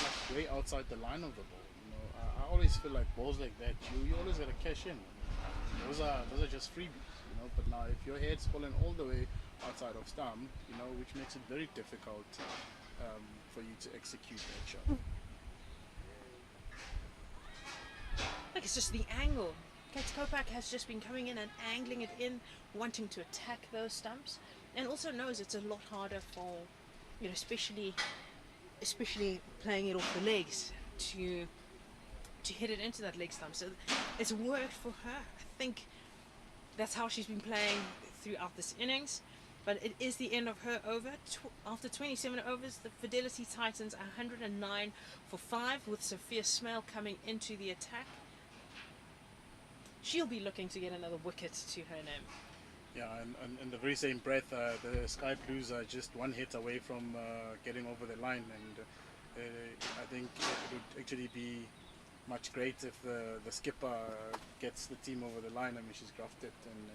like way outside the line of the ball. You know, I always feel like balls like that, you always gotta cash in. Those are just freebies, you know. But now, if your head's falling all the way outside of stump, you know, which makes it very difficult for you to execute that shot. Like it's just the angle. Kate Kopak has just been coming in and angling it in, wanting to attack those stumps, and also knows it's a lot harder for, you know, especially playing it off the legs to hit it into that leg stump. So it's worked for her. I think that's how she's been playing throughout this innings. But it is the end of her over. After 27 overs, the Fidelity Titans 109 for 5, with Sophia Smale coming into the attack. She'll be looking to get another wicket to her name. Yeah, and in the very same breath, the Sky Blues are just 1 hit away from getting over the line, and I think it would actually be much great if the skipper gets the team over the line. I mean, she's grafted and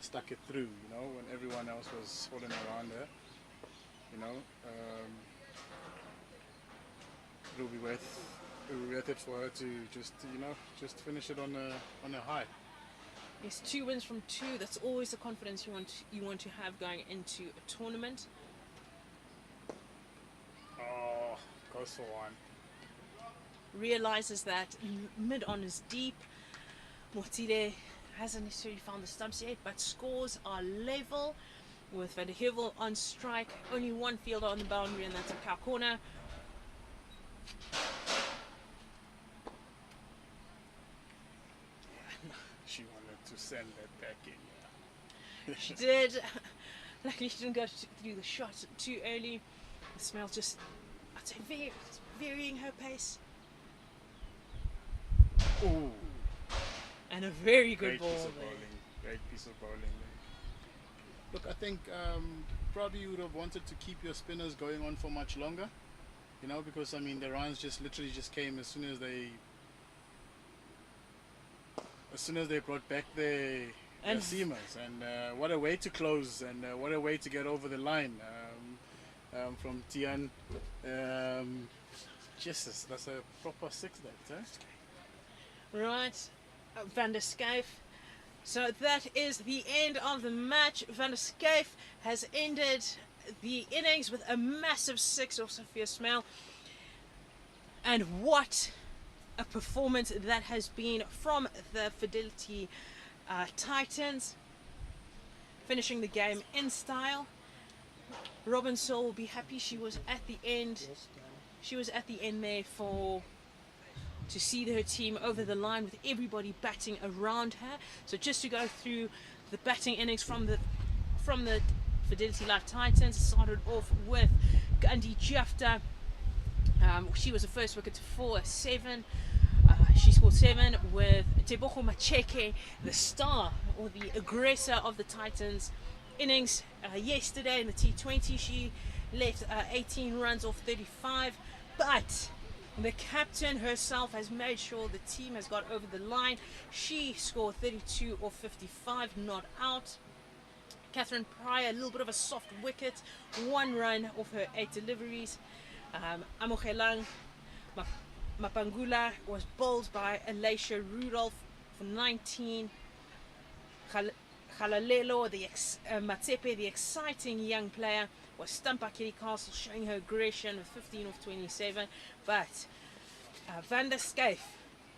stuck it through, you know, when everyone else was holding around her. You know, it'll be worth it for her to just, you know, just finish it on a high. Yes, 2 wins from 2. That's always the confidence you want to have going into a tournament. Oh, goes for one. Realizes that mid on is deep. Motile hasn't necessarily found the stumps yet, but scores are level with Van der Hevel on strike. Only one fielder on the boundary, and that's a cow corner. She wanted to send that back in. She did. Luckily, she didn't go through the shot too early. The smell just, I'd say, varying her pace. Ooh, And a very good great ball piece of there. bowling. Great piece of bowling there. Look, I think probably you would have wanted to keep your spinners going on for much longer. You know, because I mean the runs just literally just came as soon as they brought back their seamers, and what a way to close, and what a way to get over the line from Tian. Jesus, that's a proper 6 that, Right, Van der Skyf. So that is the end of the match. Van der Skyf has ended the innings with a massive 6 off Sophia Smell. And what a performance that has been from the Fidelity Titans, finishing the game in style. Robin Saul will be happy. She was at the end. Yes, done. She was at the end there to see her team over the line with everybody batting around her. So just to go through the batting innings from the Fidelity Life Titans, it started off with Gandhi Jafta. She was the first wicket to fall at 7. She scored 7 with Tebogo Macheke, the star or the aggressor of the Titans innings yesterday in the T20. She left 18 runs off 35, but the captain herself has made sure the team has got over the line. She scored 32 off 55, not out. Catherine Pryor, a little bit of a soft wicket, 1 run off her 8 deliveries. Amogelang Mapangula was bowled by Alicia Rudolph for 19. Halalelo, Matsepe, the exciting young player, was stumped by Kitty Castle, showing her aggression with 15 off 27. But Van der Skyf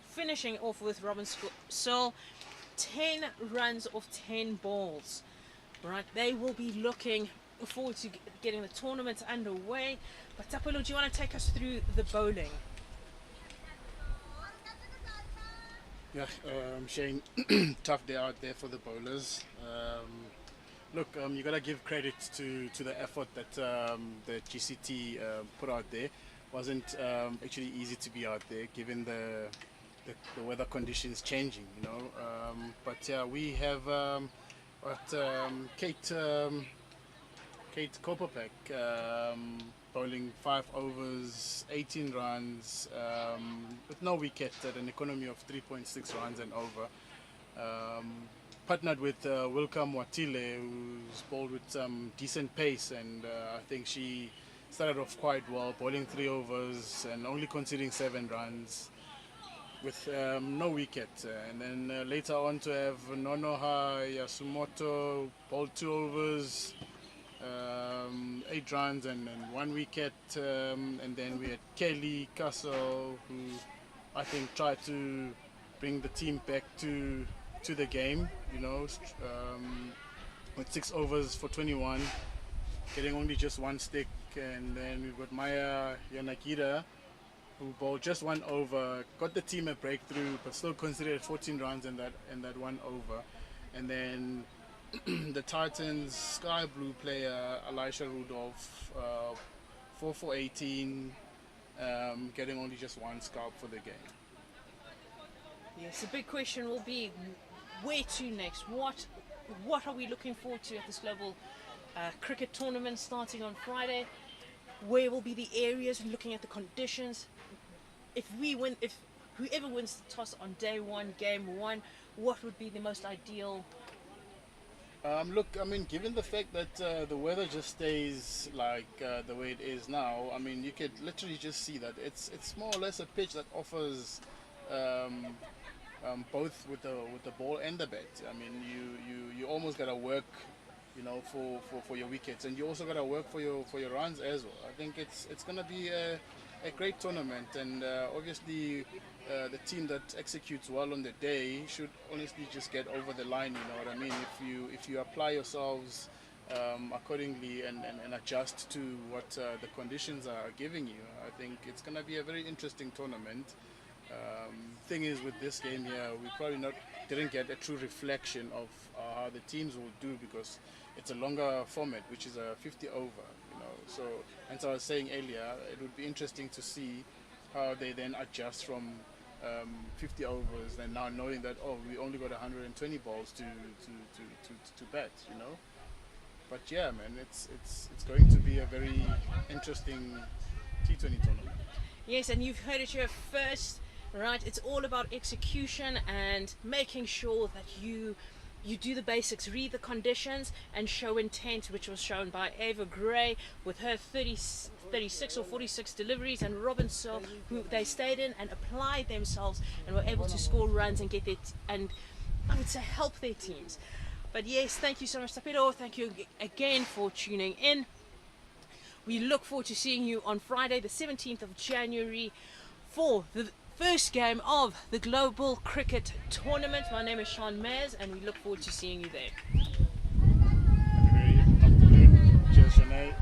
finishing off with Robin Searle, 10 runs off 10 balls. Right, they will be looking forward to getting the tournament underway. But Tapolo, do you want to take us through the bowling? Yeah, Shane, tough day out there for the bowlers. Look, you gotta give credit to the effort that the GCT put out there. Wasn't actually easy to be out there given the weather conditions changing, you know. But yeah, we have Kate Kopapak bowling 5 overs, 18 runs, with no wicket at an economy of 3.6 runs and over. Partnered with Wilka Mwatile, who's bowled with some decent pace, and I think she started off quite well, bowling 3 overs and only conceding 7 runs with no wicket. And then later on to have Nonoha Yasumoto bowled 2 overs, 8 runs and 1 wicket. And then we had Kelly Castle, who I think tried to bring the team back to the game, you know, with 6 overs for 21, getting only just 1 stick. And then we've got Maya Yanakira, who bowled just 1 over, got the team a breakthrough, but still considered 14 runs in that 1 over. And then the Titans sky blue player Elisha Rudolph, 4 for 18, getting only just 1 scalp for the game. Yes, the big question will be where to next. What are we looking forward to at this global cricket tournament starting on Friday? Where will be the areas, looking at the conditions? If whoever wins the toss on day 1, game 1, what would be the most ideal? Look, I mean, given the fact that the weather just stays like the way it is now, I mean, you could literally just see that it's more or less a pitch that offers both with the ball and the bat. I mean, you almost gotta work, you know, for your wickets, and you also gotta work for your runs as well. I think it's gonna be a great tournament, and obviously the team that executes well on the day should honestly just get over the line. You know what I mean? If you apply yourselves accordingly and adjust to what the conditions are giving you, I think it's going to be a very interesting tournament. Thing is, with this game here, we probably didn't get a true reflection of how the teams will do, because it's a longer format, which is a 50 over. You know, so as I was saying earlier, it would be interesting to see how they then adjust from 50 overs, and now knowing that, oh, we only got 120 balls to bat. You know. But yeah, man, it's going to be a very interesting T20 tournament. Yes, and you've heard it here first, right? It's all about execution and making sure that you do the basics, read the conditions, and show intent, which was shown by Ava Gray with her 36 or 46 deliveries, and Robin Searle, who they stayed in and applied themselves and were able to score runs and get and I would say help their teams. But yes, thank you so much, Tapiro. Thank you again for tuning in. We look forward to seeing you on Friday, the 17th of January, for the first game of the Global Cricket Tournament. My name is Sean Mayers, and we look forward to seeing you there. Have a great afternoon. Cheers, Shanae.